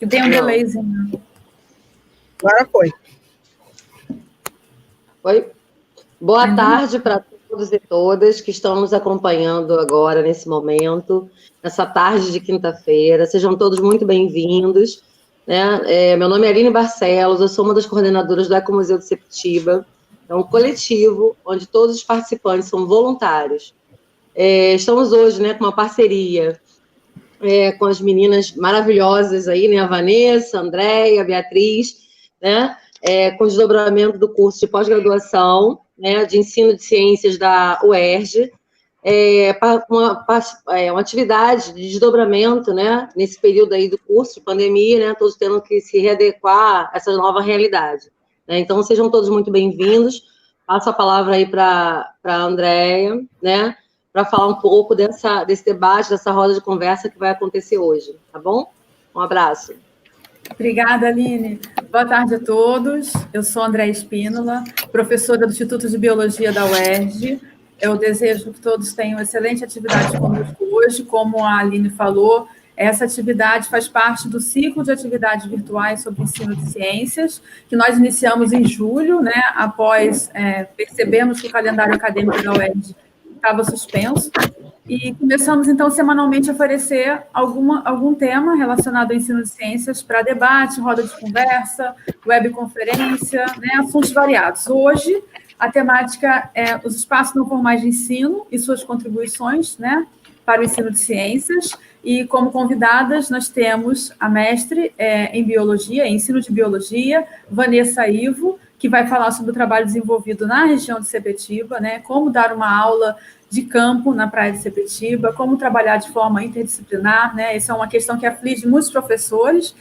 Que tem um delayzinho. Agora foi. Oi? Boa tarde para todos e todas que estão nos acompanhando agora, nesse momento, nessa tarde de quinta-feira. Sejam todos muito bem-vindos. Né? Meu nome é Aline Barcelos, eu sou uma das coordenadoras do Ecomuseu de Sepetiba. É um coletivo onde todos os participantes são voluntários. Estamos hoje, né, com uma parceria com as meninas maravilhosas aí, né, a Vanessa, a Andréia, a Beatriz, né, com o desdobramento do curso de pós-graduação, né, de ensino de ciências da UERJ, uma atividade de desdobramento, né, nesse período aí do curso de pandemia, né, todos tendo que se readequar a essa nova realidade. Né, então, sejam todos muito bem-vindos. Passo a palavra aí para a Andréia, né, para falar um pouco desse debate, dessa roda de conversa que vai acontecer hoje, tá bom? Um abraço. Obrigada, Aline. Boa tarde a todos. Eu sou Andréia Espínola, professora do Instituto de Biologia da UERJ. Eu desejo que todos tenham excelente atividade conosco hoje. Como a Aline falou, essa atividade faz parte do ciclo de atividades virtuais sobre ensino de ciências, que nós iniciamos em julho, né, após percebermos que o calendário acadêmico da UERJ estava suspenso, e começamos, então, semanalmente a oferecer algum tema relacionado ao ensino de ciências para debate, roda de conversa, webconferência, né, assuntos variados. Hoje, a temática é os espaços não formais de ensino e suas contribuições, né, para o ensino de ciências, e como convidadas nós temos a mestre em biologia, em ensino de biologia, Vanessa Ivo, que vai falar sobre o trabalho desenvolvido na região de Sepetiba, né, como dar uma aula de campo na praia de Sepetiba, como trabalhar de forma interdisciplinar, né, essa é uma questão que aflige muitos professores,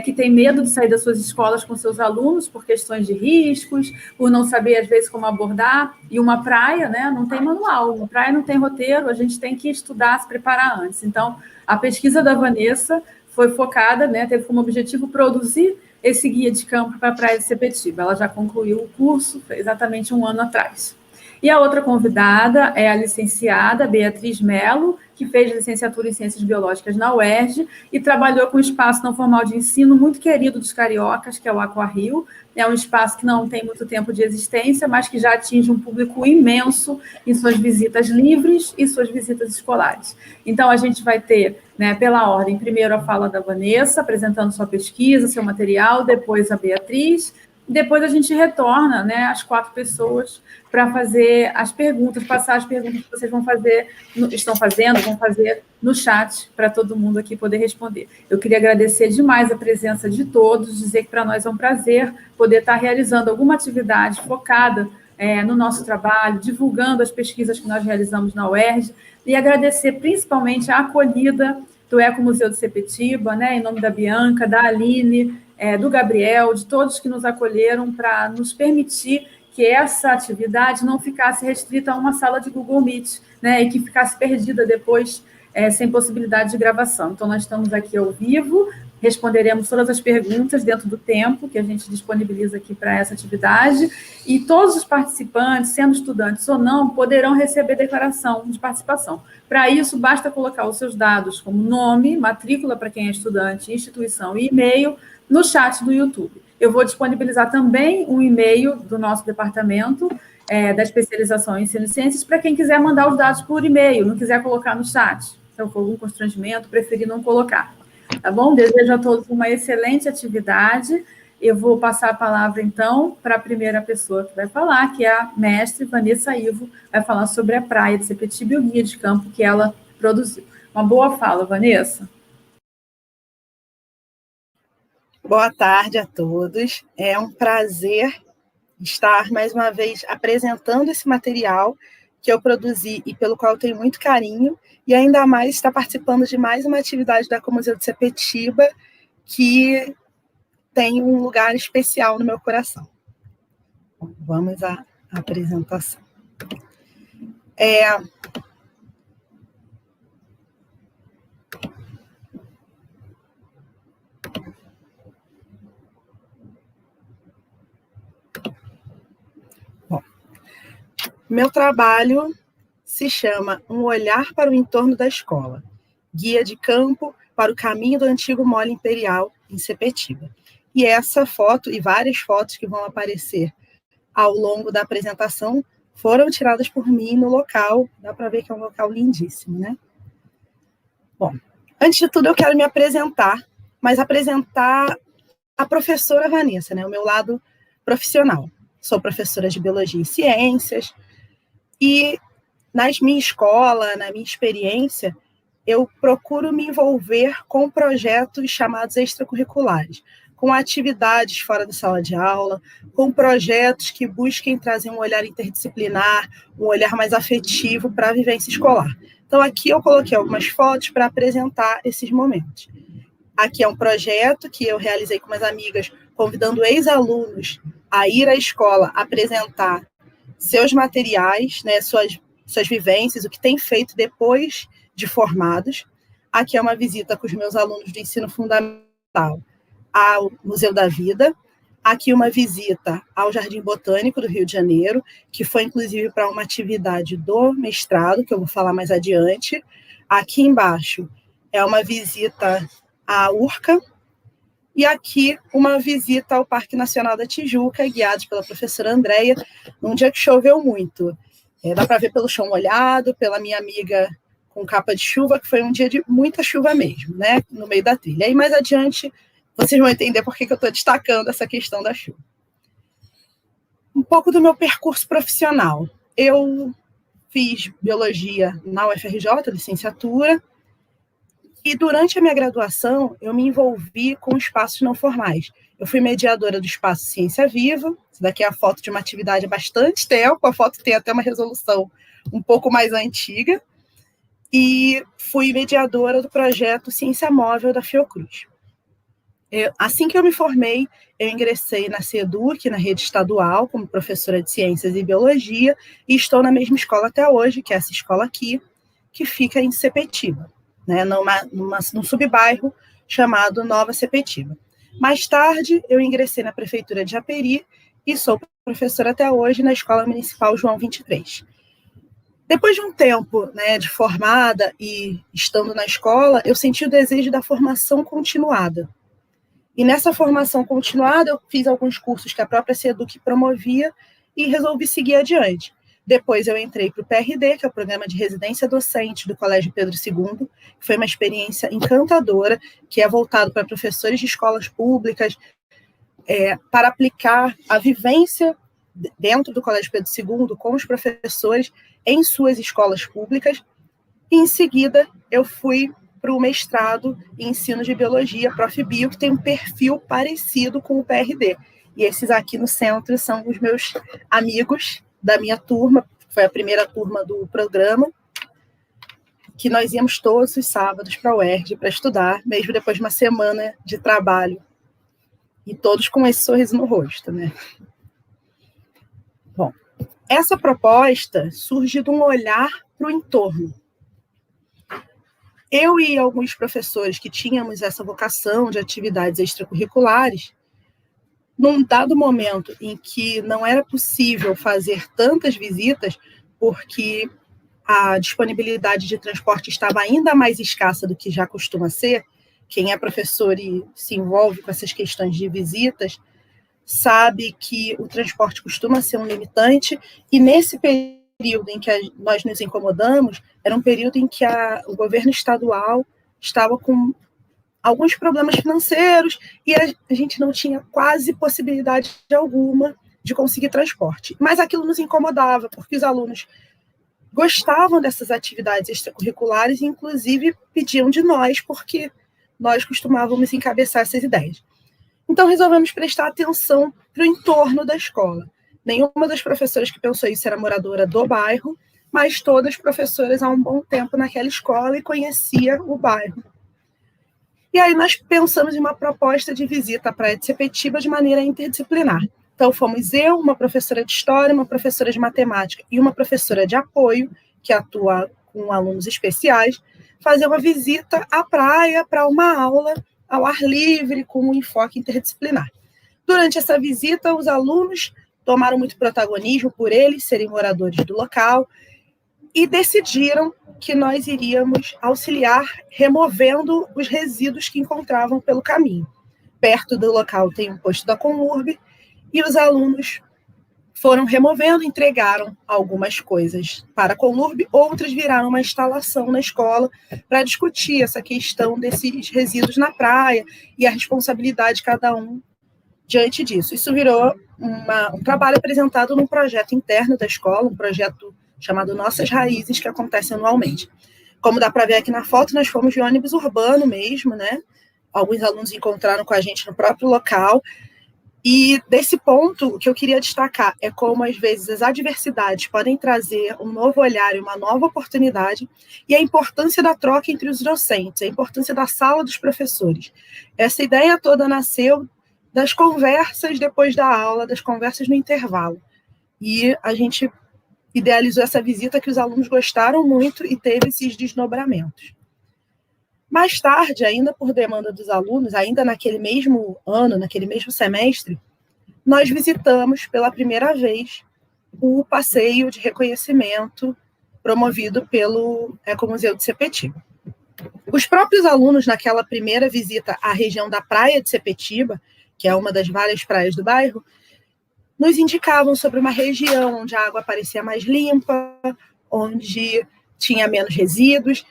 que têm medo de sair das suas escolas com seus alunos por questões de riscos, por não saber, às vezes, como abordar, e uma praia, né, não tem manual, uma praia não tem roteiro, a gente tem que estudar, se preparar antes. Então, a pesquisa da Vanessa foi focada, né, teve como objetivo produzir esse guia de campo para a praia de Sepetiba. Ela já concluiu o curso exatamente 1 ano atrás. E a outra convidada é a licenciada Beatriz Melo, que fez licenciatura em Ciências Biológicas na UERJ e trabalhou com um espaço não formal de ensino muito querido dos cariocas, que é o Aquarrio. É um espaço que não tem muito tempo de existência, mas que já atinge um público imenso em suas visitas livres e suas visitas escolares. Então, a gente vai ter, né, pela ordem, primeiro a fala da Vanessa, apresentando sua pesquisa, seu material, depois a Beatriz, depois a gente retorna, né, as 4 pessoas para fazer as perguntas, passar as perguntas que vocês vão fazer, vão fazer no chat, para todo mundo aqui poder responder. Eu queria agradecer demais a presença de todos, dizer que para nós é um prazer poder estar realizando alguma atividade focada no nosso trabalho, divulgando as pesquisas que nós realizamos na UERJ, e agradecer principalmente a acolhida do Ecomuseu de Sepetiba, né, em nome da Bianca, da Aline, do Gabriel, de todos que nos acolheram para nos permitir que essa atividade não ficasse restrita a uma sala de Google Meet, né, e que ficasse perdida depois, sem possibilidade de gravação. Então, nós estamos aqui ao vivo, responderemos todas as perguntas dentro do tempo que a gente disponibiliza aqui para essa atividade, e todos os participantes, sendo estudantes ou não, poderão receber declaração de participação. Para isso, basta colocar os seus dados como nome, matrícula para quem é estudante, instituição e e-mail no chat do YouTube. Eu vou disponibilizar também um e-mail do nosso departamento da especialização em ensino de ciências para quem quiser mandar os dados por e-mail, não quiser colocar no chat. Então, por algum constrangimento, preferi não colocar. Tá bom? Desejo a todos uma excelente atividade. Eu vou passar a palavra, então, para a primeira pessoa que vai falar, que é a mestre Vanessa Ivo, vai falar sobre a praia de Sepetiba e o guia de campo que ela produziu. Uma boa fala, Vanessa. Boa tarde a todos. É um prazer estar mais uma vez apresentando esse material que eu produzi e pelo qual eu tenho muito carinho, e ainda mais estar participando de mais uma atividade da Ecomuseu de Sepetiba, que tem um lugar especial no meu coração. Vamos à apresentação. Meu trabalho se chama Um Olhar para o Entorno da Escola, Guia de Campo para o caminho do antigo Mole Imperial em Sepetiba. E essa foto e várias fotos que vão aparecer ao longo da apresentação foram tiradas por mim no local. Dá para ver que é um local lindíssimo, né? Bom, antes de tudo eu quero me apresentar, mas apresentar a professora Vanessa, né? O meu lado profissional. Sou professora de Biologia e Ciências e na minha escola, na minha experiência, eu procuro me envolver com projetos chamados extracurriculares, com atividades fora da sala de aula, com projetos que busquem trazer um olhar interdisciplinar, um olhar mais afetivo para a vivência escolar. Então, aqui eu coloquei algumas fotos para apresentar esses momentos. Aqui é um projeto que eu realizei com umas amigas, convidando ex-alunos a ir à escola apresentar seus materiais, né, suas vivências, o que tem feito depois de formados. Aqui é uma visita com os meus alunos do ensino fundamental ao Museu da Vida. Aqui uma visita ao Jardim Botânico do Rio de Janeiro, que foi inclusive para uma atividade do mestrado, que eu vou falar mais adiante. Aqui embaixo é uma visita à Urca, e aqui uma visita ao Parque Nacional da Tijuca, guiados pela professora Andréia, num dia que choveu muito. Dá para ver pelo chão molhado, pela minha amiga com capa de chuva, que foi um dia de muita chuva mesmo, né, no meio da trilha. Aí mais adiante vocês vão entender por que eu estou destacando essa questão da chuva. Um pouco do meu percurso profissional. Eu fiz biologia na UFRJ, licenciatura, e durante a minha graduação eu me envolvi com espaços não formais. Eu fui mediadora do Espaço Ciência Viva. Isso daqui é a foto de uma atividade há bastante tempo, a foto tem até uma resolução um pouco mais antiga, e fui mediadora do projeto Ciência Móvel da Fiocruz. Assim que eu me formei, eu ingressei na CEDUC, na rede estadual, como professora de Ciências e Biologia, e estou na mesma escola até hoje, que é essa escola aqui, que fica em Sepetiba, né, num subbairro chamado Nova Sepetiba. Mais tarde, eu ingressei na Prefeitura de Japeri e sou professora até hoje na Escola Municipal João 23. Depois de um tempo, né, de formada e estando na escola, eu senti o desejo da formação continuada. E nessa formação continuada, eu fiz alguns cursos que a própria CEDUC promovia e resolvi seguir adiante. Depois eu entrei para o PRD, que é o Programa de Residência Docente do Colégio Pedro II, que foi uma experiência encantadora, que é voltado para professores de escolas públicas, para aplicar a vivência dentro do Colégio Pedro II com os professores em suas escolas públicas. E, em seguida, eu fui para o mestrado em ensino de biologia, Prof. Bio, que tem um perfil parecido com o PRD. E esses aqui no centro são os meus amigos da minha turma, foi a primeira turma do programa, que nós íamos todos os sábados para a UERJ para estudar, mesmo depois de uma semana de trabalho. E todos com esse sorriso no rosto, né? Bom, essa proposta surge de um olhar para o entorno. Eu e alguns professores que tínhamos essa vocação de atividades extracurriculares, num dado momento em que não era possível fazer tantas visitas, porque a disponibilidade de transporte estava ainda mais escassa do que já costuma ser, quem é professor e se envolve com essas questões de visitas, sabe que o transporte costuma ser um limitante, e nesse período em que nós nos incomodamos, era um período em que o governo estadual estava com alguns problemas financeiros e a gente não tinha quase possibilidade alguma de conseguir transporte. Mas aquilo nos incomodava, porque os alunos gostavam dessas atividades extracurriculares e, inclusive, pediam de nós, porque nós costumávamos encabeçar essas ideias. Então, resolvemos prestar atenção para o entorno da escola. Nenhuma das professoras que pensou isso era moradora do bairro, mas todas professoras há um bom tempo naquela escola e conhecia o bairro. E aí nós pensamos em uma proposta de visita à Praia de Sepetiba de maneira interdisciplinar. Então, fomos eu, uma professora de História, uma professora de Matemática e uma professora de apoio, que atua com alunos especiais, fazer uma visita à praia para uma aula ao ar livre, com um enfoque interdisciplinar. Durante essa visita, os alunos tomaram muito protagonismo por eles serem moradores do local, e decidiram que nós iríamos auxiliar removendo os resíduos que encontravam pelo caminho. Perto do local tem um posto da Conlurb, e os alunos foram removendo, entregaram algumas coisas para a Conlurb, outras viraram uma instalação na escola para discutir essa questão desses resíduos na praia e a responsabilidade de cada um diante disso. Isso virou um trabalho apresentado num projeto interno da escola, um projeto chamado Nossas Raízes, que acontece anualmente. Como dá para ver aqui na foto, nós fomos de ônibus urbano mesmo, né? Alguns alunos encontraram com a gente no próprio local. E desse ponto, o que eu queria destacar é como, às vezes, as adversidades podem trazer um novo olhar e uma nova oportunidade, e a importância da troca entre os docentes, a importância da sala dos professores. Essa ideia toda nasceu das conversas depois da aula, das conversas no intervalo. E a gente idealizou essa visita que os alunos gostaram muito e teve esses desdobramentos. Mais tarde, ainda por demanda dos alunos, ainda naquele mesmo ano, naquele mesmo semestre, nós visitamos pela primeira vez o passeio de reconhecimento promovido pelo Ecomuseu de Sepetiba. Os próprios alunos, naquela primeira visita à região da praia de Sepetiba, que é uma das várias praias do bairro, nos indicavam sobre uma região onde a água parecia mais limpa, onde tinha menos resíduos.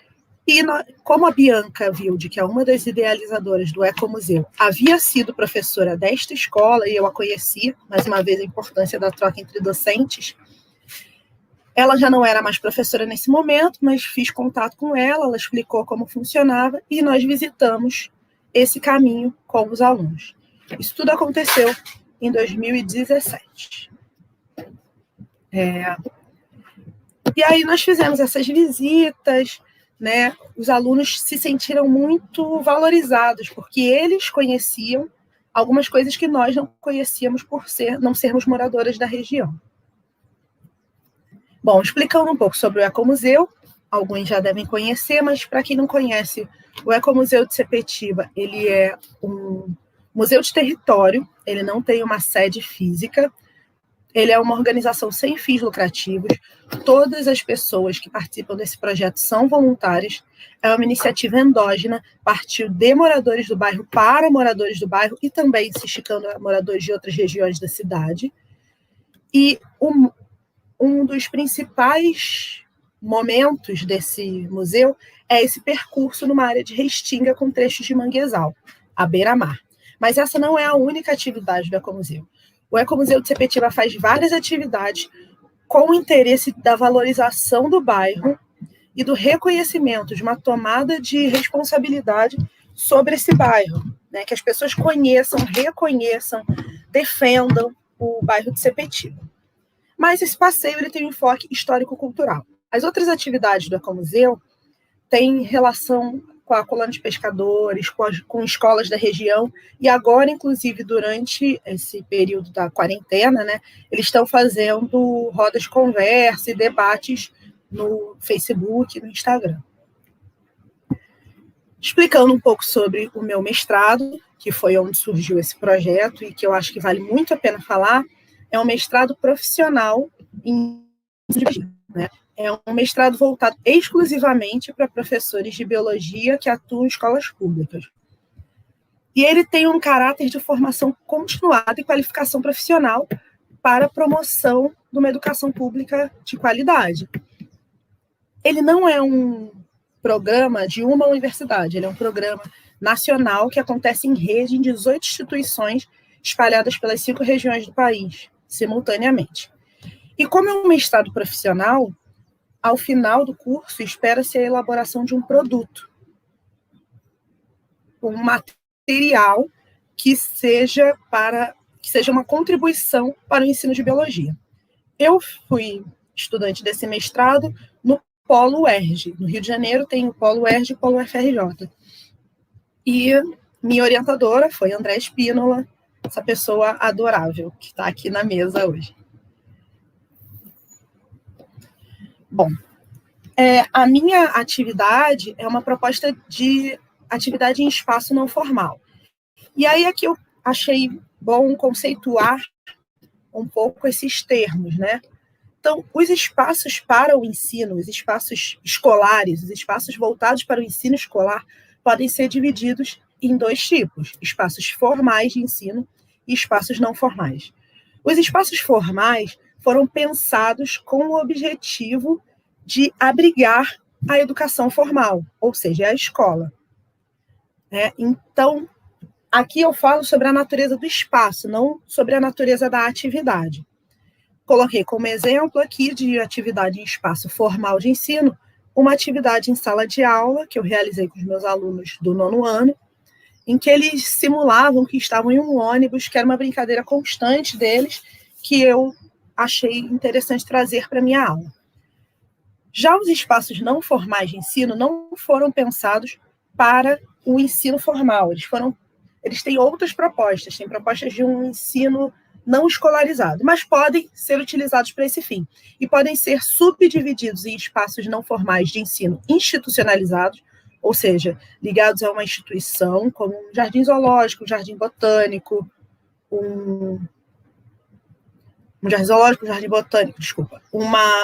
E como a Bianca Wilde, que é uma das idealizadoras do Ecomuseu, havia sido professora desta escola, e eu a conheci, mais uma vez, a importância da troca entre docentes, ela já não era mais professora nesse momento, mas fiz contato com ela, ela explicou como funcionava, e nós visitamos esse caminho com os alunos. Isso tudo aconteceu em 2017. E aí nós fizemos essas visitas, né? Os alunos se sentiram muito valorizados, porque eles conheciam algumas coisas que nós não conhecíamos por não sermos moradoras da região. Bom, explicando um pouco sobre o Ecomuseu, alguns já devem conhecer, mas para quem não conhece, o Ecomuseu de Sepetiba, ele é um museu de território, ele não tem uma sede física, ele é uma organização sem fins lucrativos, todas as pessoas que participam desse projeto são voluntárias, é uma iniciativa endógena, partiu de moradores do bairro para moradores do bairro e também se esticando a moradores de outras regiões da cidade. E um dos principais momentos desse museu é esse percurso numa área de restinga com trechos de manguezal, à beira-mar. Mas essa não é a única atividade do Ecomuseu. O Ecomuseu de Sepetiba faz várias atividades com o interesse da valorização do bairro e do reconhecimento de uma tomada de responsabilidade sobre esse bairro, né? Que as pessoas conheçam, reconheçam, defendam o bairro de Sepetiba. Mas esse passeio ele tem um enfoque histórico-cultural. As outras atividades do Ecomuseu têm relação com a colônia de pescadores, com escolas da região, e agora, inclusive, durante esse período da quarentena, né, eles estão fazendo rodas de conversa e debates no Facebook e no Instagram. Explicando um pouco sobre o meu mestrado, que foi onde surgiu esse projeto e que eu acho que vale muito a pena falar, é um mestrado profissional em biologia, né? É um mestrado voltado exclusivamente para professores de biologia que atuam em escolas públicas. E ele tem um caráter de formação continuada e qualificação profissional para a promoção de uma educação pública de qualidade. Ele não é um programa de uma universidade, ele é um programa nacional que acontece em rede em 18 instituições espalhadas pelas 5 regiões do país, simultaneamente. E como é um mestrado profissional, ao final do curso, espera-se a elaboração de um produto, um material que seja uma contribuição para o ensino de biologia. Eu fui estudante desse mestrado no Polo UERJ. No Rio de Janeiro tem o Polo UERJ e o Polo UFRJ. E minha orientadora foi André Espínola, essa pessoa adorável que está aqui na mesa hoje. Bom, a minha atividade é uma proposta de atividade em espaço não formal. E aí aqui eu achei bom conceituar um pouco esses termos, né? Então, os espaços para o ensino, os espaços escolares, os espaços voltados para o ensino escolar, podem ser divididos em dois tipos: espaços formais de ensino e espaços não formais. Os espaços formais foram pensados com o objetivo de abrigar a educação formal, ou seja, a escola. Então, aqui eu falo sobre a natureza do espaço, não sobre a natureza da atividade. Coloquei como exemplo aqui de atividade em espaço formal de ensino, uma atividade em sala de aula, que eu realizei com os meus alunos do 9º ano, em que eles simulavam que estavam em um ônibus, que era uma brincadeira constante deles, que eu achei interessante trazer para a minha aula. Já os espaços não formais de ensino não foram pensados para o ensino formal, eles têm outras propostas, têm propostas de um ensino não escolarizado, mas podem ser utilizados para esse fim, e podem ser subdivididos em espaços não formais de ensino institucionalizados, ou seja, ligados a uma instituição, como um jardim zoológico, um jardim botânico, um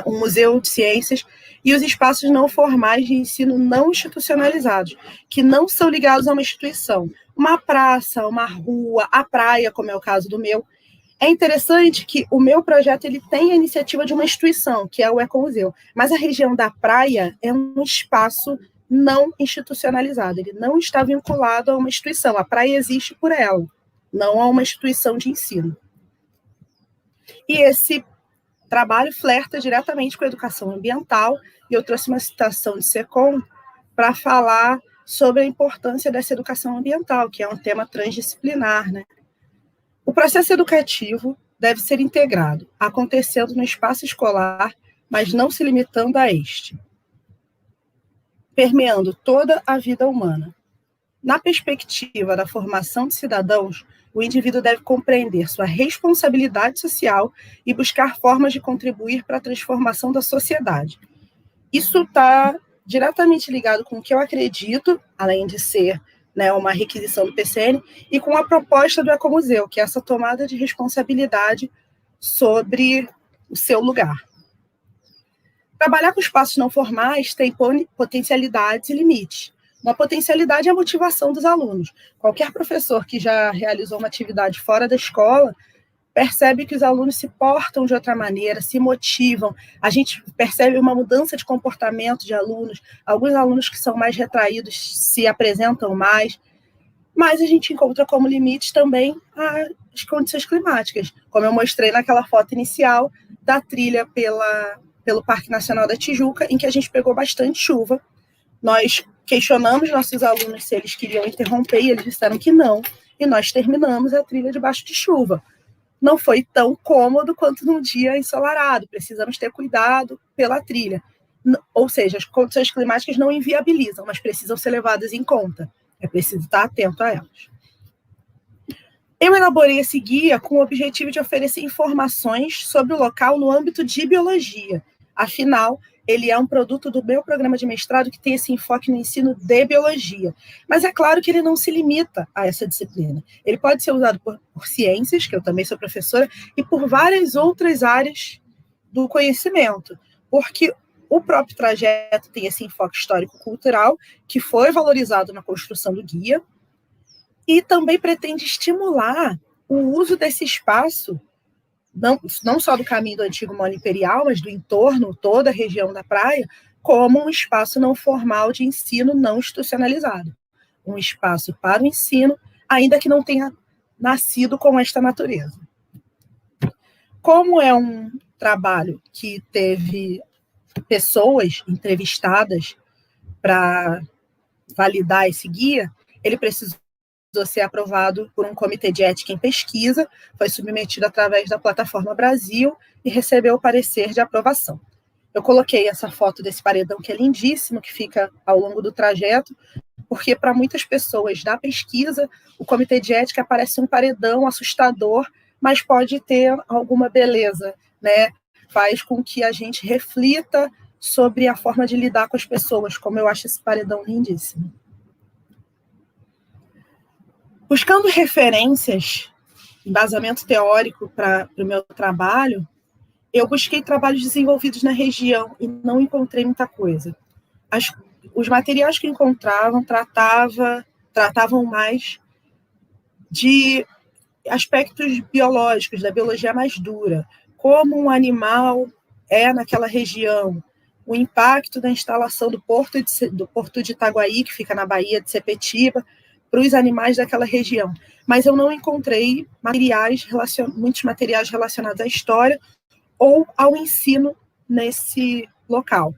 museu de ciências, e os espaços não formais de ensino não institucionalizados, que não são ligados a uma instituição, uma praça, uma rua, a praia, como é o caso do meu. É interessante que o meu projeto ele tem a iniciativa de uma instituição, que é o Ecomuseu, mas a região da praia é um espaço não institucionalizado, ele não está vinculado a uma instituição, a praia existe por ela, não a uma instituição de ensino. E esse trabalho flerta diretamente com a educação ambiental, e eu trouxe uma citação de Secom para falar sobre a importância dessa educação ambiental, que é um tema transdisciplinar, né? O processo educativo deve ser integrado, acontecendo no espaço escolar, mas não se limitando a este, permeando toda a vida humana. Na perspectiva da formação de cidadãos, o indivíduo deve compreender sua responsabilidade social e buscar formas de contribuir para a transformação da sociedade. Isso está diretamente ligado com o que eu acredito, além de ser uma requisição do PCN, e com a proposta do Ecomuseu, que é essa tomada de responsabilidade sobre o seu lugar. Trabalhar com espaços não formais tem potencialidades e limites. Uma potencialidade é a motivação dos alunos. Qualquer professor que já realizou uma atividade fora da escola percebe que os alunos se portam de outra maneira, se motivam, a gente percebe uma mudança de comportamento de alunos, alguns alunos que são mais retraídos se apresentam mais, mas a gente encontra como limites também as condições climáticas, como eu mostrei naquela foto inicial da trilha pelo Parque Nacional da Tijuca, em que a gente pegou bastante chuva. Nós questionamos nossos alunos se eles queriam interromper, e eles disseram que não, e nós terminamos a trilha debaixo de chuva. Não foi tão cômodo quanto num dia ensolarado, precisamos ter cuidado pela trilha. Ou seja, as condições climáticas não inviabilizam, mas precisam ser levadas em conta. É preciso estar atento a elas. Eu elaborei esse guia com o objetivo de oferecer informações sobre o local no âmbito de biologia. Afinal, ele é um produto do meu programa de mestrado que tem esse enfoque no ensino de biologia. Mas é claro que ele não se limita a essa disciplina. Ele pode ser usado por ciências, que eu também sou professora, e por várias outras áreas do conhecimento, porque o próprio trajeto tem esse enfoque histórico-cultural, que foi valorizado na construção do guia, e também pretende estimular o uso desse espaço, não só do caminho do antigo Molo Imperial, mas do entorno, toda a região da praia, como um espaço não formal de ensino não institucionalizado. Um espaço para o ensino, ainda que não tenha nascido com esta natureza. Como é um trabalho que teve pessoas entrevistadas para validar esse guia, ele precisou ser aprovado por um comitê de ética em pesquisa, foi submetido através da plataforma Brasil e recebeu o parecer de aprovação. Eu coloquei essa foto desse paredão, que é lindíssimo, que fica ao longo do trajeto, porque para muitas pessoas da pesquisa, o comitê de ética parece um paredão assustador, mas pode ter alguma beleza, né? Faz com que a gente reflita sobre a forma de lidar com as pessoas, como eu acho esse paredão lindíssimo. Buscando referências, embasamento teórico para o meu trabalho, eu busquei trabalhos desenvolvidos na região e não encontrei muita coisa. Os materiais que encontravam tratavam mais de aspectos biológicos, da biologia mais dura, como um animal é naquela região, o impacto da instalação do porto de Itaguaí, que fica na Baía de Sepetiba, para os animais daquela região. Mas eu não encontrei muitos materiais relacionados à história ou ao ensino nesse local.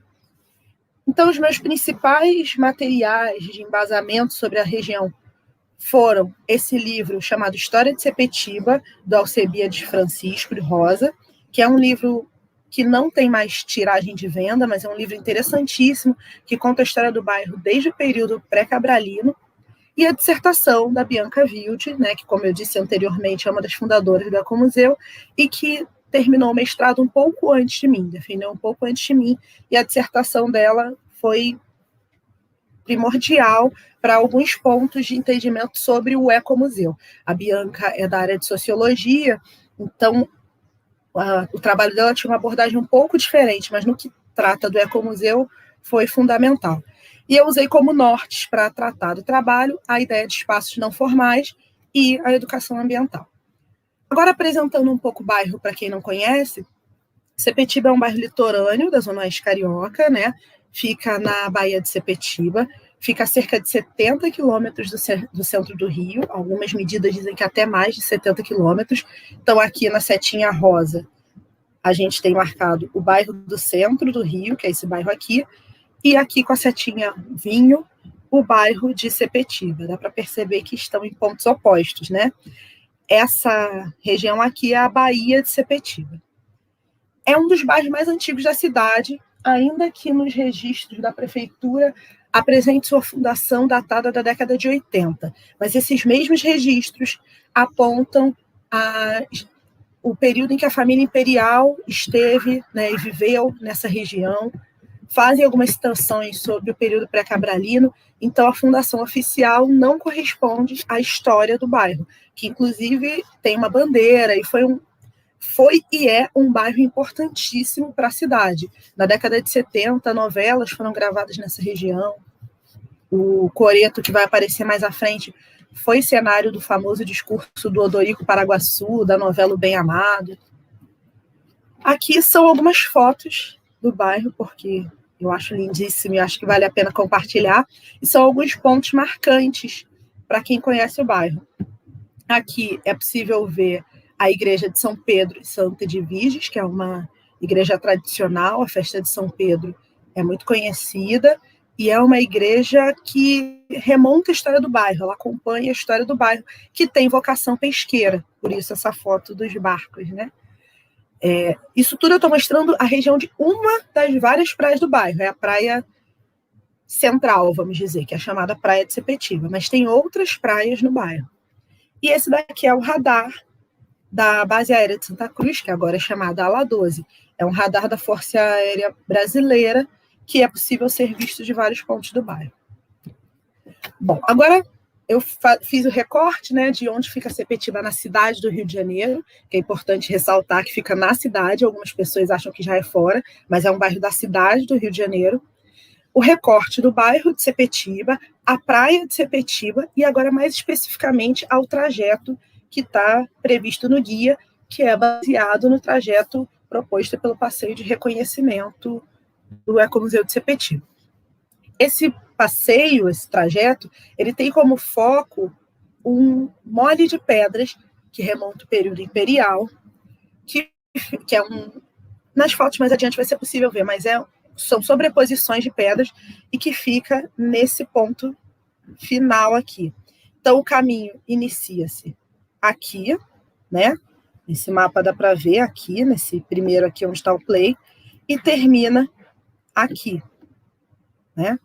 Então, os meus principais materiais de embasamento sobre a região foram esse livro chamado História de Sepetiba, do Alcebiades Francisco de Rosa, que é um livro que não tem mais tiragem de venda, mas é um livro interessantíssimo, que conta a história do bairro desde o período pré-cabralino, e a dissertação da Bianca Wilde, né, que, como eu disse anteriormente, é uma das fundadoras do Ecomuseu, e que terminou o mestrado um pouco antes de mim, defendeu um pouco antes de mim, e a dissertação dela foi primordial para alguns pontos de entendimento sobre o Ecomuseu. A Bianca é da área de sociologia, então o trabalho dela tinha uma abordagem um pouco diferente, mas no que trata do Ecomuseu foi fundamental. E eu usei como nortes para tratar do trabalho a ideia de espaços não formais e a educação ambiental. Agora, apresentando um pouco o bairro para quem não conhece, Sepetiba é um bairro litorâneo da Zona Oeste Carioca, né? Fica na Baía de Sepetiba, fica a cerca de 70 quilômetros do centro do Rio, algumas medidas dizem que até mais de 70 quilômetros. Então, aqui na setinha rosa, a gente tem marcado o bairro do centro do Rio, que é esse bairro aqui, e aqui com a setinha vinho, o bairro de Sepetiba. Dá para perceber que estão em pontos opostos, né? Essa região aqui é a Baía de Sepetiba. É um dos bairros mais antigos da cidade, ainda que nos registros da prefeitura apresente sua fundação datada da década de 80. Mas esses mesmos registros apontam o período em que a família imperial esteve, né, e viveu nessa região, fazem algumas citações sobre o período pré-cabralino, então a fundação oficial não corresponde à história do bairro, que inclusive tem uma bandeira e foi e é um bairro importantíssimo para a cidade. Na década de 70, novelas foram gravadas nessa região. O coreto, que vai aparecer mais à frente, foi cenário do famoso discurso do Odorico Paraguaçu, da novela O Bem Amado. Aqui são algumas fotos do bairro, porque eu acho lindíssimo e acho que vale a pena compartilhar. E são alguns pontos marcantes para quem conhece o bairro. Aqui é possível ver a igreja de São Pedro e Santa Edviges, que é uma igreja tradicional. A festa de São Pedro é muito conhecida e é uma igreja que remonta a história do bairro, ela acompanha a história do bairro, que tem vocação pesqueira, por isso essa foto dos barcos, né? Isso tudo eu estou mostrando a região de uma das várias praias do bairro, é a praia central, vamos dizer, que é a chamada Praia de Sepetiba, mas tem outras praias no bairro. E esse daqui é o radar da Base Aérea de Santa Cruz, que agora é chamada ALA 12. É um radar da Força Aérea Brasileira, que é possível ser visto de vários pontos do bairro. Bom, agora eu fiz o recorte, né, de onde fica Sepetiba na cidade do Rio de Janeiro, que é importante ressaltar que fica na cidade, algumas pessoas acham que já é fora, mas é um bairro da cidade do Rio de Janeiro. O recorte do bairro de Sepetiba, a praia de Sepetiba e agora mais especificamente ao trajeto que está previsto no guia, que é baseado no trajeto proposto pelo passeio de reconhecimento do Ecomuseu de Sepetiba. Esse passeio, esse trajeto, ele tem como foco um mole de pedras que remonta ao período imperial, que é nas fotos mais adiante vai ser possível ver, mas são sobreposições de pedras e que fica nesse ponto final aqui. Então, o caminho inicia-se aqui, né? Esse mapa dá para ver aqui, nesse primeiro aqui onde está o play, e termina aqui, né?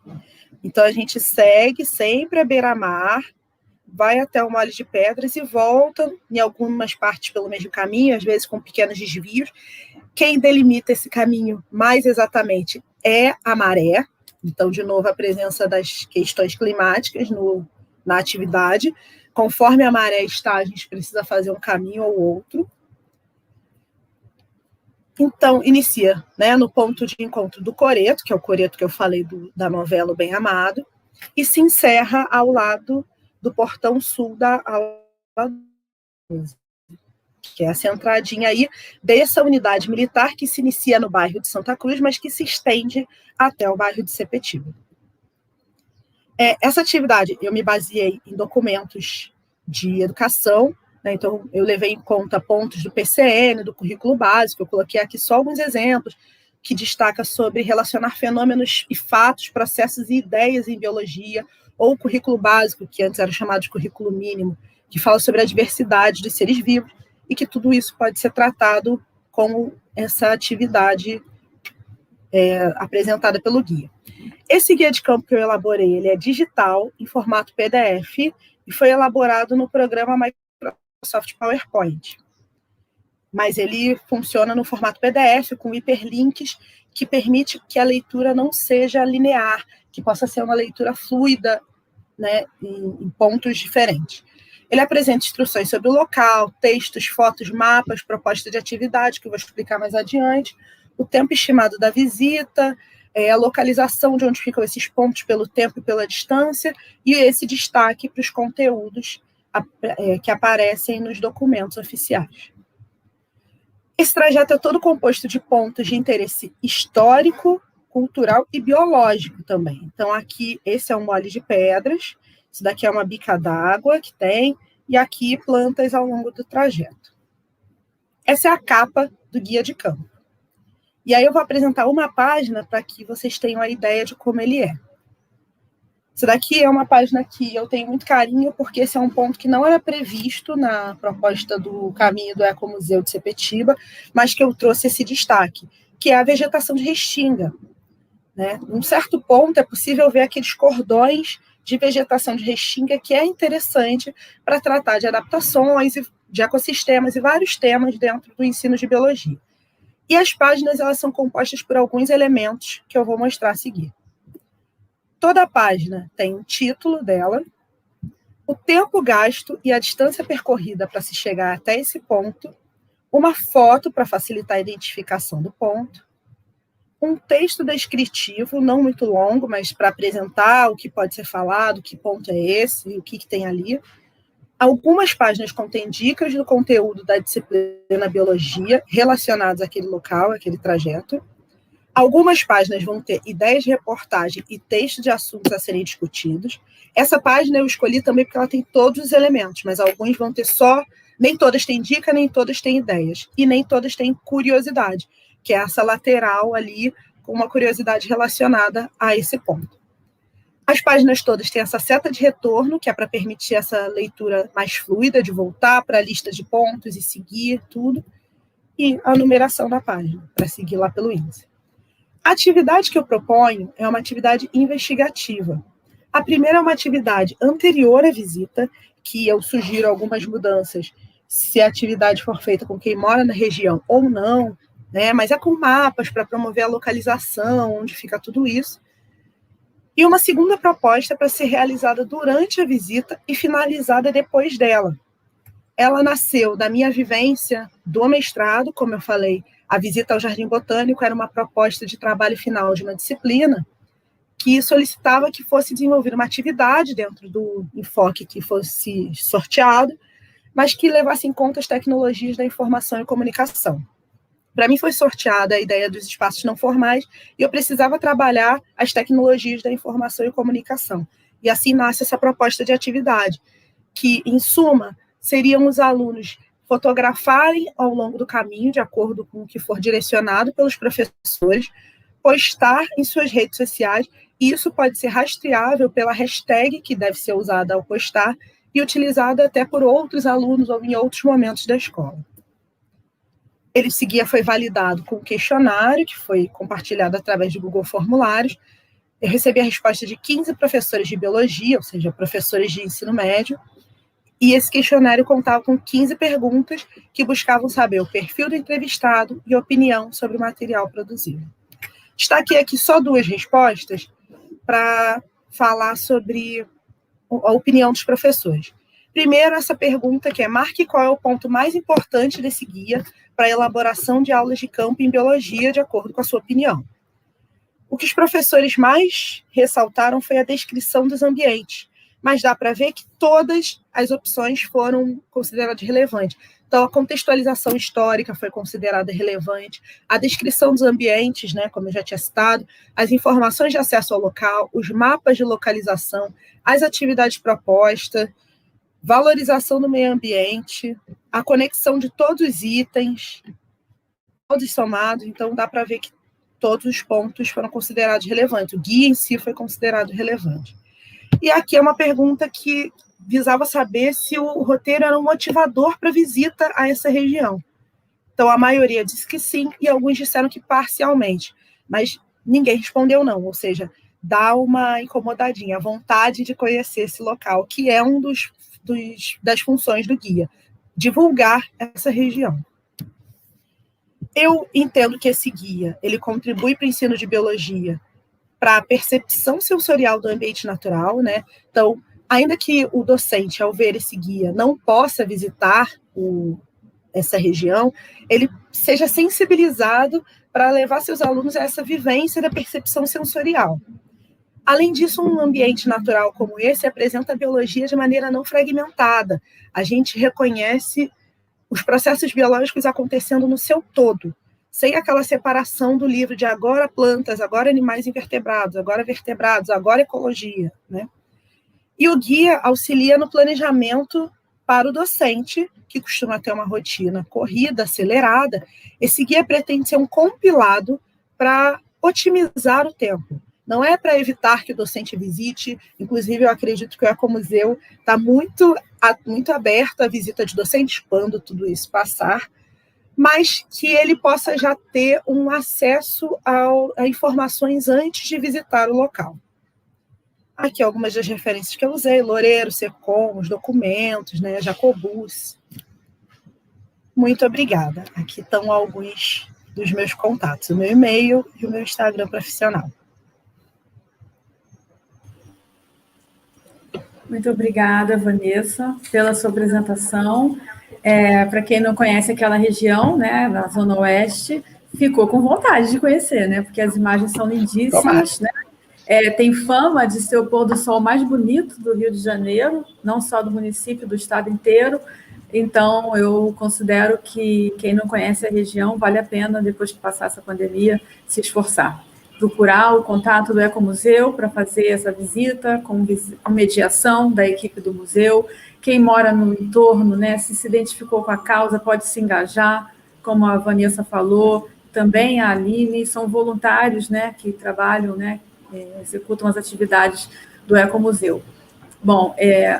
Então, a gente segue sempre a beira-mar, vai até o Mole de Pedras e volta em algumas partes pelo mesmo caminho, às vezes com pequenos desvios. Quem delimita esse caminho mais exatamente é a maré. Então, de novo, a presença das questões climáticas na atividade. Conforme a maré está, a gente precisa fazer um caminho ou outro. Então, inicia, né, no ponto de encontro do coreto, que é o coreto que eu falei da novela O Bem Amado, e se encerra ao lado do portão sul da aula 12, que é essa entradinha aí dessa unidade militar que se inicia no bairro de Santa Cruz, mas que se estende até o bairro de Sepetiba. Essa atividade eu me baseei em documentos de educação, né? Então eu levei em conta pontos do PCN, do currículo básico, eu coloquei aqui só alguns exemplos que destaca sobre relacionar fenômenos e fatos, processos e ideias em biologia, ou o currículo básico, que antes era chamado de currículo mínimo, que fala sobre a diversidade dos seres vivos, e que tudo isso pode ser tratado como essa atividade apresentada pelo guia. Esse guia de campo que eu elaborei, ele é digital, em formato PDF, e foi elaborado no programa Microsoft PowerPoint. Mas ele funciona no formato PDF, com hiperlinks, que permite que a leitura não seja linear, que possa ser uma leitura fluida, né, em pontos diferentes. Ele apresenta instruções sobre o local, textos, fotos, mapas, propostas de atividade, que eu vou explicar mais adiante, o tempo estimado da visita, a localização de onde ficam esses pontos pelo tempo e pela distância, e esse destaque para os conteúdos que aparecem nos documentos oficiais. Esse trajeto é todo composto de pontos de interesse histórico, cultural e biológico também. Então, aqui, esse é um mole de pedras, isso daqui é uma bica d'água que tem, e aqui plantas ao longo do trajeto. Essa é a capa do guia de campo. E aí eu vou apresentar uma página para que vocês tenham a ideia de como ele é. Isso daqui é uma página que eu tenho muito carinho, porque esse é um ponto que não era previsto na proposta do caminho do Ecomuseu de Sepetiba, mas que eu trouxe esse destaque, que é a vegetação de restinga, né? Num certo ponto é possível ver aqueles cordões de vegetação de restinga, que é interessante para tratar de adaptações, de ecossistemas e vários temas dentro do ensino de biologia. E as páginas, elas são compostas por alguns elementos que eu vou mostrar a seguir. Toda a página tem o título dela, o tempo gasto e a distância percorrida para se chegar até esse ponto, uma foto para facilitar a identificação do ponto, um texto descritivo, não muito longo, mas para apresentar o que pode ser falado, que ponto é esse, o que tem ali. Algumas páginas contêm dicas do conteúdo da disciplina biologia relacionados àquele local, àquele trajeto. Algumas páginas vão ter ideias de reportagem e texto de assuntos a serem discutidos. Essa página eu escolhi também porque ela tem todos os elementos, mas alguns vão ter só... Nem todas têm dica, nem todas têm ideias. E nem todas têm curiosidade, que é essa lateral ali, com uma curiosidade relacionada a esse ponto. As páginas todas têm essa seta de retorno, que é para permitir essa leitura mais fluida, de voltar para a lista de pontos e seguir tudo. E a numeração da página, para seguir lá pelo índice. A atividade que eu proponho é uma atividade investigativa. A primeira é uma atividade anterior à visita, que eu sugiro algumas mudanças, se a atividade for feita com quem mora na região ou não, né? Mas é com mapas para promover a localização, onde fica tudo isso. E uma segunda proposta para ser realizada durante a visita e finalizada depois dela. Ela nasceu da minha vivência do mestrado, como eu falei, a visita ao Jardim Botânico era uma proposta de trabalho final de uma disciplina que solicitava que fosse desenvolvida uma atividade dentro do enfoque que fosse sorteado, mas que levasse em conta as tecnologias da informação e comunicação. Para mim foi sorteada a ideia dos espaços não formais e eu precisava trabalhar as tecnologias da informação e comunicação. E assim nasce essa proposta de atividade, que, em suma, seriam os alunos fotografarem ao longo do caminho, de acordo com o que for direcionado pelos professores, postar em suas redes sociais, e isso pode ser rastreável pela hashtag que deve ser usada ao postar e utilizada até por outros alunos ou em outros momentos da escola. Ele seguia, foi validado com um questionário, que foi compartilhado através de Google Formulários. Eu recebi a resposta de 15 professores de biologia, ou seja, professores de ensino médio, e esse questionário contava com 15 perguntas que buscavam saber o perfil do entrevistado e opinião sobre o material produzido. Destaquei aqui só 2 respostas para falar sobre a opinião dos professores. Primeiro, essa pergunta que é: marque qual é o ponto mais importante desse guia para a elaboração de aulas de campo em biologia, de acordo com a sua opinião. O que os professores mais ressaltaram foi a descrição dos ambientes, mas dá para ver que todas as opções foram consideradas relevantes. Então, a contextualização histórica foi considerada relevante, a descrição dos ambientes, né, como eu já tinha citado, as informações de acesso ao local, os mapas de localização, as atividades propostas, valorização do meio ambiente, a conexão de todos os itens, todos somados. Então, dá para ver que todos os pontos foram considerados relevantes. O guia em si foi considerado relevante. E aqui é uma pergunta que visava saber se o roteiro era um motivador para a visita a essa região. Então, a maioria disse que sim, e alguns disseram que parcialmente. Mas ninguém respondeu não, ou seja, dá uma incomodadinha, a vontade de conhecer esse local, que é um das funções do guia, divulgar essa região. Eu entendo que esse guia ele contribui para o ensino de biologia, para a percepção sensorial do ambiente natural, né? Então, ainda que o docente, ao ver esse guia, não possa visitar essa região, ele seja sensibilizado para levar seus alunos a essa vivência da percepção sensorial. Além disso, um ambiente natural como esse apresenta a biologia de maneira não fragmentada. A gente reconhece os processos biológicos acontecendo no seu todo, sem aquela separação do livro de agora plantas, agora animais invertebrados, agora vertebrados, agora ecologia, né? E o guia auxilia no planejamento para o docente, que costuma ter uma rotina corrida, acelerada. Esse guia pretende ser um compilado para otimizar o tempo. Não é para evitar que o docente visite, inclusive eu acredito que o Ecomuseu está muito aberto à visita de docentes quando tudo isso passar, mas que ele possa já ter um acesso a informações antes de visitar o local. Aqui algumas das referências que eu usei: Loureiro, Secom, os documentos, né, Jacobus. Muito obrigada. Aqui estão alguns dos meus contatos, o meu e-mail e o meu Instagram profissional. Muito obrigada, Vanessa, pela sua apresentação. Para quem não conhece aquela região, né, na Zona Oeste, ficou com vontade de conhecer, né, porque as imagens são lindíssimas, né? Tem fama de ser o pôr do sol mais bonito do Rio de Janeiro, não só do município, do estado inteiro. Então, eu considero que quem não conhece a região, vale a pena, depois que passar essa pandemia, se esforçar. Procurar o contato do Ecomuseu para fazer essa visita, com mediação da equipe do museu. Quem mora no entorno, né, se identificou com a causa, pode se engajar, como a Vanessa falou, também a Aline, são voluntários, né, que trabalham, né, executam as atividades do Ecomuseu. Bom,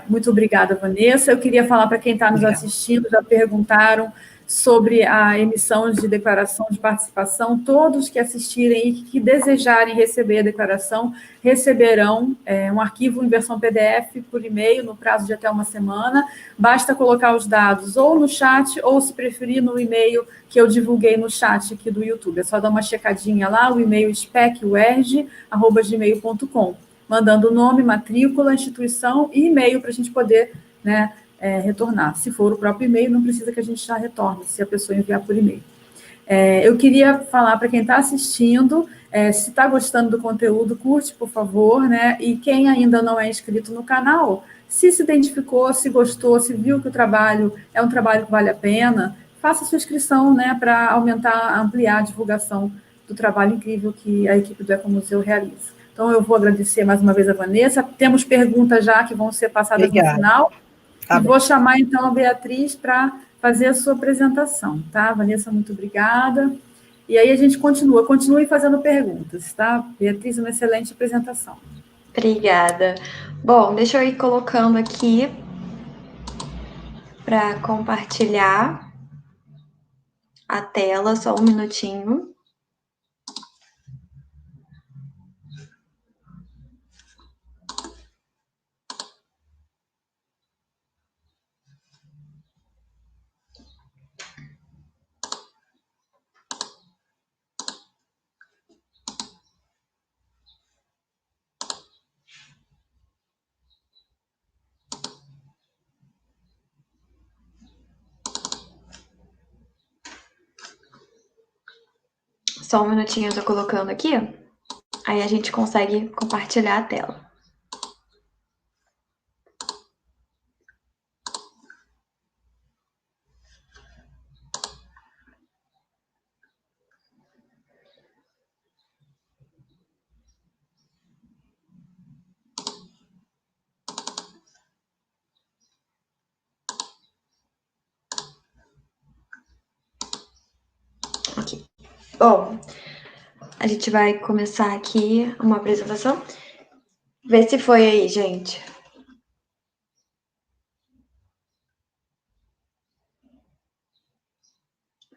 muito obrigada, Vanessa. Eu queria falar para quem está nos assistindo, já perguntaram sobre a emissão de declaração de participação. Todos que assistirem e que desejarem receber a declaração, receberão um arquivo em versão PDF por e-mail, no prazo de até uma semana. Basta colocar os dados ou no chat, ou, se preferir, no e-mail que eu divulguei no chat aqui do YouTube. É só dar uma checadinha lá, o e-mail specuerg@gmail.com, mandando o nome, matrícula, instituição e e-mail para a gente poder, né, retornar. Se for o próprio e-mail, não precisa que a gente já retorne, se a pessoa enviar por e-mail. Eu queria falar para quem está assistindo, se está gostando do conteúdo, curte, por favor, né? E quem ainda não é inscrito no canal, se identificou, se gostou, se viu que o trabalho é um trabalho que vale a pena, faça sua inscrição, né, para aumentar, ampliar a divulgação do trabalho incrível que a equipe do Ecomuseu realiza. Então, eu vou agradecer mais uma vez a Vanessa. Temos perguntas já que vão ser passadas no final. Tá, e vou chamar, então, a Beatriz para fazer a sua apresentação, tá? Vanessa, muito obrigada. E aí a gente continue fazendo perguntas, tá? Beatriz, uma excelente apresentação. Obrigada. Bom, deixa eu ir colocando aqui para compartilhar a tela, só um minutinho. Só um minutinho, eu tô colocando aqui. Aí a gente consegue compartilhar a tela. Aqui. Bom, a gente vai começar aqui uma apresentação. Vê se foi aí, gente.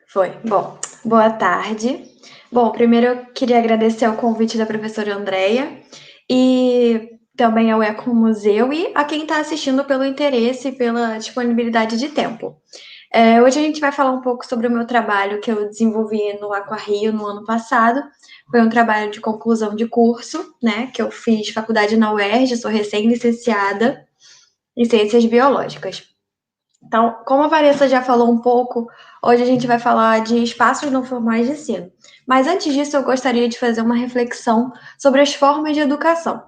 Foi. Bom, boa tarde. Bom, primeiro eu queria agradecer ao convite da professora Andréia e também ao Ecomuseu e a quem está assistindo pelo interesse e pela disponibilidade de tempo. Hoje a gente vai falar um pouco sobre o meu trabalho que eu desenvolvi no Aquarrio no ano passado. Foi um trabalho de conclusão de curso, né, que eu fiz faculdade na UERJ, sou recém-licenciada em Ciências Biológicas. Então, como a Vanessa já falou um pouco, hoje a gente vai falar de espaços não formais de ensino. Mas antes disso, eu gostaria de fazer uma reflexão sobre as formas de educação.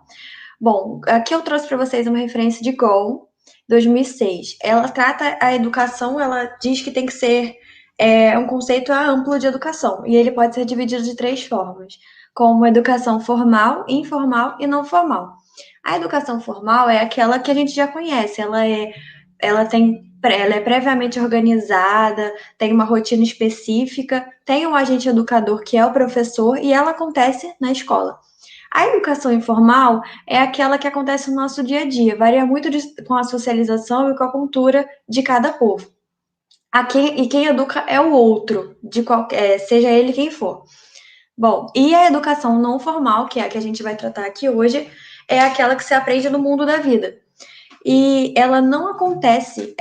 Bom, aqui eu trouxe para vocês uma referência de Goal, 2006. Ela trata a educação, ela diz que tem que ser um conceito amplo de educação, e ele pode ser dividido de 3 formas, como educação formal, informal e não formal. A educação formal é aquela que a gente já conhece, ela é previamente organizada, tem uma rotina específica, tem um agente educador que é o professor e ela acontece na escola. A educação informal é aquela que acontece no nosso dia a dia, varia muito com a socialização e com a cultura de cada povo. Quem educa é o outro, seja ele quem for. Bom, e a educação não formal, que é a que a gente vai tratar aqui hoje, é aquela que se aprende no mundo da vida. E ela não acontece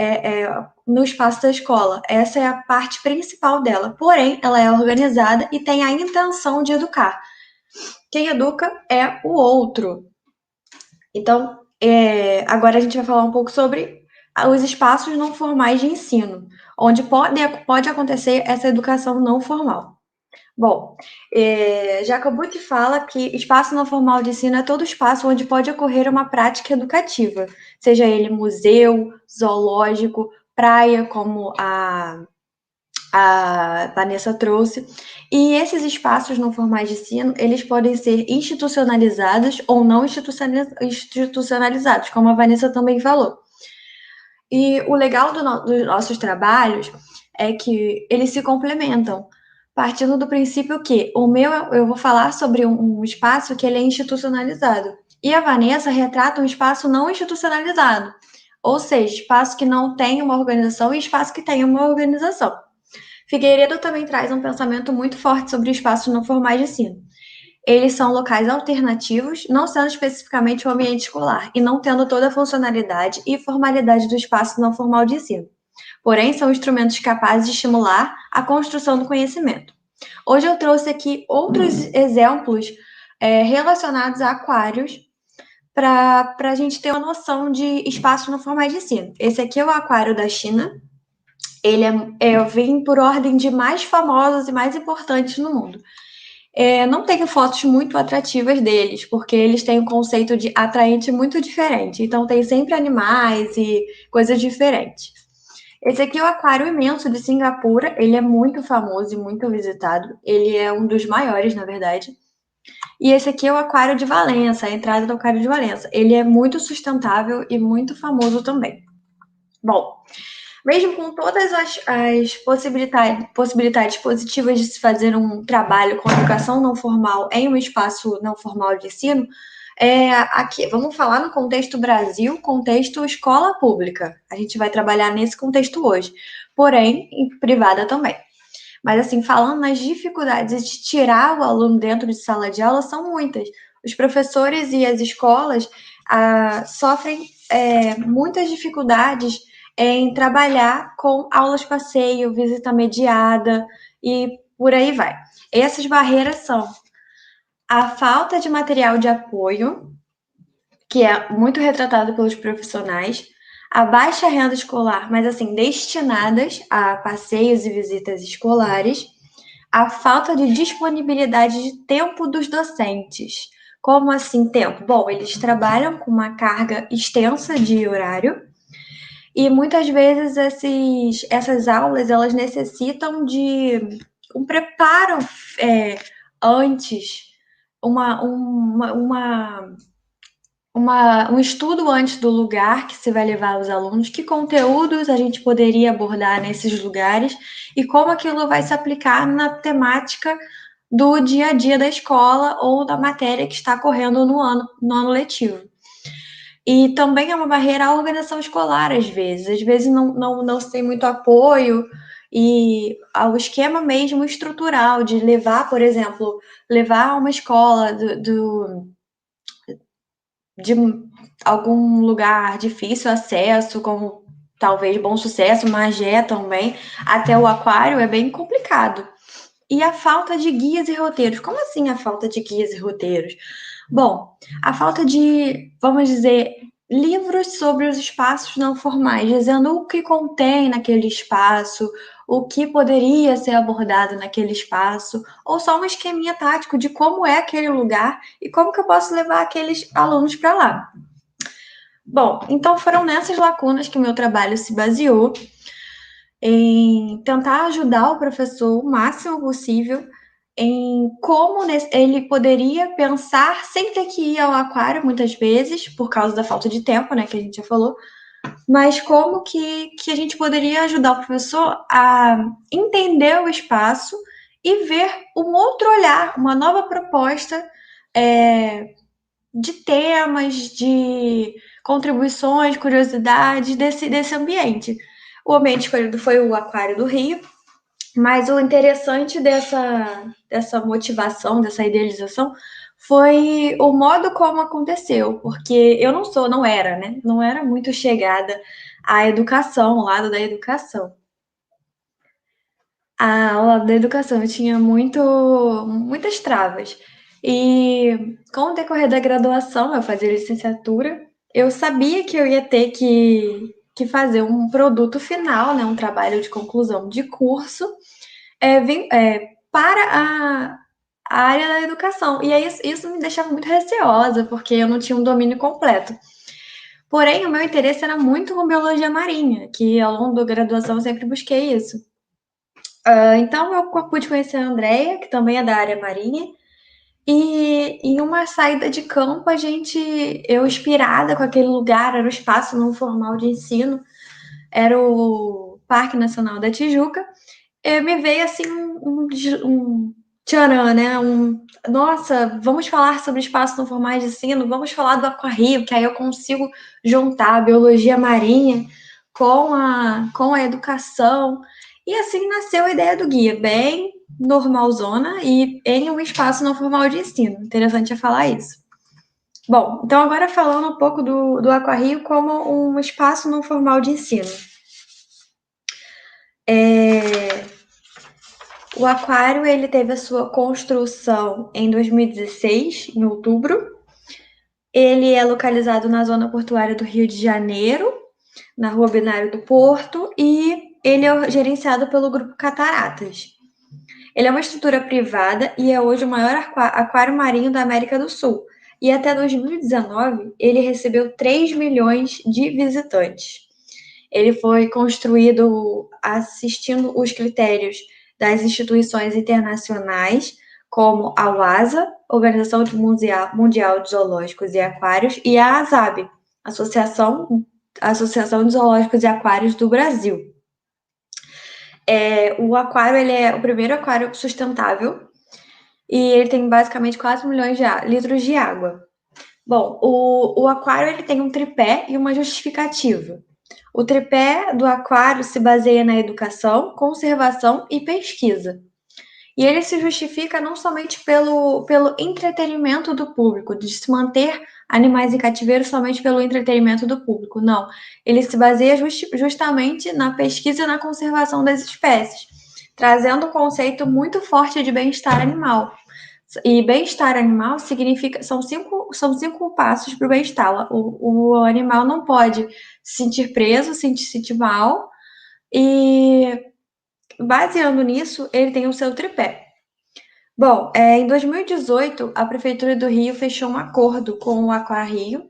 no espaço da escola. Essa é a parte principal dela. Porém, ela é organizada e tem a intenção de educar. Quem educa é o outro. Então, agora a gente vai falar um pouco sobre os espaços não formais de ensino, onde pode acontecer essa educação não formal. Bom, Jacobucci fala que espaço não formal de ensino é todo espaço onde pode ocorrer uma prática educativa, seja ele museu, zoológico, praia, como a Vanessa trouxe. E esses espaços não formais de ensino, eles podem ser institucionalizados ou não institucionalizados, como a Vanessa também falou. E o legal dos nossos trabalhos é que eles se complementam, partindo do princípio que eu vou falar sobre um espaço que ele é institucionalizado. E a Vanessa retrata um espaço não institucionalizado, ou seja, espaço que não tem uma organização e espaço que tem uma organização. Figueiredo também traz um pensamento muito forte sobre espaços não formais de ensino. Eles são locais alternativos, não sendo especificamente o ambiente escolar, e não tendo toda a funcionalidade e formalidade do espaço não formal de ensino. Porém, são instrumentos capazes de estimular a construção do conhecimento. Hoje eu trouxe aqui outros exemplos relacionados a aquários para a gente ter uma noção de espaço não formais de ensino. Esse aqui é o aquário da China. Ele vem por ordem de mais famosos e mais importantes no mundo. Não tenho fotos muito atrativas deles, porque eles têm um conceito de atraente muito diferente. Então, tem sempre animais e coisas diferentes. Esse aqui é o aquário imenso de Singapura. Ele é muito famoso e muito visitado. Ele é um dos maiores, na verdade. E esse aqui é o aquário de Valença, a entrada do aquário de Valença. Ele é muito sustentável e muito famoso também. Bom, mesmo com todas as possibilidades positivas de se fazer um trabalho com educação não formal em um espaço não formal de ensino, aqui vamos falar no contexto Brasil, contexto escola pública. A gente vai trabalhar nesse contexto hoje, porém, em privada também. Mas, assim, falando nas dificuldades de tirar o aluno dentro de sala de aula, são muitas. Os professores e as escolas sofrem muitas dificuldades em trabalhar com aulas passeio, visita mediada e por aí vai. Essas barreiras são a falta de material de apoio, que é muito retratado pelos profissionais, a baixa renda escolar, mas assim, destinadas a passeios e visitas escolares, a falta de disponibilidade de tempo dos docentes. Como assim tempo? Bom, eles trabalham com uma carga extensa de horário e muitas vezes essas aulas elas necessitam de um preparo antes, um estudo antes do lugar que se vai levar os alunos, que conteúdos a gente poderia abordar nesses lugares e como aquilo vai se aplicar na temática do dia a dia da escola ou da matéria que está correndo no ano letivo. E também é uma barreira à organização escolar, às vezes não se tem muito apoio e ao esquema mesmo estrutural de levar, por exemplo, levar uma escola de algum lugar difícil acesso, como talvez Bom Sucesso, Magé também, até o aquário é bem complicado. E a falta de guias e roteiros. Como assim a falta de guias e roteiros? Bom, a falta de, vamos dizer, livros sobre os espaços não formais, dizendo o que contém naquele espaço, o que poderia ser abordado naquele espaço, ou só um esqueminha tático de como é aquele lugar e como que eu posso levar aqueles alunos para lá. Bom, então foram nessas lacunas que meu trabalho se baseou, em tentar ajudar o professor o máximo possível em como ele poderia pensar sem ter que ir ao aquário muitas vezes, por causa da falta de tempo, né, que a gente já falou, mas como que a gente poderia ajudar o professor a entender o espaço e ver um outro olhar, uma nova proposta de temas, de contribuições, curiosidades desse ambiente. O ambiente escolhido foi o Aquário do Rio, mas o interessante dessa motivação, dessa idealização, foi o modo como aconteceu, porque eu não era muito chegada à educação, ao lado da educação. Ao lado da educação, eu tinha muitas travas. E com o decorrer da graduação, eu fazia licenciatura, eu sabia que eu ia ter que fazer um produto final, né, um trabalho de conclusão de curso, para a área da educação. E aí isso me deixava muito receosa, porque eu não tinha um domínio completo. Porém, o meu interesse era muito com biologia marinha, que ao longo da graduação eu sempre busquei isso. Então, eu pude conhecer a Andrea, que também é da área marinha, e em uma saída de campo, eu inspirada com aquele lugar, era o espaço não formal de ensino, era o Parque Nacional da Tijuca, me veio assim um tcharam, né? Nossa, vamos falar sobre espaço não formais de ensino, vamos falar do Aquarrio, que aí eu consigo juntar a biologia marinha com a educação. E assim nasceu a ideia do guia, bem normalzona e em um espaço não formal de ensino. Interessante é falar isso. Bom, então agora falando um pouco do Aquarrio como um espaço não formal de ensino. O aquário ele teve a sua construção em 2016, em outubro. Ele é localizado na zona portuária do Rio de Janeiro, na Rua Binário do Porto, e ele é gerenciado pelo Grupo Cataratas. Ele é uma estrutura privada e é hoje o maior aquário marinho da América do Sul. E até 2019, ele recebeu 3 milhões de visitantes. Ele foi construído assistindo os critérios das instituições internacionais, como a UASA, Organização Mundial de Zoológicos e Aquários, e a ASAB, Associação de Zoológicos e Aquários do Brasil. O aquário ele é o primeiro aquário sustentável e ele tem basicamente 4 milhões de litros de água. Bom, o aquário ele tem um tripé e uma justificativa. O tripé do aquário se baseia na educação, conservação e pesquisa. E ele se justifica não somente pelo entretenimento do público, de se manter animais em cativeiro somente pelo entretenimento do público. Não, ele se baseia justamente na pesquisa e na conservação das espécies, trazendo um conceito muito forte de bem-estar animal. E bem-estar animal significa são cinco passos para o bem-estar. O animal não pode se sentir preso, se sentir mal, e baseando nisso, ele tem o seu tripé. Bom, em 2018, a Prefeitura do Rio fechou um acordo com o Aquarrio,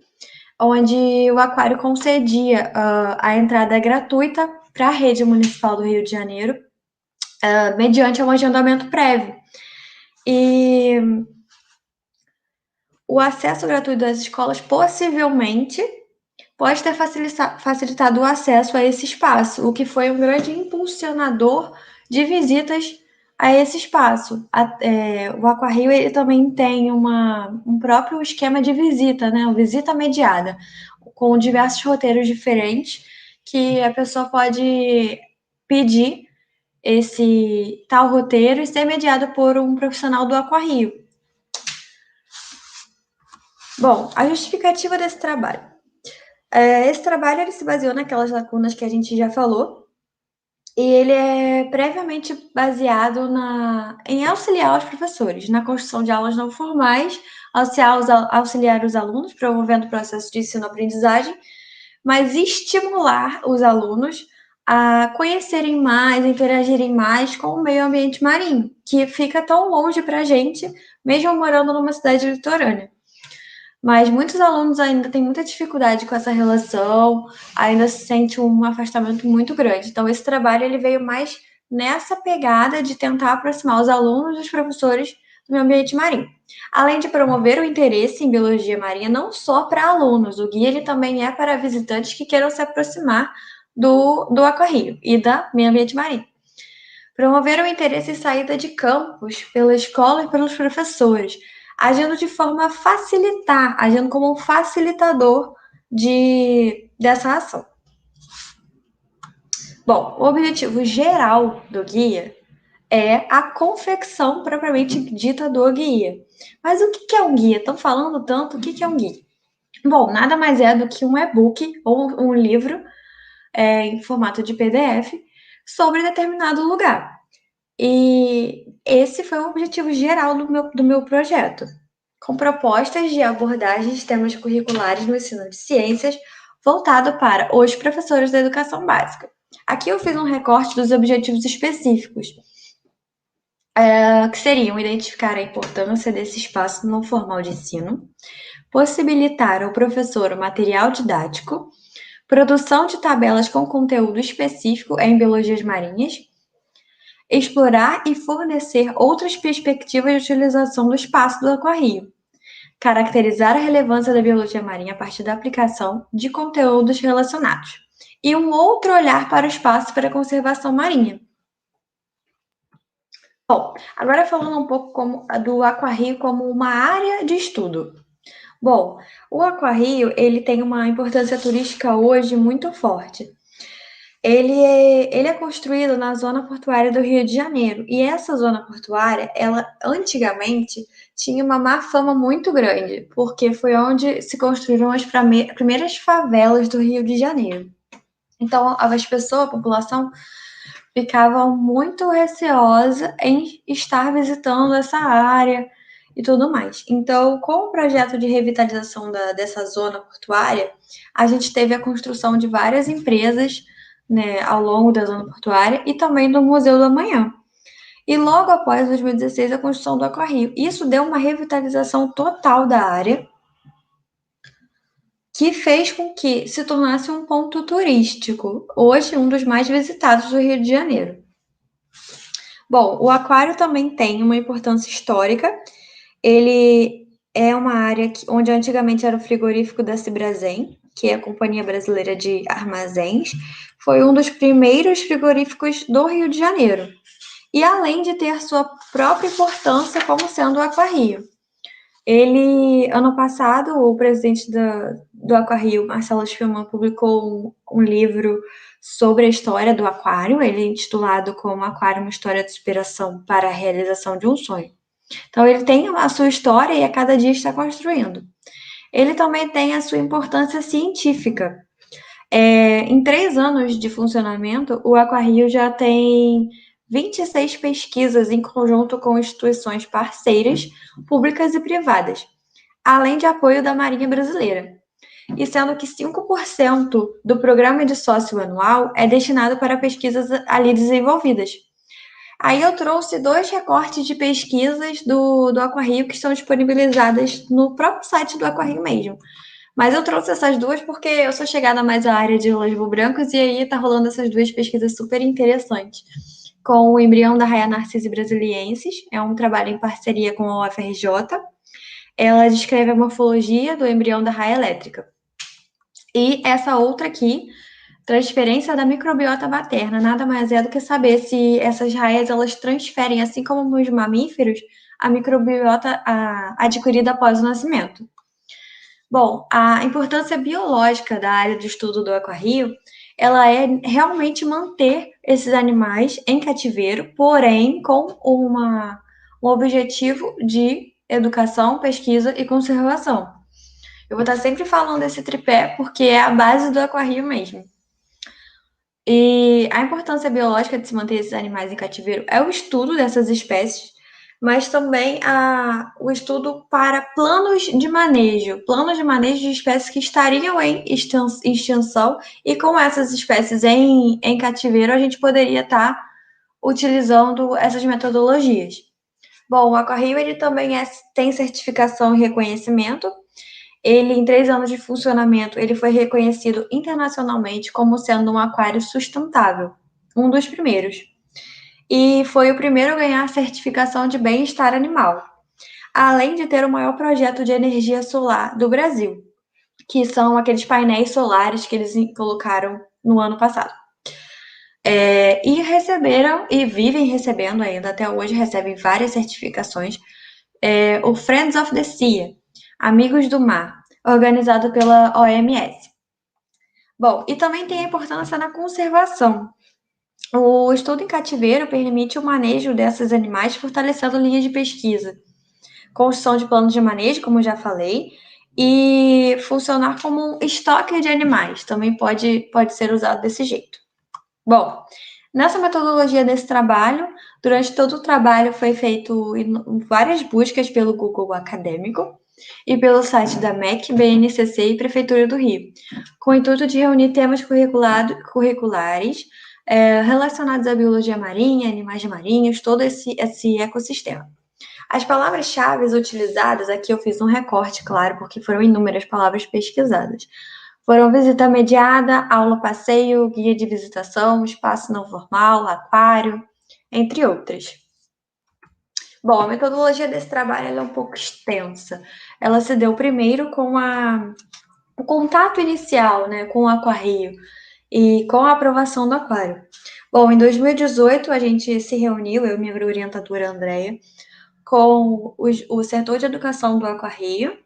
onde o aquário concedia a entrada gratuita para a rede municipal do Rio de Janeiro, mediante um agendamento prévio. E o acesso gratuito das escolas possivelmente pode ter facilitado o acesso a esse espaço, o que foi um grande impulsionador de visitas a esse espaço. O Aquarrio ele também tem um próprio esquema de visita, né? Uma visita mediada, com diversos roteiros diferentes, que a pessoa pode pedir esse tal roteiro e ser mediado por um profissional do Aquarrio. Bom, a justificativa desse trabalho. Esse trabalho ele se baseou naquelas lacunas que a gente já falou, e ele é previamente baseado em auxiliar os professores na construção de aulas não formais, auxiliar os alunos, promovendo o processo de ensino-aprendizagem, mas estimular os alunos a conhecerem mais, interagirem mais com o meio ambiente marinho, que fica tão longe para a gente, mesmo morando numa cidade litorânea. Mas muitos alunos ainda têm muita dificuldade com essa relação, ainda se sente um afastamento muito grande. Então, esse trabalho ele veio mais nessa pegada de tentar aproximar os alunos dos professores do meio ambiente marinho. Além de promover o interesse em biologia marinha, não só para alunos, o guia ele também é para visitantes que queiram se aproximar do Aquarrio e da meio ambiente marinho. Promover o interesse em saída de campus pela escola e pelos professores, agindo de forma a facilitar, agindo como um facilitador dessa ação. Bom, o objetivo geral do guia é a confecção propriamente dita do guia. Mas o que é um guia? Estão falando tanto, o que é um guia? Bom, nada mais é do que um e-book ou um livro em formato de PDF sobre determinado lugar. E esse foi o objetivo geral do meu projeto, com propostas de abordagem de temas curriculares no ensino de ciências voltado para os professores da educação básica. Aqui eu fiz um recorte dos objetivos específicos, que seriam identificar a importância desse espaço não formal de ensino, possibilitar ao professor o material didático, produção de tabelas com conteúdo específico em biologias marinhas, explorar e fornecer outras perspectivas de utilização do espaço do Aquarrio, caracterizar a relevância da biologia marinha a partir da aplicação de conteúdos relacionados, e um outro olhar para o espaço para a conservação marinha. Bom, agora falando um pouco do Aquarrio como uma área de estudo. Bom, o Aquarrio ele tem uma importância turística hoje muito forte. Ele é construído na zona portuária do Rio de Janeiro. E essa zona portuária, ela antigamente tinha uma má fama muito grande, porque foi onde se construíram as primeiras favelas do Rio de Janeiro. Então, as pessoas, a população, ficavam muito receosa em estar visitando essa área e tudo mais. Então, com o projeto de revitalização dessa zona portuária, a gente teve a construção de várias empresas, né, ao longo da zona portuária e também do Museu do Amanhã. E logo após 2016, a construção do Aquarrio. Isso deu uma revitalização total da área, que fez com que se tornasse um ponto turístico, hoje um dos mais visitados do Rio de Janeiro. Bom, o aquário também tem uma importância histórica. Ele é uma área onde antigamente era o frigorífico da Cibrazen, que é a Companhia Brasileira de Armazéns, foi um dos primeiros frigoríficos do Rio de Janeiro. E além de ter sua própria importância como sendo o Aquarrio. Ano passado, o presidente do Aquarrio, Marcelo Spillmann, publicou um livro sobre a história do aquário, ele é intitulado como Aquário, uma história de superação para a realização de um sonho. Então, ele tem a sua história e a cada dia está construindo. Ele também tem a sua importância científica. Em 3 anos de funcionamento, o Aquarrio já tem 26 pesquisas em conjunto com instituições parceiras, públicas e privadas, além de apoio da Marinha Brasileira. E sendo que 5% do programa de sócio anual é destinado para pesquisas ali desenvolvidas. Aí eu trouxe 2 recortes de pesquisas do Aquarrio que estão disponibilizadas no próprio site do Aquarrio mesmo. Mas eu trouxe essas 2 porque eu sou chegada mais à área de lógicos brancos e aí tá rolando essas 2 pesquisas super interessantes. Com o embrião da raia Narcisse brasiliensis, é um trabalho em parceria com a UFRJ. Ela descreve a morfologia do embrião da raia elétrica. E essa outra aqui, transferência da microbiota materna, nada mais é do que saber se essas raias elas transferem, assim como nos mamíferos, a microbiota adquirida após o nascimento. Bom, a importância biológica da área de estudo do Aquarrio, ela é realmente manter esses animais em cativeiro, porém com um objetivo de educação, pesquisa e conservação. Eu vou estar sempre falando desse tripé porque é a base do Aquarrio mesmo. E a importância biológica de se manter esses animais em cativeiro é o estudo dessas espécies, mas também o estudo para planos de manejo de espécies que estariam em extinção, e com essas espécies em cativeiro, a gente poderia estar utilizando essas metodologias. Bom, o Aquarrio ele também tem certificação e reconhecimento. Ele, em 3 anos de funcionamento, ele foi reconhecido internacionalmente como sendo um aquário sustentável, um dos primeiros. E foi o primeiro a ganhar a certificação de bem-estar animal, além de ter o maior projeto de energia solar do Brasil, que são aqueles painéis solares que eles colocaram no ano passado. E receberam, e vivem recebendo ainda, até hoje recebem várias certificações, o Friends of the Sea, Amigos do Mar, organizado pela OMS. Bom, e também tem a importância na conservação. O estudo em cativeiro permite o manejo desses animais, fortalecendo linhas de pesquisa, construção de planos de manejo, como eu já falei, e funcionar como um estoque de animais, também pode ser usado desse jeito. Bom, nessa metodologia desse trabalho, durante todo o trabalho foi feito várias buscas pelo Google Acadêmico e pelo site da MEC, BNCC e Prefeitura do Rio, com o intuito de reunir temas curriculares relacionados à biologia marinha, animais marinhos, todo esse ecossistema. As palavras-chave utilizadas, aqui eu fiz um recorte, claro, porque foram inúmeras palavras pesquisadas. Foram visita mediada, aula passeio, guia de visitação, espaço não formal, aquário, entre outras. Bom, a metodologia desse trabalho é um pouco extensa. Ela se deu primeiro com o contato inicial, né, com o Aquarrio e com a aprovação do aquário. Bom, em 2018 a gente se reuniu, eu e minha orientadora Andréia, com o setor de educação do Aquarrio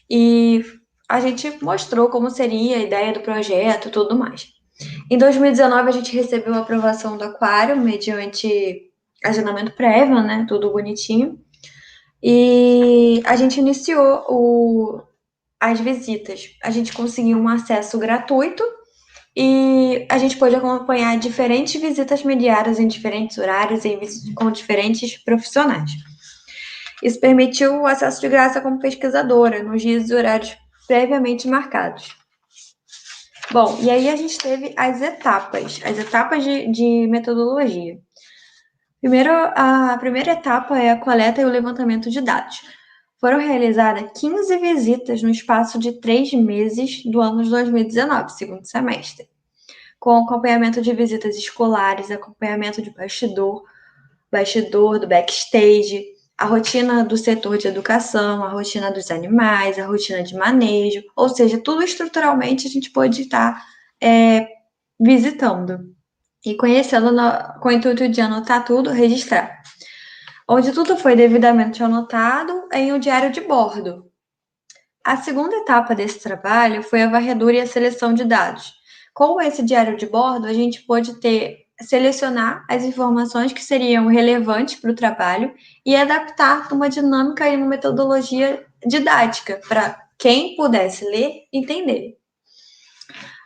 e a gente mostrou como seria a ideia do projeto e tudo mais. Em 2019 a gente recebeu a aprovação do aquário mediante agendamento prévio, né, tudo bonitinho, e a gente iniciou as visitas. A gente conseguiu um acesso gratuito e a gente pôde acompanhar diferentes visitas mediadas em diferentes horários e com diferentes profissionais. Isso permitiu o acesso de graça como pesquisadora, nos dias e horários previamente marcados. Bom, e aí a gente teve as etapas de metodologia. Primeiro, a primeira etapa é a coleta e o levantamento de dados. Foram realizadas 15 visitas no espaço de 3 meses do ano de 2019, segundo semestre, com acompanhamento de visitas escolares, acompanhamento de bastidor, do backstage, a rotina do setor de educação, a rotina dos animais, a rotina de manejo, ou seja, tudo estruturalmente a gente pode estar visitando e conhecendo com o intuito de anotar tudo, registrar. Onde tudo foi devidamente anotado em um diário de bordo. A segunda etapa desse trabalho foi a varredura e a seleção de dados. Com esse diário de bordo, a gente pôde selecionar as informações que seriam relevantes para o trabalho e adaptar uma dinâmica e uma metodologia didática para quem pudesse ler e entender.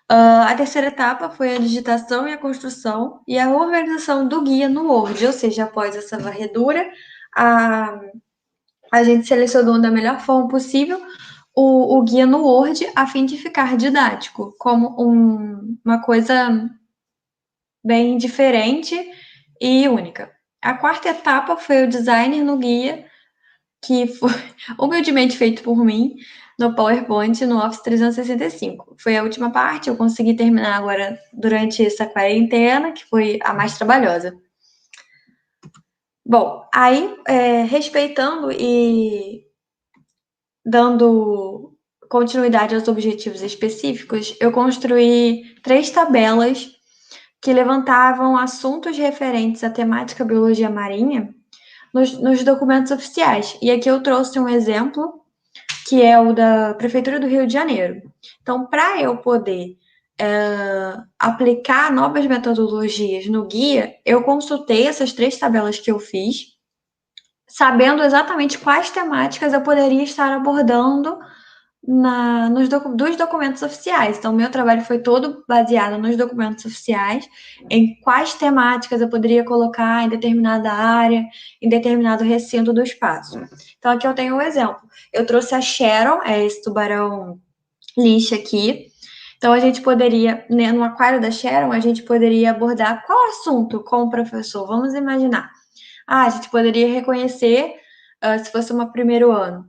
A terceira etapa foi a digitação e a construção e a organização do guia no Word, ou seja, após essa varredura, a gente selecionou da melhor forma possível o guia no Word a fim de ficar didático, como uma coisa bem diferente e única. A quarta etapa foi o design no guia, que foi humildemente feito por mim no PowerPoint no Office 365. Foi a última parte, eu consegui terminar agora durante essa quarentena, que foi a mais trabalhosa. Bom, aí, respeitando e dando continuidade aos objetivos específicos, eu construí 3 tabelas que levantavam assuntos referentes à temática biologia marinha nos documentos oficiais. E aqui eu trouxe um exemplo, que é o da Prefeitura do Rio de Janeiro. Então, para eu poder aplicar novas metodologias no guia, eu consultei essas 3 tabelas que eu fiz, sabendo exatamente quais temáticas eu poderia estar abordando dos documentos oficiais. Então, meu trabalho foi todo baseado nos documentos oficiais, em quais temáticas eu poderia colocar em determinada área, em determinado recinto do espaço. Então, aqui eu tenho um exemplo. Eu trouxe a Sharon, esse tubarão lixa aqui. Então, a gente poderia, né, no aquário da Sharon, a gente poderia abordar qual assunto com o professor? Vamos imaginar. A gente poderia reconhecer, se fosse um primeiro ano,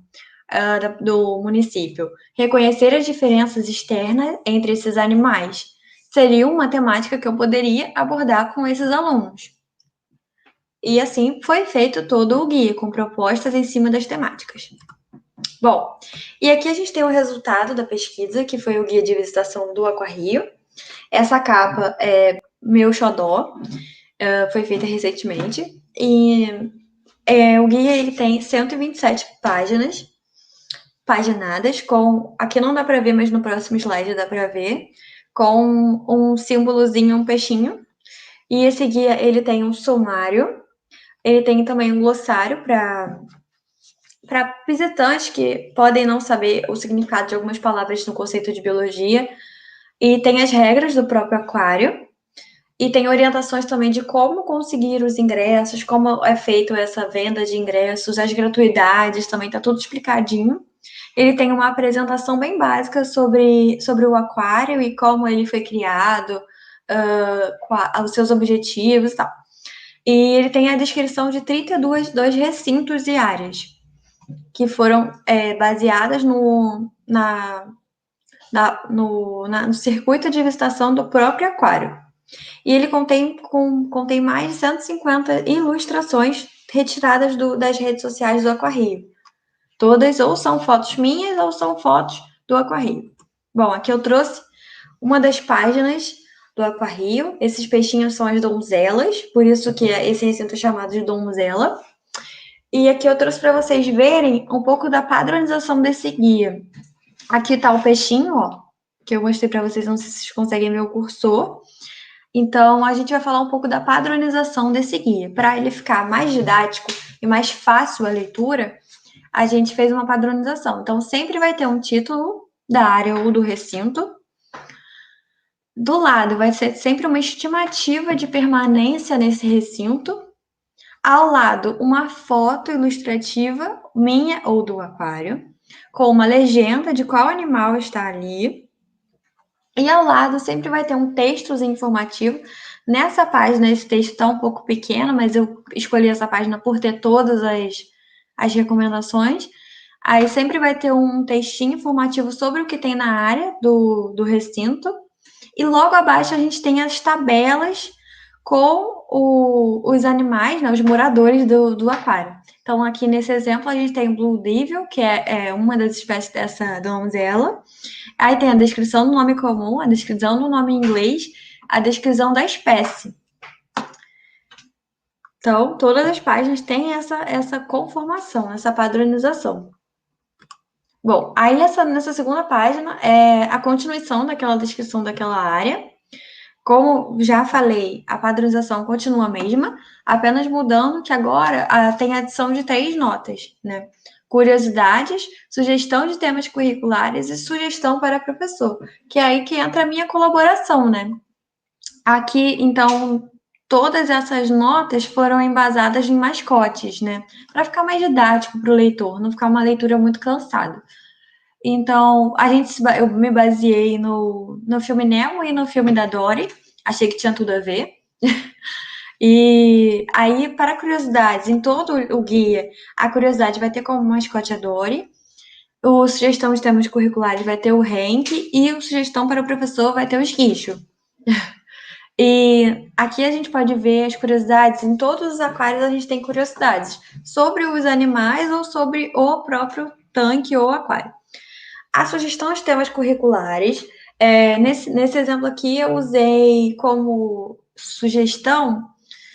do município, reconhecer as diferenças externas entre esses animais. Seria uma temática que eu poderia abordar com esses alunos. E assim foi feito todo o guia, com propostas em cima das temáticas. Bom, e aqui a gente tem o resultado da pesquisa, que foi o guia de visitação do Aquarrio. Essa capa é meu xodó, foi feita recentemente. E o guia ele tem 127 páginas, paginadas, aqui não dá para ver, mas no próximo slide dá para ver, com um símbolozinho, um peixinho. E esse guia, ele tem um sumário, ele tem também um glossário para visitantes que podem não saber o significado de algumas palavras no conceito de biologia, e tem as regras do próprio aquário, e tem orientações também de como conseguir os ingressos, como é feito essa venda de ingressos, as gratuidades, também está tudo explicadinho. Ele tem uma apresentação bem básica sobre o aquário e como ele foi criado, os seus objetivos e tal. E ele tem a descrição de 32 recintos e áreas que foram baseadas no circuito de visitação do próprio aquário. E ele contém mais de 150 ilustrações retiradas das redes sociais do Aquarrio. Todas ou são fotos minhas ou são fotos do Aquarrio. Bom, aqui eu trouxe uma das páginas do Aquarrio. Esses peixinhos são as donzelas, por isso que esse recinto é chamado de donzela. E aqui eu trouxe para vocês verem um pouco da padronização desse guia. Aqui está o peixinho, ó, que eu mostrei para vocês, não sei se vocês conseguem ver o cursor. Então, a gente vai falar um pouco da padronização desse guia. Para ele ficar mais didático e mais fácil a leitura, a gente fez uma padronização. Então, sempre vai ter um título da área ou do recinto. Do lado, vai ser sempre uma estimativa de permanência nesse recinto. Ao lado, uma foto ilustrativa, minha ou do aquário, com uma legenda de qual animal está ali. E ao lado sempre vai ter um textozinho informativo. Nessa página, esse texto está um pouco pequeno, mas eu escolhi essa página por ter todas as recomendações. Aí sempre vai ter um textinho informativo sobre o que tem na área do recinto. E logo abaixo a gente tem as tabelas com os animais, né, os moradores do aquário. Então, aqui nesse exemplo, a gente tem o Blue Devil, que é uma das espécies dessa donzela. Aí tem a descrição do nome comum, a descrição do nome em inglês, a descrição da espécie. Então, todas as páginas têm essa conformação, essa padronização. Bom, aí nessa segunda página é a continuação daquela descrição daquela área. Como já falei, a padronização continua a mesma, apenas mudando que agora tem a adição de 3 notas, né? Curiosidades, sugestão de temas curriculares e sugestão para professor, que é aí que entra a minha colaboração, né? Aqui, então, todas essas notas foram embasadas em mascotes, né? Para ficar mais didático para o leitor, não ficar uma leitura muito cansada. Então, eu me baseei no filme Nemo e no filme da Dory. Achei que tinha tudo a ver. E aí, para curiosidades, em todo o guia, a curiosidade vai ter como mascote a Dory, o sugestão de temas curriculares vai ter o Hank e o sugestão para o professor vai ter o esguicho. E aqui a gente pode ver as curiosidades, em todos os aquários a gente tem curiosidades sobre os animais ou sobre o próprio tanque ou aquário. A sugestão de temas curriculares, nesse exemplo aqui eu usei como sugestão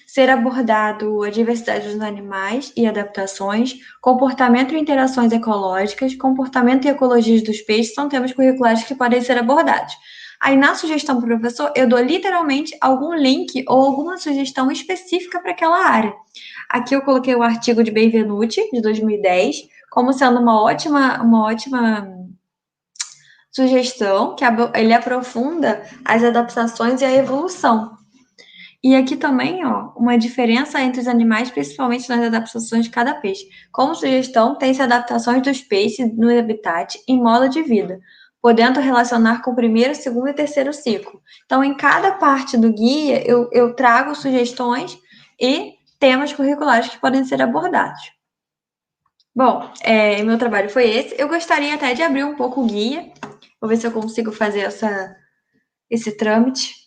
ser abordado a diversidade dos animais e adaptações, comportamento e interações ecológicas, comportamento e ecologia dos peixes são temas curriculares que podem ser abordados. Aí, na sugestão para o professor, eu dou literalmente algum link ou alguma sugestão específica para aquela área. Aqui eu coloquei o artigo de Benvenuti, de 2010, como sendo uma ótima sugestão, que ele aprofunda as adaptações e a evolução. E aqui também, ó, uma diferença entre os animais, principalmente nas adaptações de cada peixe. Como sugestão, tem-se adaptações dos peixes no habitat em modo de vida, podendo relacionar com o primeiro, segundo e terceiro ciclo. Então, em cada parte do guia, eu trago sugestões e temas curriculares que podem ser abordados. Bom, meu trabalho foi esse. Eu gostaria até de abrir um pouco o guia. Vou ver se eu consigo fazer esse trâmite.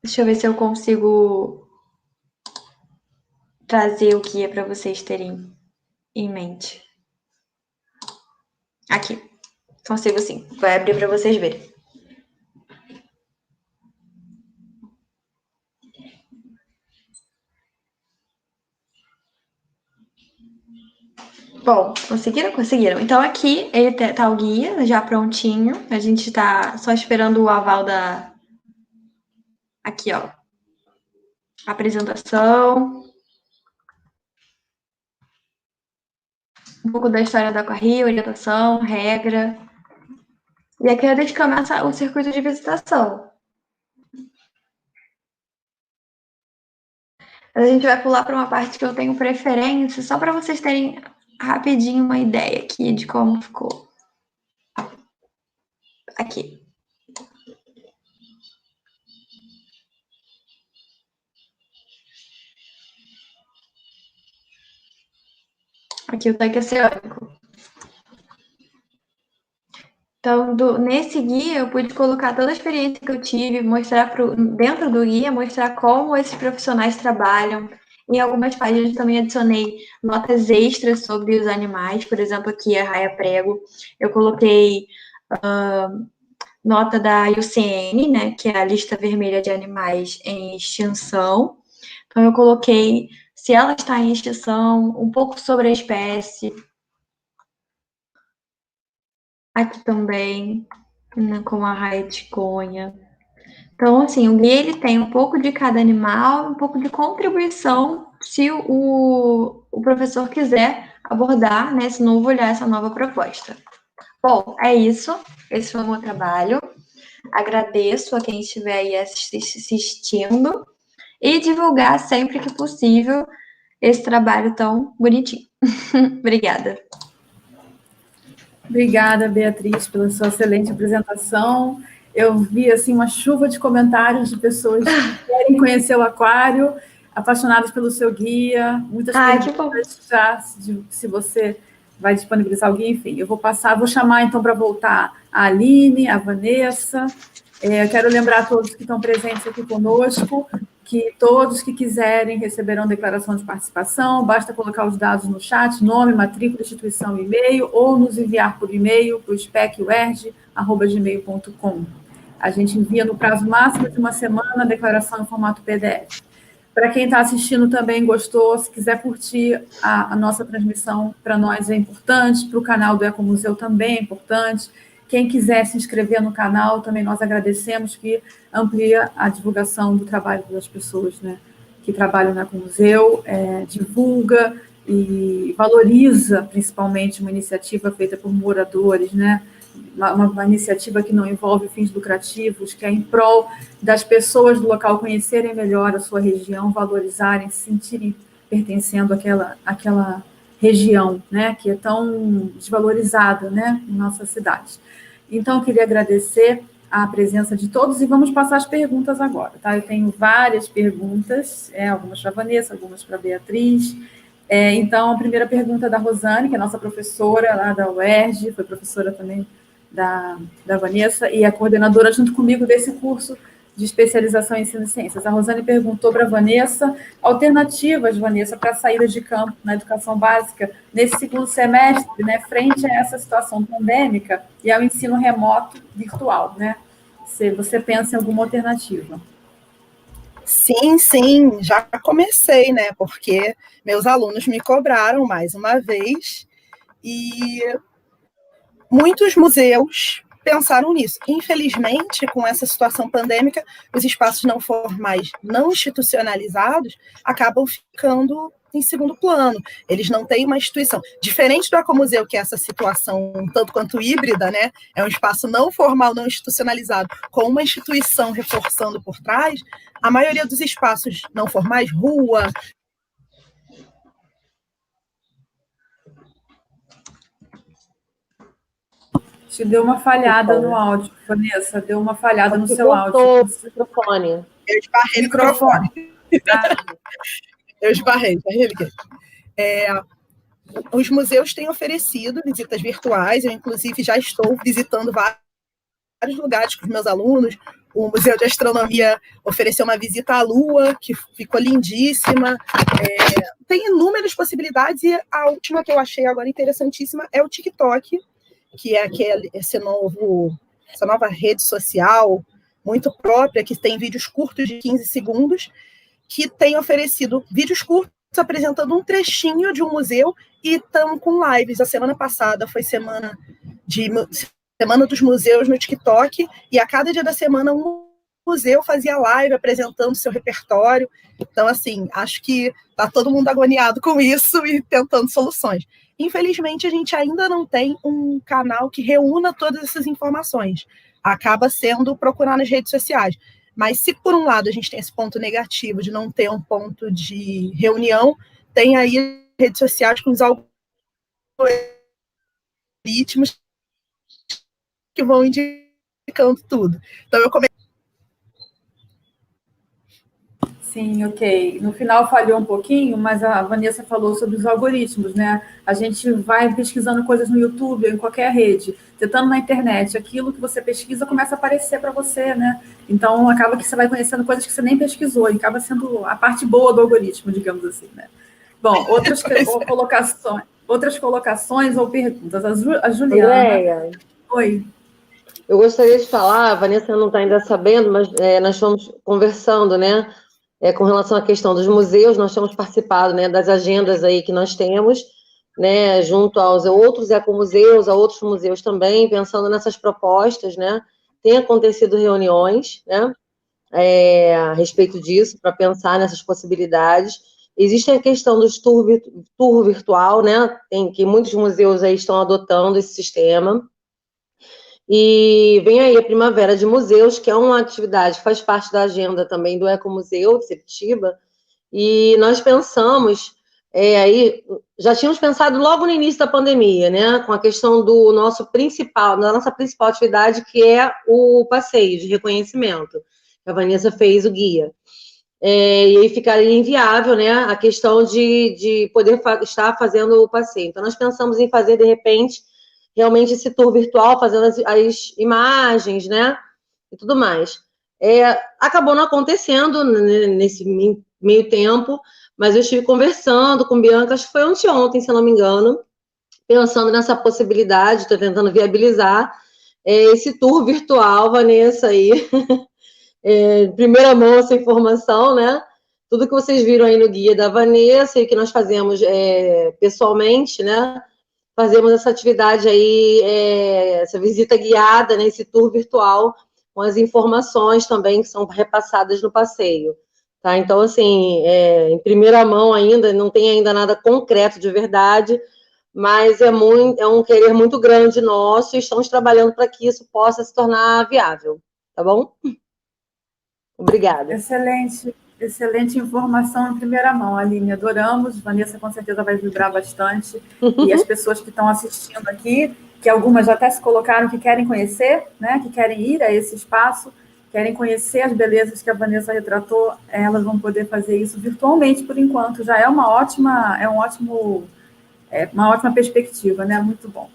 Deixa eu ver se eu consigo trazer o guia para vocês terem em mente. Aqui. Consigo sim. Vou abrir para vocês verem. Bom, conseguiram? Conseguiram. Então, aqui ele tá o guia já prontinho. A gente tá só esperando o aval da... Aqui, ó. Apresentação. Um pouco da história da Aquarrio, orientação, regra. E aqui a gente começa o circuito de visitação. A gente vai pular para uma parte que eu tenho preferência, só para vocês terem rapidinho uma ideia aqui de como ficou. Aqui. Aqui o tanque oceânico. Então, nesse guia, eu pude colocar toda a experiência que eu tive, mostrar dentro do guia, mostrar como esses profissionais trabalham. Em algumas páginas também adicionei notas extras sobre os animais, por exemplo, aqui a Raia Prego. Eu coloquei nota da IUCN, né, que é a lista vermelha de animais em extinção. Então, eu coloquei se ela está em extinção, um pouco sobre a espécie. Aqui também, né, com a raia de conha. Então, assim, o guia ele tem um pouco de cada animal, um pouco de contribuição, se o professor quiser abordar, né, esse novo olhar, essa nova proposta. Bom, é isso. Esse foi o meu trabalho. Agradeço a quem estiver aí assistindo e divulgar sempre que possível esse trabalho tão bonitinho. Obrigada. Obrigada, Beatriz, pela sua excelente apresentação. Eu vi assim uma chuva de comentários de pessoas que querem conhecer o aquário, apaixonadas pelo seu guia, muitas perguntas já, se você vai disponibilizar o guia, enfim. Eu vou chamar então para voltar a Aline, a Vanessa. Eu quero lembrar a todos que estão presentes aqui conosco que todos que quiserem receberão declaração de participação, basta colocar os dados no chat, nome, matrícula, instituição, e-mail, ou nos enviar por e-mail para o specuerg@gmail.com. A gente envia no prazo máximo de uma semana a declaração em formato PDF. Para quem está assistindo também gostou, se quiser curtir a nossa transmissão, para nós é importante, para o canal do Ecomuseu também é importante. Quem quiser se inscrever no canal, também nós agradecemos, que amplia a divulgação do trabalho das pessoas, né, que trabalham no Ecomuseu, divulga e valoriza, principalmente, uma iniciativa feita por moradores, né, uma iniciativa que não envolve fins lucrativos, que é em prol das pessoas do local conhecerem melhor a sua região, valorizarem, se sentirem pertencendo àquela região, né, que é tão desvalorizada, né, em nossa cidade. Então, eu queria agradecer a presença de todos e vamos passar as perguntas agora, tá? Eu tenho várias perguntas, algumas para a Vanessa, algumas para a Beatriz. Então, a primeira pergunta é da Rosane, que é nossa professora lá da UERJ, foi professora também da Vanessa e é coordenadora junto comigo desse curso de especialização em ensino e ciências. A Rosane perguntou para a Vanessa alternativas, Vanessa, para a saída de campo na educação básica nesse segundo semestre, né, frente a essa situação pandêmica e ao ensino remoto virtual, né? Se você pensa em alguma alternativa. Sim, já comecei, né? Porque meus alunos me cobraram mais uma vez e muitos museus pensaram nisso. Infelizmente, com essa situação pandêmica, os espaços não formais, não institucionalizados, acabam ficando em segundo plano. Eles não têm uma instituição. Diferente do Ecomuseu, que é essa situação um tanto quanto híbrida, né? É um espaço não formal, não institucionalizado, com uma instituição reforçando por trás, a maioria dos espaços não formais, rua, Te deu uma falhada no áudio, Vanessa, deu uma falhada no seu áudio. O microfone. Eu esbarrei no microfone. Eu esbarrei. Os museus têm oferecido visitas virtuais, eu, inclusive, já estou visitando vários lugares com os meus alunos. O Museu de Astronomia ofereceu uma visita à Lua, que ficou lindíssima. Tem inúmeras possibilidades, e a última que eu achei agora interessantíssima é o TikTok, que é essa nova rede social muito própria, que tem vídeos curtos de 15 segundos, que tem oferecido vídeos curtos apresentando um trechinho de um museu e estão com lives. A semana passada foi semana dos museus no TikTok, e a cada dia da semana um museu fazia live apresentando seu repertório. Então, assim, acho que está todo mundo agoniado com isso e tentando soluções. Infelizmente, a gente ainda não tem um canal que reúna todas essas informações. Acaba sendo procurar nas redes sociais. Mas se, por um lado, a gente tem esse ponto negativo de não ter um ponto de reunião, tem aí redes sociais com os algoritmos que vão indicando tudo. Então, eu comecei. Sim, ok. No final falhou um pouquinho, mas a Vanessa falou sobre os algoritmos, né? A gente vai pesquisando coisas no YouTube ou em qualquer rede, tentando na internet, aquilo que você pesquisa começa a aparecer para você, né? Então, acaba que você vai conhecendo coisas que você nem pesquisou, e acaba sendo a parte boa do algoritmo, digamos assim, né? Bom, outras colocações ou perguntas. A Juliana. Andréia, Oi. eu gostaria de falar, a Vanessa não está ainda sabendo, mas nós estamos conversando, né? Com relação à questão dos museus, nós temos participado, né, das agendas aí que nós temos, né, junto aos outros ecomuseus, a outros museus também, pensando nessas propostas, né? Tem acontecido reuniões, né, a respeito disso, para pensar nessas possibilidades. Existe a questão dos tour virtual, né? Que muitos museus aí estão adotando esse sistema. E vem aí a Primavera de Museus, que é uma atividade que faz parte da agenda também do Ecomuseu de Sepetiba, e nós pensamos, aí já tínhamos pensado logo no início da pandemia, né, com a questão da nossa principal atividade, que é o passeio de reconhecimento. A Vanessa fez o guia. E aí ficaria inviável, né, a questão de poder estar fazendo o passeio. Então, nós pensamos em fazer, de repente, realmente esse tour virtual, fazendo as imagens, né, e tudo mais. Acabou não acontecendo nesse meio tempo, mas eu estive conversando com Bianca, acho que foi ontem, se eu não me engano, pensando nessa possibilidade, estou tentando viabilizar esse tour virtual, Vanessa, aí, primeira mão essa informação, né, tudo que vocês viram aí no guia da Vanessa e que nós fazemos pessoalmente, né, fazemos essa atividade aí, essa visita guiada, né, esse tour virtual, com as informações também que são repassadas no passeio. Tá? Então, assim, em primeira mão ainda, não tem ainda nada concreto de verdade, mas é um querer muito grande nosso e estamos trabalhando para que isso possa se tornar viável. Tá bom? Obrigada. Excelente. Excelente informação em primeira mão, Aline, adoramos. Vanessa com certeza vai vibrar bastante. E as pessoas que estão assistindo aqui, que algumas já até se colocaram que querem conhecer, né, que querem ir a esse espaço, querem conhecer as belezas que a Vanessa retratou, elas vão poder fazer isso virtualmente por enquanto. Já é uma ótima perspectiva, né? Muito bom.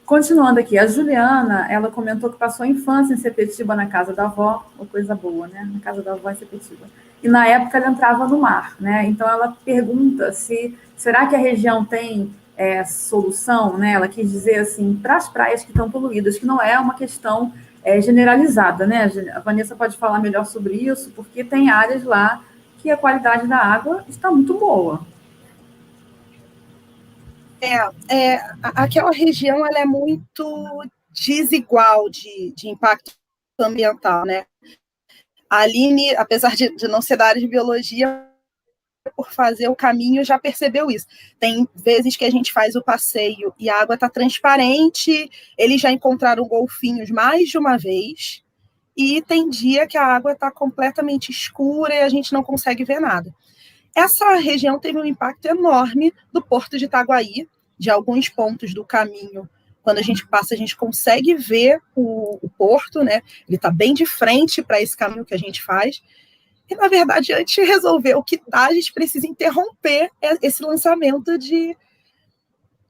Continuando aqui, a Juliana, ela comentou que passou a infância em Sepetiba, na casa da avó, uma coisa boa, né? Na casa da avó em Sepetiba. E na época ela entrava no mar, né? Então ela pergunta será que a região tem solução, né? Ela quis dizer assim, para as praias que estão poluídas, que não é uma questão generalizada, né? A Vanessa pode falar melhor sobre isso, porque tem áreas lá que a qualidade da água está muito boa. Aquela região ela é muito desigual de impacto ambiental, né? A Aline, apesar de não ser da área de biologia, por fazer o caminho, já percebeu isso. Tem vezes que a gente faz o passeio e a água está transparente, eles já encontraram golfinhos mais de uma vez, e tem dia que a água está completamente escura e a gente não consegue ver nada. Essa região teve um impacto enorme do Porto de Itaguaí, de alguns pontos do caminho. Quando a gente passa, a gente consegue ver o porto, né? Ele está bem de frente para esse caminho que a gente faz. E, na verdade, antes de resolver o que está, a gente precisa interromper esse lançamento de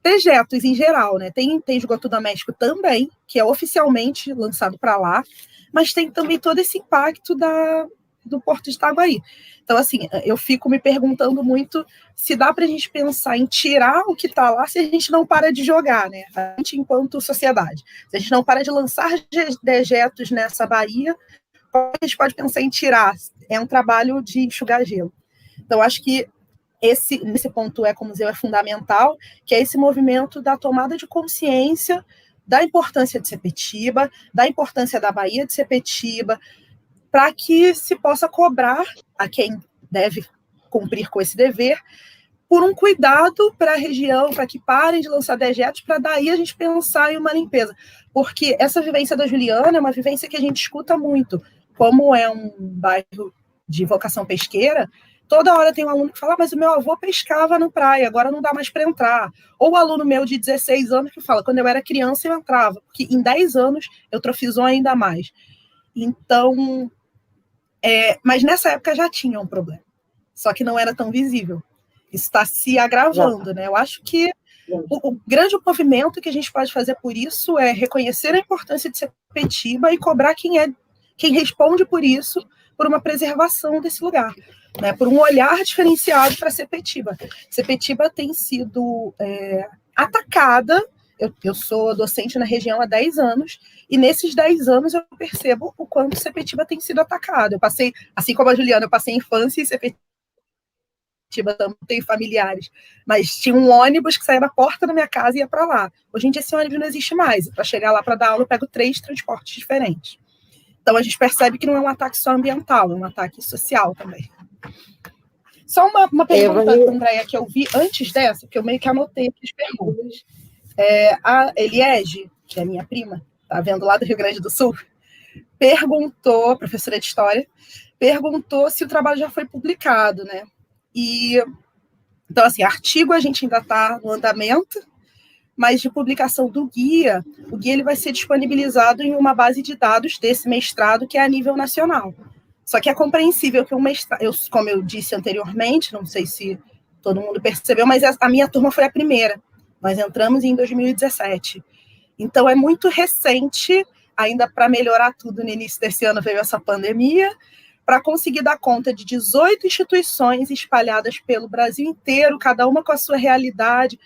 dejetos em geral, né? Tem esgoto doméstico também, que é oficialmente lançado para lá, mas tem também todo esse impacto do Porto de Itaguaí. Então, assim, eu fico me perguntando muito se dá para a gente pensar em tirar o que está lá se a gente não para de jogar, né? A gente, enquanto sociedade. Se a gente não para de lançar dejetos nessa baía, a gente pode pensar em tirar. É um trabalho de enxugar gelo. Então, acho que nesse ponto o Ecomuseu é fundamental, que é esse movimento da tomada de consciência da importância de Sepetiba, da importância da Baía de Sepetiba, para que se possa cobrar a quem deve cumprir com esse dever por um cuidado para a região, para que parem de lançar dejetos, para daí a gente pensar em uma limpeza. Porque essa vivência da Juliana é uma vivência que a gente escuta muito. Como é um bairro de vocação pesqueira, toda hora tem um aluno que fala, mas o meu avô pescava na praia, agora não dá mais para entrar. Ou um aluno meu de 16 anos que fala, quando eu era criança eu entrava, porque em 10 anos eutrofizou ainda mais. Então, mas nessa época já tinha um problema, só que não era tão visível. Isso está se agravando, né? Eu acho que o grande movimento que a gente pode fazer por isso é reconhecer a importância de Sepetiba e cobrar quem responde por isso, por uma preservação desse lugar, né? Por um olhar diferenciado para Sepetiba. Sepetiba tem sido atacada. Eu sou docente na região há 10 anos, e nesses 10 anos eu percebo o quanto Sepetiba tem sido atacada. Eu passei, assim como a Juliana, eu passei infância em Sepetiba, também tenho familiares, mas tinha um ônibus que saía da porta da minha casa e ia para lá. Hoje em dia esse ônibus não existe mais, para chegar lá para dar aula eu pego 3 transportes diferentes. Então a gente percebe que não é um ataque só ambiental, é um ataque social também. Só uma pergunta, Andréia, que eu vi antes dessa, que eu meio que anotei aqui as perguntas. A Eliege, que é minha prima, tá vendo lá do Rio Grande do Sul, perguntou, professora de História, perguntou se o trabalho já foi publicado, né? Então, assim, artigo a gente ainda está no andamento, mas de publicação do guia, o guia ele vai ser disponibilizado em uma base de dados desse mestrado que é a nível nacional. Só que é compreensível que como eu disse anteriormente, não sei se todo mundo percebeu, mas a minha turma foi a primeira. Nós entramos em 2017. Então, é muito recente, ainda para melhorar tudo, no início desse ano veio essa pandemia, para conseguir dar conta de 18 instituições espalhadas pelo Brasil inteiro, cada uma com a sua realidade.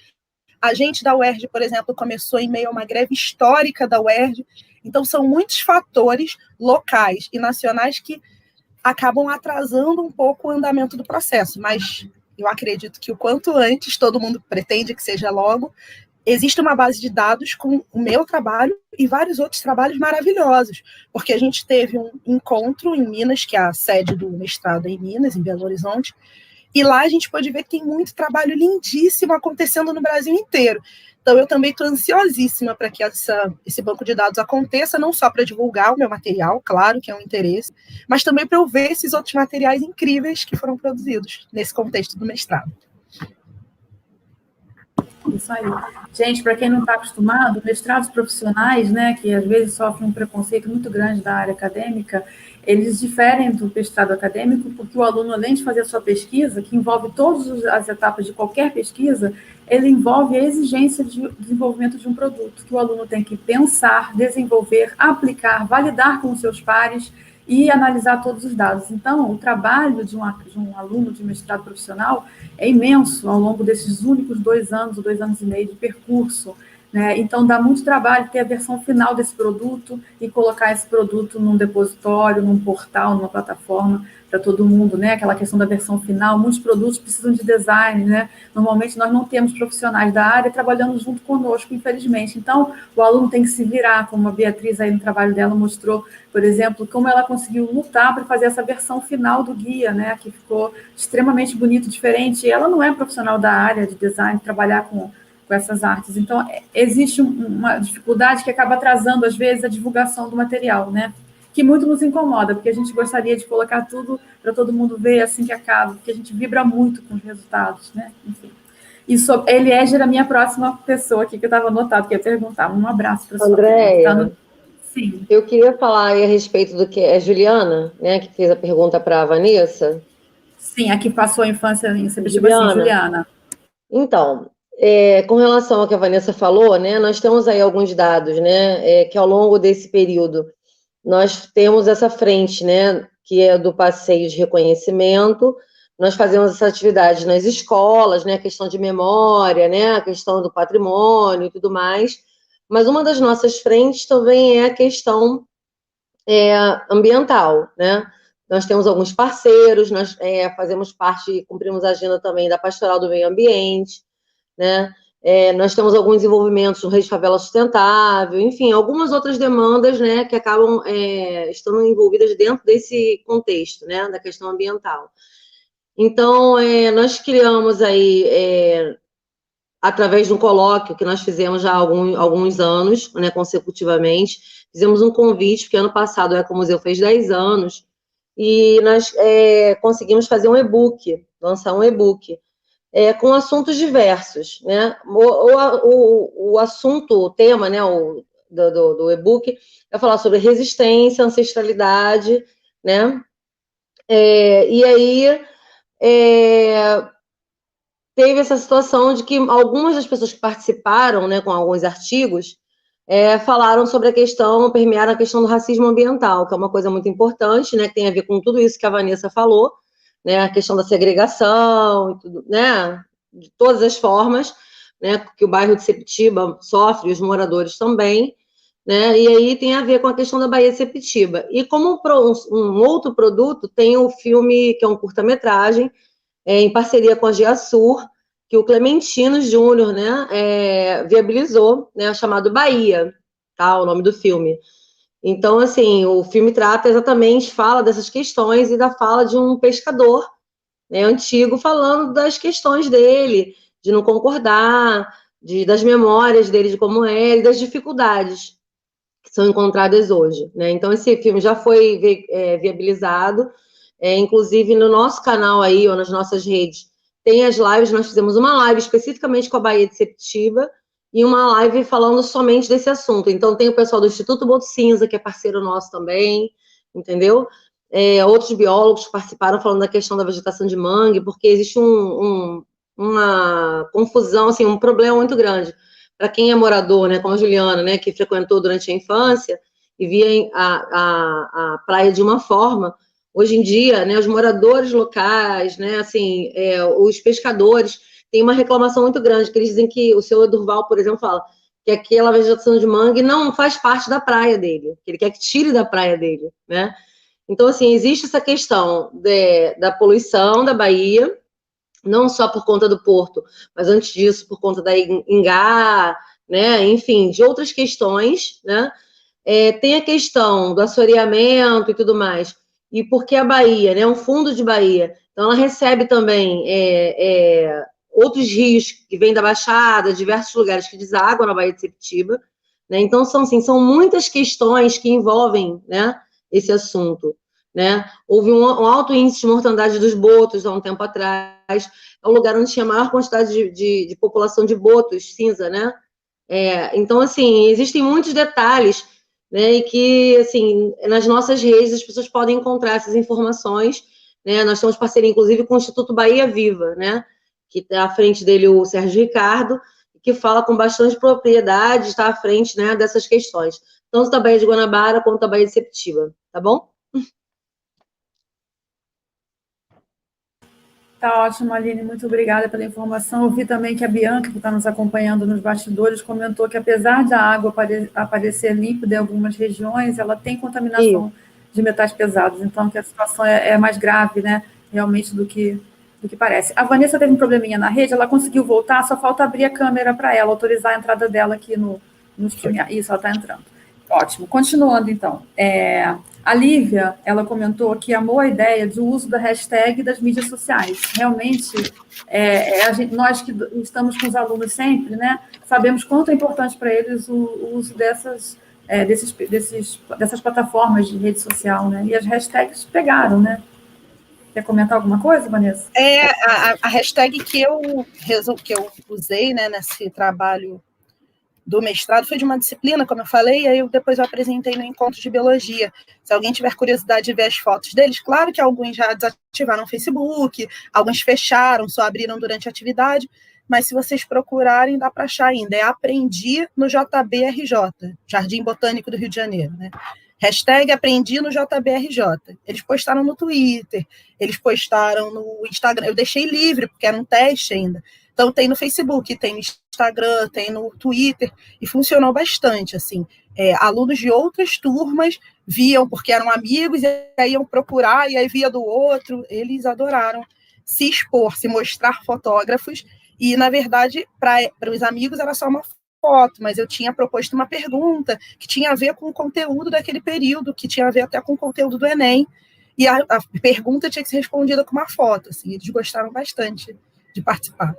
A gente da UERJ, por exemplo, começou em meio a uma greve histórica da UERJ. Então, são muitos fatores locais e nacionais que acabam atrasando um pouco o andamento do processo, mas eu acredito que o quanto antes, todo mundo pretende que seja logo, existe uma base de dados com o meu trabalho e vários outros trabalhos maravilhosos, porque a gente teve um encontro em Minas, que é a sede do mestrado em Minas, em Belo Horizonte, e lá a gente pode ver que tem muito trabalho lindíssimo acontecendo no Brasil inteiro. Então, eu também estou ansiosíssima para que esse banco de dados aconteça, não só para divulgar o meu material, claro que é um interesse, mas também para eu ver esses outros materiais incríveis que foram produzidos nesse contexto do mestrado. Isso aí. Gente, para quem não está acostumado, mestrados profissionais, né, que às vezes sofrem um preconceito muito grande da área acadêmica, eles diferem do mestrado acadêmico, porque o aluno, além de fazer a sua pesquisa, que envolve todas as etapas de qualquer pesquisa, ele envolve a exigência de desenvolvimento de um produto, que o aluno tem que pensar, desenvolver, aplicar, validar com os seus pares e analisar todos os dados. Então, o trabalho de um aluno de mestrado profissional é imenso ao longo desses únicos 2 anos, ou 2 anos e meio de percurso, né? Então, dá muito trabalho ter a versão final desse produto e colocar esse produto num depositório, num portal, numa plataforma para todo mundo, né? Aquela questão da versão final, muitos produtos precisam de design, né? Normalmente, nós não temos profissionais da área trabalhando junto conosco, infelizmente. Então, o aluno tem que se virar, como a Beatriz aí no trabalho dela mostrou, por exemplo, como ela conseguiu lutar para fazer essa versão final do guia, né? Que ficou extremamente bonito, diferente. E ela não é profissional da área de design, trabalhar com essas artes. Então, existe uma dificuldade que acaba atrasando, às vezes, a divulgação do material, né? Que muito nos incomoda, porque a gente gostaria de colocar tudo para todo mundo ver assim que acaba, porque a gente vibra muito com os resultados, né? Enfim. E Eliéger, a minha próxima pessoa aqui, que eu estava anotado, que ia perguntar. Um abraço para a sua Andréia, Sim. Eu queria falar aí a respeito do que é Juliana, né, que fez a pergunta para a Vanessa. Sim, a que passou a infância em Sepetiba, sim, Juliana. Então, com relação ao que a Vanessa falou, né, nós temos aí alguns dados, né, que ao longo desse período nós temos essa frente, né, que é do passeio de reconhecimento. Nós fazemos essa atividade nas escolas, né, a questão de memória, né, a questão do patrimônio e tudo mais. Mas uma das nossas frentes também é a questão ambiental, né? Nós temos alguns parceiros, nós fazemos parte, cumprimos a agenda também da Pastoral do Meio Ambiente, né? Nós temos alguns desenvolvimentos no Rede Favela Sustentável, enfim, algumas outras demandas, né, que acabam estando envolvidas dentro desse contexto, né, da questão ambiental. Então, nós criamos aí, através de um colóquio que nós fizemos já há alguns anos, né, consecutivamente, fizemos um convite, porque ano passado o Ecomuseu fez 10 anos, e nós conseguimos fazer um e-book, lançar um e-book, com assuntos diversos, né? O assunto, o tema, né, do e-book é falar sobre resistência, ancestralidade, né? E aí teve essa situação de que algumas das pessoas que participaram, né, com alguns artigos, falaram sobre a questão, permearam a questão do racismo ambiental, que é uma coisa muito importante, né, que tem a ver com tudo isso que a Vanessa falou, né, a questão da segregação, e tudo, né, de todas as formas, né, que o bairro de Sepetiba sofre, os moradores também, né, e aí tem a ver com a questão da Baía de Sepetiba. E como um outro produto, tem o filme, que é um curta-metragem, em parceria com a Giasur, que o Clementino Júnior, né, viabilizou, né, chamado Bahia, tá, o nome do filme. Então, assim, o filme trata exatamente, fala dessas questões e da fala de um pescador, né, antigo, falando das questões dele, de não concordar, das memórias dele, de como é, e das dificuldades que são encontradas hoje, né? Então, esse filme já foi viabilizado, inclusive no nosso canal aí, ou nas nossas redes, tem as lives. Nós fizemos uma live especificamente com a Baía de Sepetiba e uma live falando somente desse assunto. Então, tem o pessoal do Instituto Boto Cinza, que é parceiro nosso também, entendeu? Outros biólogos participaram falando da questão da vegetação de mangue, porque existe uma confusão, assim, um problema muito grande. Para quem é morador, né, como a Juliana, né, que frequentou durante a infância e via a praia de uma forma, hoje em dia, né, os moradores locais, né, assim, os pescadores têm uma reclamação muito grande, que eles dizem que o seu Durval, por exemplo, fala que aquela vegetação de mangue não faz parte da praia dele, que ele quer que tire da praia dele, né? Então, assim, existe essa questão da poluição da Bahia, não só por conta do porto, mas antes disso, por conta da Ingá, né? Enfim, de outras questões, né? Tem a questão do assoreamento e tudo mais, e porque a Bahia, né, um fundo de Bahia, então ela recebe também outros rios que vêm da Baixada, diversos lugares que desaguam na Baía de Sepetiba, né? Então, são muitas questões que envolvem, né, esse assunto, né? Houve um alto índice de mortandade dos botos há um tempo atrás, é um lugar onde tinha maior quantidade de população de botos cinza, né? Então, assim, existem muitos detalhes, né, e que, assim, nas nossas redes as pessoas podem encontrar essas informações, né? Nós temos parceria, inclusive, com o Instituto Bahia Viva, né? Que está à frente dele o Sérgio Ricardo, que fala com bastante propriedade, está à frente, né, dessas questões, tanto da Baía de Guanabara quanto da Baía de Sepetiba, tá bom? Tá ótimo, Aline, muito obrigada pela informação. Eu vi também que a Bianca, que está nos acompanhando nos bastidores, comentou que apesar de a água aparecer límpida em algumas regiões, ela tem contaminação de metais pesados, então que a situação é mais grave, né, realmente do que parece. A Vanessa teve um probleminha na rede, ela conseguiu voltar, só falta abrir a câmera para ela, autorizar a entrada dela aqui no stream. Isso, ela está entrando. Ótimo. Continuando, então. A Lívia, ela comentou que amou a ideia do uso da hashtag das mídias sociais. Realmente, nós que estamos com os alunos sempre, né, sabemos quanto é importante para eles o uso dessas plataformas de rede social, né? E as hashtags pegaram, né? Quer comentar alguma coisa, Vanessa? A hashtag que eu usei, né, nesse trabalho do mestrado foi de uma disciplina, como eu falei, e aí depois eu apresentei no encontro de biologia. Se alguém tiver curiosidade de ver as fotos deles, claro que alguns já desativaram o Facebook, alguns fecharam, só abriram durante a atividade, mas se vocês procurarem, dá para achar ainda. É Aprendi no JBRJ, Jardim Botânico do Rio de Janeiro, né? Hashtag Aprendi no JBRJ. Eles postaram no Twitter, eles postaram no Instagram. Eu deixei livre, porque era um teste ainda. Então, tem no Facebook, tem no Instagram, tem no Twitter, e funcionou bastante, assim. Alunos de outras turmas viam, porque eram amigos, e aí iam procurar, e aí via do outro. Eles adoraram se expor, se mostrar fotógrafos, e, na verdade, para os amigos era só uma foto, mas eu tinha proposto uma pergunta que tinha a ver com o conteúdo daquele período, que tinha a ver até com o conteúdo do Enem, e a pergunta tinha que ser respondida com uma foto, assim, eles gostaram bastante de participar.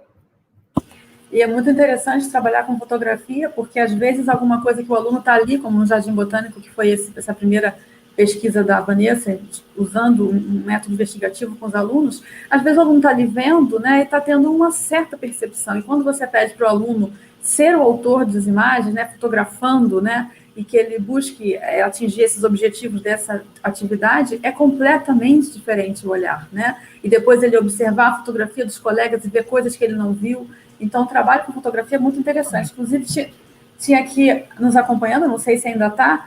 E é muito interessante trabalhar com fotografia, porque às vezes alguma coisa que o aluno está ali, como no Jardim Botânico, que foi essa primeira pesquisa da Vanessa, usando um método investigativo com os alunos, às vezes o aluno está ali vendo, né, e está tendo uma certa percepção. E quando você pede para o aluno ser o autor das imagens, né, fotografando, né, e que ele busque atingir esses objetivos dessa atividade, é completamente diferente o olhar, né? E depois ele observar a fotografia dos colegas e ver coisas que ele não viu. Então, o trabalho com fotografia é muito interessante. Inclusive, tinha aqui nos acompanhando, não sei se ainda está,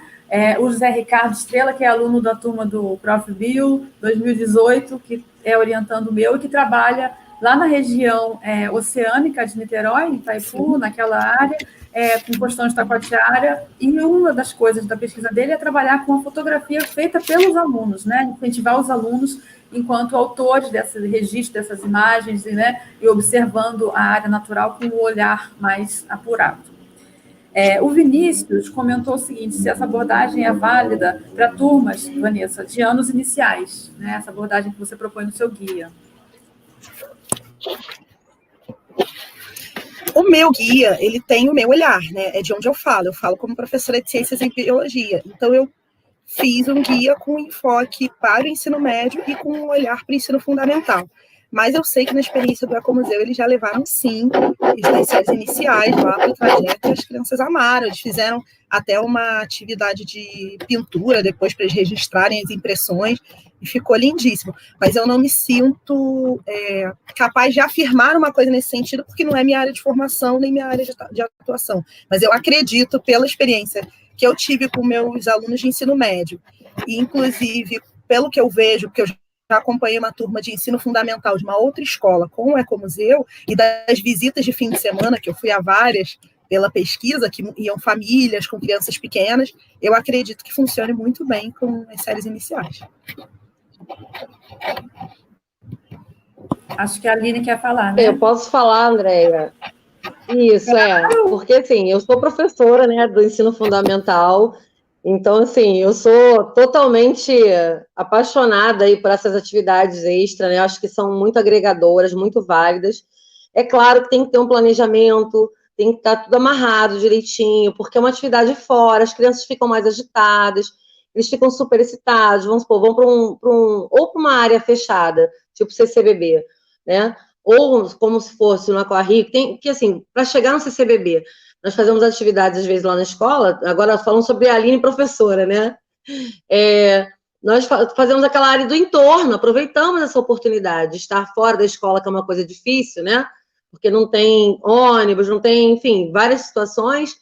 o José Ricardo Estrela, que é aluno da turma do Prof. Bio 2018, que é orientando o meu e que trabalha lá na região oceânica de Niterói, em Itaipu, naquela área, com questão de taquatiara, e uma das coisas da pesquisa dele é trabalhar com a fotografia feita pelos alunos, né? Incentivar os alunos enquanto autores desse registro dessas imagens, né? E observando a área natural com um olhar mais apurado. O Vinícius comentou o seguinte: se essa abordagem é válida para turmas, Vanessa, de anos iniciais, né? Essa abordagem que você propõe no seu guia. O meu guia, ele tem o meu olhar, né? É de onde eu falo como professora de ciências em biologia. Então, eu fiz um guia com enfoque para o ensino médio e com um olhar para o ensino fundamental. Mas eu sei que na experiência do Ecomuseu eles já levaram, sim, as séries iniciais lá para o trajeto, e as crianças amaram. Eles fizeram até uma atividade de pintura depois para eles registrarem as impressões, e ficou lindíssimo. Mas eu não me sinto capaz de afirmar uma coisa nesse sentido, porque não é minha área de formação nem minha área de atuação. Mas eu acredito, pela experiência que eu tive com meus alunos de ensino médio, e inclusive, pelo que eu vejo, porque eu já acompanhei uma turma de ensino fundamental de uma outra escola com o Ecomuseu, e das visitas de fim de semana, que eu fui a várias pela pesquisa, que iam famílias com crianças pequenas, eu acredito que funcione muito bem com as séries iniciais. Acho que a Aline quer falar, né? Eu posso falar, Andréia? Isso, porque assim, eu sou professora, né, do ensino fundamental, então assim, eu sou totalmente apaixonada aí por essas atividades extra, né, acho que são muito agregadoras, muito válidas, É claro que tem que ter um planejamento, tem que estar tudo amarrado direitinho, porque é uma atividade fora, as crianças ficam mais agitadas, eles ficam super excitados, vamos supor, vão ou para uma área fechada, tipo CCBB, né? Ou como se fosse no Aquarrio, que assim, para chegar no CCBB, nós fazemos atividades às vezes lá na escola, agora falando sobre a Aline professora, né? Nós fazemos aquela área do entorno, aproveitamos essa oportunidade de estar fora da escola, que é uma coisa difícil, né? Porque não tem ônibus, não tem, enfim, várias situações,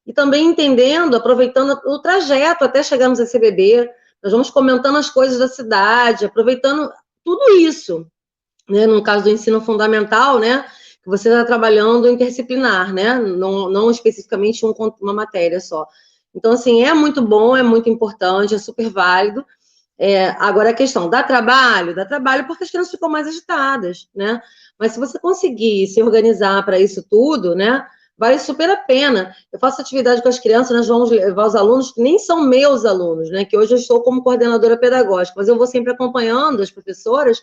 e também entendendo, aproveitando o trajeto até chegar no CCBB, nós vamos comentando as coisas da cidade, aproveitando tudo isso, né? No caso do ensino fundamental, né? Que você está trabalhando interdisciplinar, né? Não especificamente uma matéria só. Então, assim, é muito bom, é muito importante, é super válido. Agora, a questão dá trabalho porque as crianças ficam mais agitadas, né? Mas se você conseguir se organizar para isso tudo, né? Vale super a pena. Eu faço atividade com as crianças, nós vamos levar os alunos, que nem são meus alunos, né? Que hoje eu estou como coordenadora pedagógica, mas eu vou sempre acompanhando as professoras.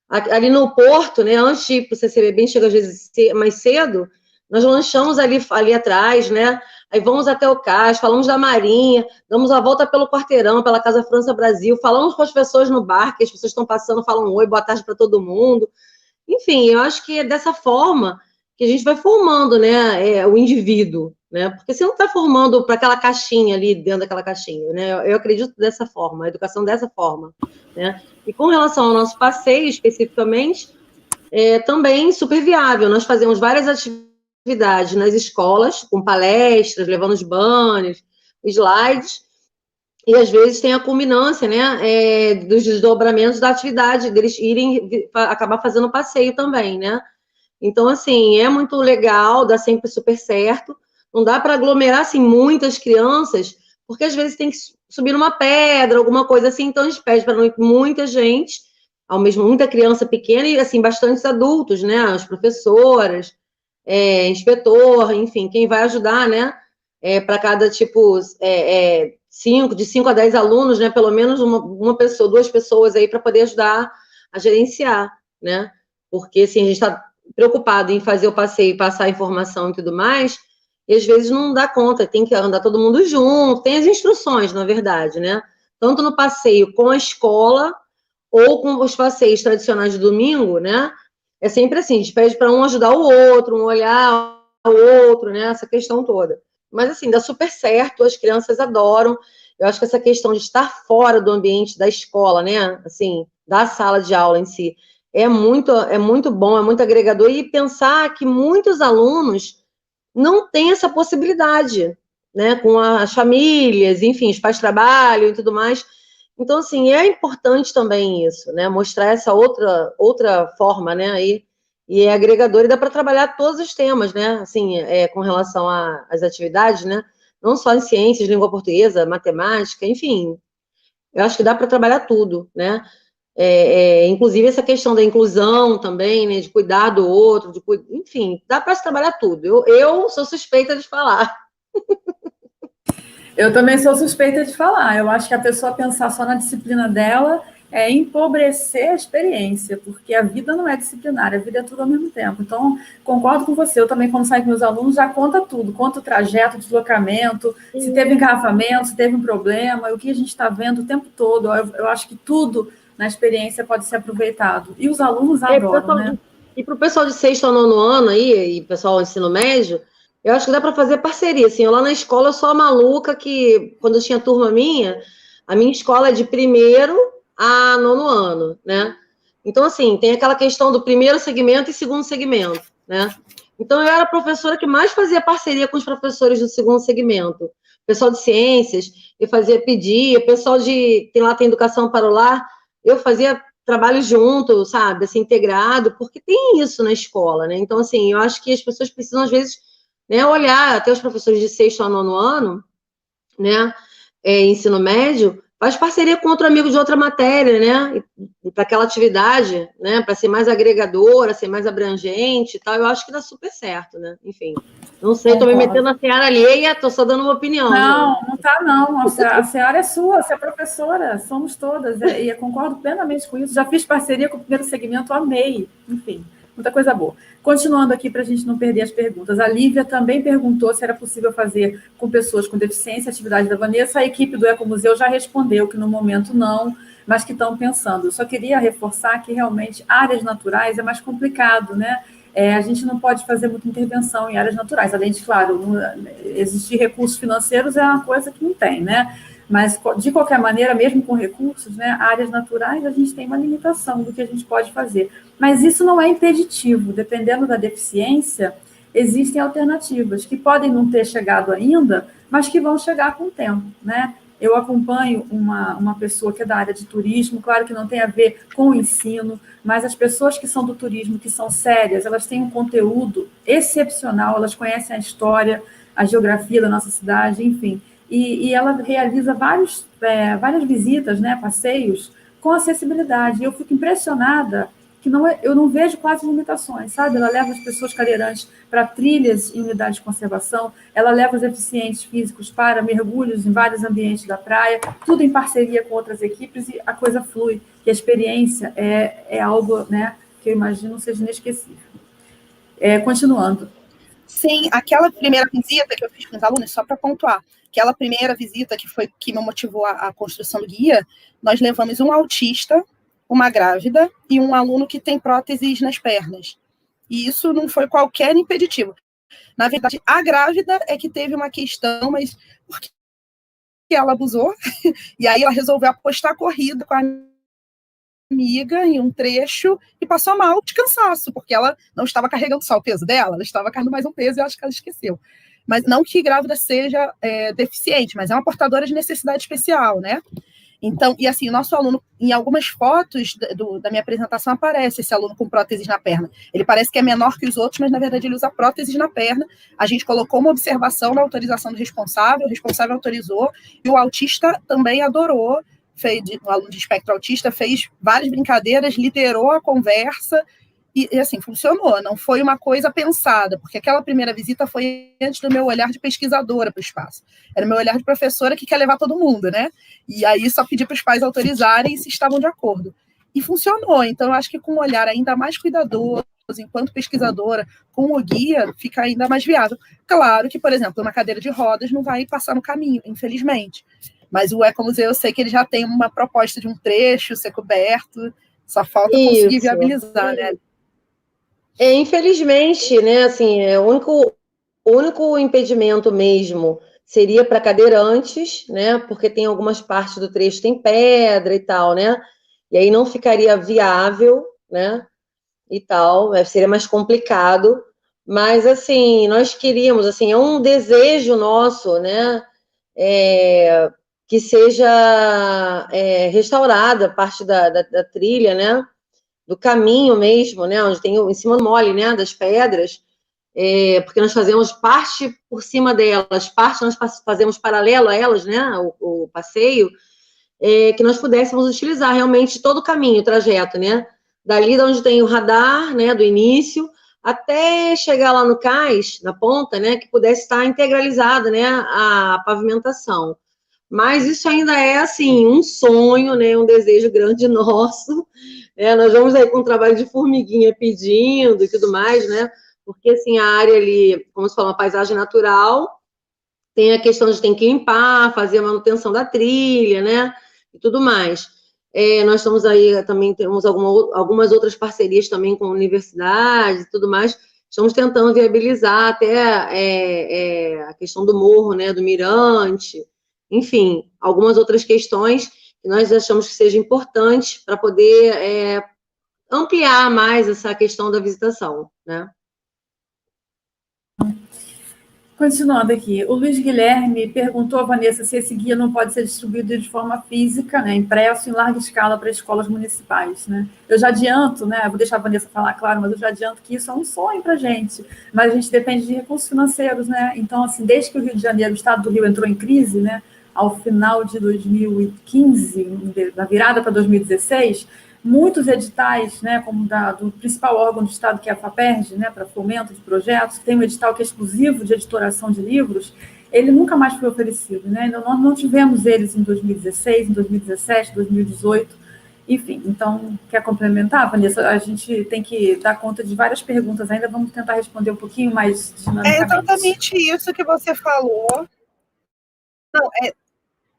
Ali no Porto, né? Antes de ir para o CCBB, chega às vezes mais cedo, nós lanchamos ali atrás, né? Aí vamos até o cais, falamos da Marinha, damos a volta pelo quarteirão, pela Casa França Brasil, falamos com as pessoas no bar, que as pessoas estão passando, falam oi, boa tarde para todo mundo. Enfim, eu acho que é dessa forma que a gente vai formando, né, o indivíduo, né? Porque você não está formando para aquela caixinha ali, dentro daquela caixinha, né? Eu acredito dessa forma, a educação dessa forma, né? E com relação ao nosso passeio, especificamente, também super viável. Nós fazemos várias atividades nas escolas, com palestras, levando os banners, slides, e às vezes tem a culminância, né, dos desdobramentos da atividade, deles acabar fazendo passeio também, né? Então, assim, é muito legal, dá sempre super certo. Não dá para aglomerar, assim, muitas crianças, porque às vezes tem que subir numa pedra, alguma coisa assim, então a gente pede para não ir muita gente, ao mesmo muita criança pequena e, assim, bastantes adultos, né? As professoras, inspetor, enfim, quem vai ajudar, né? Para cada tipo, de 5 a 10 alunos, né? Pelo menos uma pessoa, 2 pessoas aí para poder ajudar a gerenciar, né? Porque, assim, a gente está preocupado em fazer o passeio, passar a informação e tudo mais, e às vezes não dá conta, tem que andar todo mundo junto, tem as instruções, na verdade, né? Tanto no passeio com a escola, ou com os passeios tradicionais de domingo, né? É sempre assim, a gente pede para um ajudar o outro, um olhar o outro, né? Essa questão toda. Mas, assim, dá super certo, as crianças adoram. Eu acho que essa questão de estar fora do ambiente da escola, né? Assim, da sala de aula em si, é muito bom, é muito agregador. E pensar que muitos alunos não têm essa possibilidade, né? Com as famílias, enfim, os pais trabalham e tudo mais. Então, assim, é importante também isso, né? Mostrar essa outra forma, né? Aí, e é agregador e dá para trabalhar todos os temas, né? Assim, com relação às atividades, né? Não só em ciências, língua portuguesa, matemática, enfim. Eu acho que dá para trabalhar tudo, né? Inclusive essa questão da inclusão também, né? De cuidar do outro, enfim, dá para se trabalhar tudo. Eu sou suspeita de falar. Eu também sou suspeita de falar. Eu acho que a pessoa pensar só na disciplina dela é empobrecer a experiência, porque a vida não é disciplinária, a vida é tudo ao mesmo tempo. Então, concordo com você. Eu também, quando saio com meus alunos, já conta tudo. Conta o trajeto, o deslocamento, se teve engarrafamento, se teve um problema, o que a gente está vendo o tempo todo. Eu acho que tudo na experiência pode ser aproveitado. E os alunos adoram, né? E para o pessoal de 6º ao 9º ano aí, e pessoal do ensino médio, eu acho que dá para fazer parceria. Assim, eu lá na escola eu sou a maluca que, quando eu tinha turma minha, a minha escola é de 1º a 9º ano, né? Então, assim, tem aquela questão do 1º segmento e 2º segmento, né? Então, eu era a professora que mais fazia parceria com os professores do 2º segmento. Pessoal de ciências, eu fazia pedir, o pessoal tem educação para o lar, eu fazia trabalho junto, sabe, assim, integrado, porque tem isso na escola, né? Então, assim, eu acho que as pessoas precisam, às vezes, né, olhar até os professores de 6º a 9º ano, né, ensino médio, faz parceria com outro amigo de outra matéria, né, para aquela atividade, né, para ser mais agregadora, ser mais abrangente e tal, eu acho que dá super certo, né, enfim. Não sei, estou me metendo na seara alheia, estou só dando uma opinião. Não, né? Não está, não. A seara é sua, você é professora, somos todas, e eu concordo plenamente com isso. Já fiz parceria com o 1º segmento, amei, enfim. muita coisa boa. Continuando aqui, para a gente não perder as perguntas, a Lívia também perguntou se era possível fazer com pessoas com deficiência a atividade da Vanessa. A equipe do Ecomuseu já respondeu que no momento não, mas que estão pensando. Eu só queria reforçar que realmente áreas naturais é mais complicado, né? A gente não pode fazer muita intervenção em áreas naturais, além de, claro, existir recursos financeiros é uma coisa que não tem, né? Mas, de qualquer maneira, mesmo com recursos, né, áreas naturais, a gente tem uma limitação do que a gente pode fazer. Mas isso não é impeditivo. Dependendo da deficiência, existem alternativas que podem não ter chegado ainda, mas que vão chegar com o tempo, né? Eu acompanho uma pessoa que é da área de turismo, claro que não tem a ver com o ensino, mas as pessoas que são do turismo, que são sérias, elas têm um conteúdo excepcional, elas conhecem a história, a geografia da nossa cidade, enfim. E ela realiza várias visitas, né, passeios, com acessibilidade. E eu fico impressionada que eu não vejo quase limitações, sabe? Ela leva as pessoas cadeirantes para trilhas em unidades de conservação, ela leva os deficientes físicos para mergulhos em vários ambientes da praia, tudo em parceria com outras equipes, e a coisa flui. E a experiência é algo, né, que eu imagino seja inesquecível. Continuando. Sim, aquela primeira visita que eu fiz com os alunos, só para pontuar, aquela primeira visita que me motivou a construção do guia, nós levamos um autista, uma grávida e um aluno que tem próteses nas pernas. E isso não foi qualquer impeditivo. Na verdade, a grávida é que teve uma questão, mas porque ela abusou, e aí ela resolveu apostar a corrida com a amiga em um trecho e passou mal de cansaço, porque ela não estava carregando só o peso dela, ela estava carregando mais um peso e eu acho que ela esqueceu. Mas não que grávida seja deficiente, mas é uma portadora de necessidade especial, né? Então, e assim, o nosso aluno, em algumas fotos da minha apresentação, aparece esse aluno com próteses na perna. Ele parece que é menor que os outros, mas na verdade ele usa próteses na perna. A gente colocou uma observação na autorização do responsável, o responsável autorizou, e o autista também adorou. O aluno de espectro autista fez várias brincadeiras, liderou a conversa, e assim, funcionou, não foi uma coisa pensada, porque aquela primeira visita foi antes do meu olhar de pesquisadora para o espaço. Era o meu olhar de professora que quer levar todo mundo, né? E aí só pedi para os pais autorizarem se estavam de acordo. E funcionou, então eu acho que com um olhar ainda mais cuidadoso, enquanto pesquisadora, com o guia, fica ainda mais viável. Claro que, por exemplo, uma cadeira de rodas não vai passar no caminho, infelizmente. Mas o Ecomuseu, eu sei que ele já tem uma proposta de um trecho ser coberto, só falta conseguir viabilizar, né? Infelizmente, né, assim, o único impedimento mesmo seria para cadeirantes, né, porque tem algumas partes do trecho tem pedra e tal, né, e aí não ficaria viável, né, e tal, seria mais complicado, mas, assim, nós queríamos, assim, é um desejo nosso, né, que seja restaurada a parte da trilha, né, do caminho mesmo, né, onde tem em cima do mole, né, das pedras, porque nós fazemos parte por cima delas, parte nós fazemos paralelo a elas, né, o passeio, que nós pudéssemos utilizar realmente todo o caminho, o trajeto, né, dali de onde tem o radar, né, do início, até chegar lá no cais, na ponta, né, que pudesse estar integralizada, né, a pavimentação. Mas isso ainda é, assim, um sonho, né, um desejo grande nosso. Nós vamos aí com um trabalho de formiguinha pedindo e tudo mais, né? Porque, assim, a área ali, como se fala, uma paisagem natural, tem a questão de tem que limpar, fazer a manutenção da trilha, né? E tudo mais. Nós estamos aí, também temos algumas outras parcerias também com universidades e tudo mais. Estamos tentando viabilizar até a questão do morro, né? Do mirante, enfim, algumas outras questões que nós achamos que sejam importantes para poder ampliar mais essa questão da visitação, né? Continuando aqui, o Luiz Guilherme perguntou a Vanessa se esse guia não pode ser distribuído de forma física, né, impresso em larga escala para escolas municipais, né? Eu já adianto, né, vou deixar a Vanessa falar, claro, mas eu já adianto que isso é um sonho para a gente, mas a gente depende de recursos financeiros, né? Então, assim, desde que o Rio de Janeiro, o estado do Rio entrou em crise, né, ao final de 2015, na virada para 2016, muitos editais, né, como do principal órgão do Estado, que é a FAPERJ, né, para fomento de projetos, tem um edital que é exclusivo de editoração de livros, ele nunca mais foi oferecido, né? Nós não tivemos eles em 2016, em 2017, 2018, Enfim, então, quer complementar, Vanessa? A gente tem que dar conta de várias perguntas ainda, vamos tentar responder um pouquinho mais dinamicamente. É exatamente isso que você falou.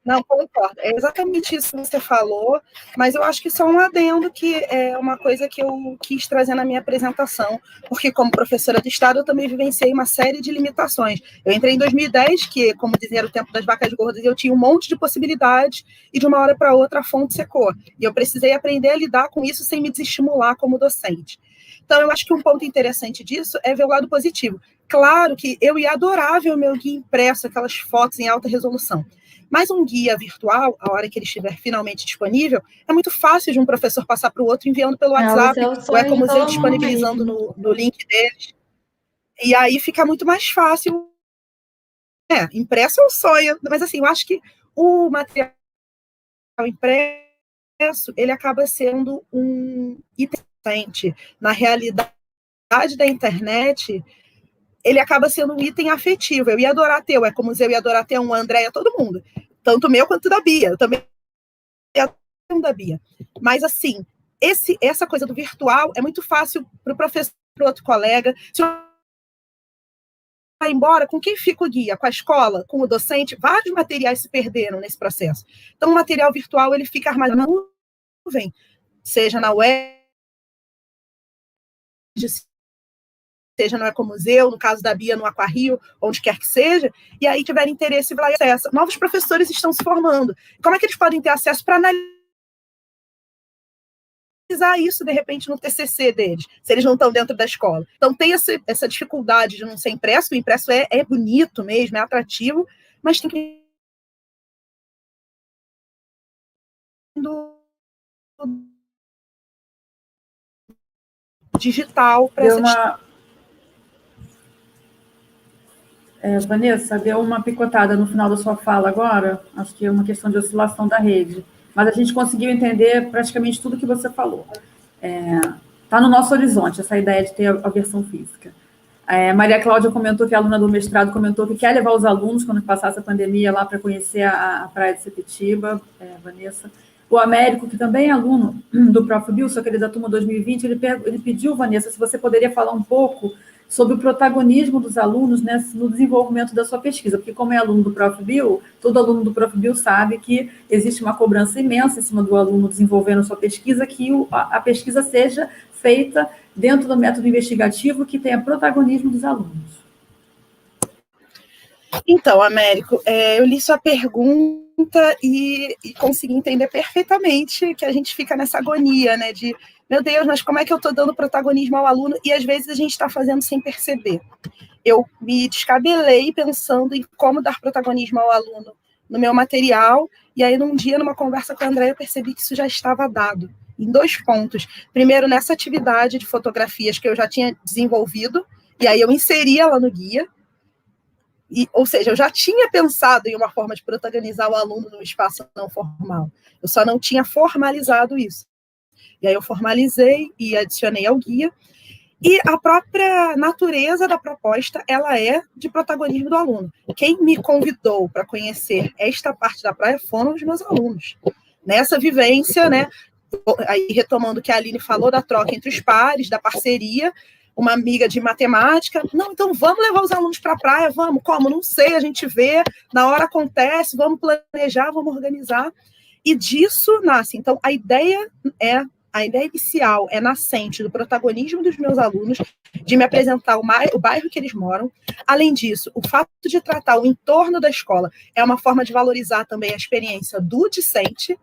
Não, concordo. É exatamente isso que você falou, mas eu acho que só um adendo que é uma coisa que eu quis trazer na minha apresentação, porque como professora de Estado eu também vivenciei uma série de limitações. Eu entrei em 2010, que, como dizia, era o tempo das vacas gordas, e eu tinha um monte de possibilidades, e de uma hora para outra a fonte secou. E eu precisei aprender a lidar com isso sem me desestimular como docente. Então, eu acho que um ponto interessante disso é ver o lado positivo. Claro que eu ia adorar ver o meu guia impresso, aquelas fotos em alta resolução. Mas um guia virtual, a hora que ele estiver finalmente disponível, é muito fácil de um professor passar para o outro enviando pelo WhatsApp, ou é como eu disponibilizando no link deles. E aí fica muito mais fácil. Impresso é um sonho, mas assim, eu acho que o material impresso, ele acaba sendo um item na realidade da internet, ele acaba sendo um item afetivo. Eu ia adorar ter, é como eu ia adorar ter um Andréia, todo mundo. Tanto meu quanto da Bia. Eu também ia ter um da Bia. Mas, assim, essa coisa do virtual é muito fácil para o professor, para o outro colega. Se vai embora, com quem fica o guia? Com a escola? Com o docente? Vários materiais se perderam nesse processo. Então, o material virtual, ele fica armazenado na nuvem, seja na web, seja no Ecomuseu, no caso da Bia, no Aquarrio, onde quer que seja, e aí tiver interesse, vai acesso. Novos professores estão se formando. Como é que eles podem ter acesso para analisar isso, de repente, no TCC deles, se eles não estão dentro da escola? Então, tem essa dificuldade de não ser impresso. O impresso é bonito mesmo, é atrativo, mas tem que digital para essa Vanessa, deu uma picotada no final da sua fala agora, acho que é uma questão de oscilação da rede, mas a gente conseguiu entender praticamente tudo que você falou. Está no nosso horizonte essa ideia de ter a versão física. Maria Cláudia comentou, que a aluna do mestrado comentou que quer levar os alunos, quando passasse a pandemia, lá para conhecer a praia de Sepetiba, Vanessa. O Américo, que também é aluno do Prof. Bill, só que ele é da turma 2020, ele pediu, Vanessa, se você poderia falar um pouco sobre o protagonismo dos alunos, né, no desenvolvimento da sua pesquisa, porque como é aluno do Prof. Bill, todo aluno do Prof. Bill sabe que existe uma cobrança imensa em cima do aluno desenvolvendo a sua pesquisa, que a pesquisa seja feita dentro do método investigativo, que tenha protagonismo dos alunos. Então, Américo, eu li sua pergunta e consegui entender perfeitamente que a gente fica nessa agonia, né, de, meu Deus, mas como é que eu estou dando protagonismo ao aluno? E às vezes a gente está fazendo sem perceber. Eu me descabelei pensando em como dar protagonismo ao aluno no meu material, e aí num dia, numa conversa com a Andréia, eu percebi que isso já estava dado, em 2 pontos. Primeiro, nessa atividade de fotografias que eu já tinha desenvolvido, e aí eu inseria ela no guia, ou seja, eu já tinha pensado em uma forma de protagonizar o aluno no espaço não formal. Eu só não tinha formalizado isso. E aí eu formalizei e adicionei ao guia. E a própria natureza da proposta, ela é de protagonismo do aluno. Quem me convidou para conhecer esta parte da praia foram os meus alunos. Nessa vivência, né, aí retomando o que a Aline falou da troca entre os pares, da parceria, uma amiga de matemática, não, então vamos levar os alunos para a praia, vamos, como? Não sei, a gente vê, na hora acontece, vamos planejar, vamos organizar, e disso nasce. Então, a ideia inicial é nascente do protagonismo dos meus alunos, de me apresentar o bairro que eles moram. Além disso, o fato de tratar o entorno da escola é uma forma de valorizar também a experiência do discente.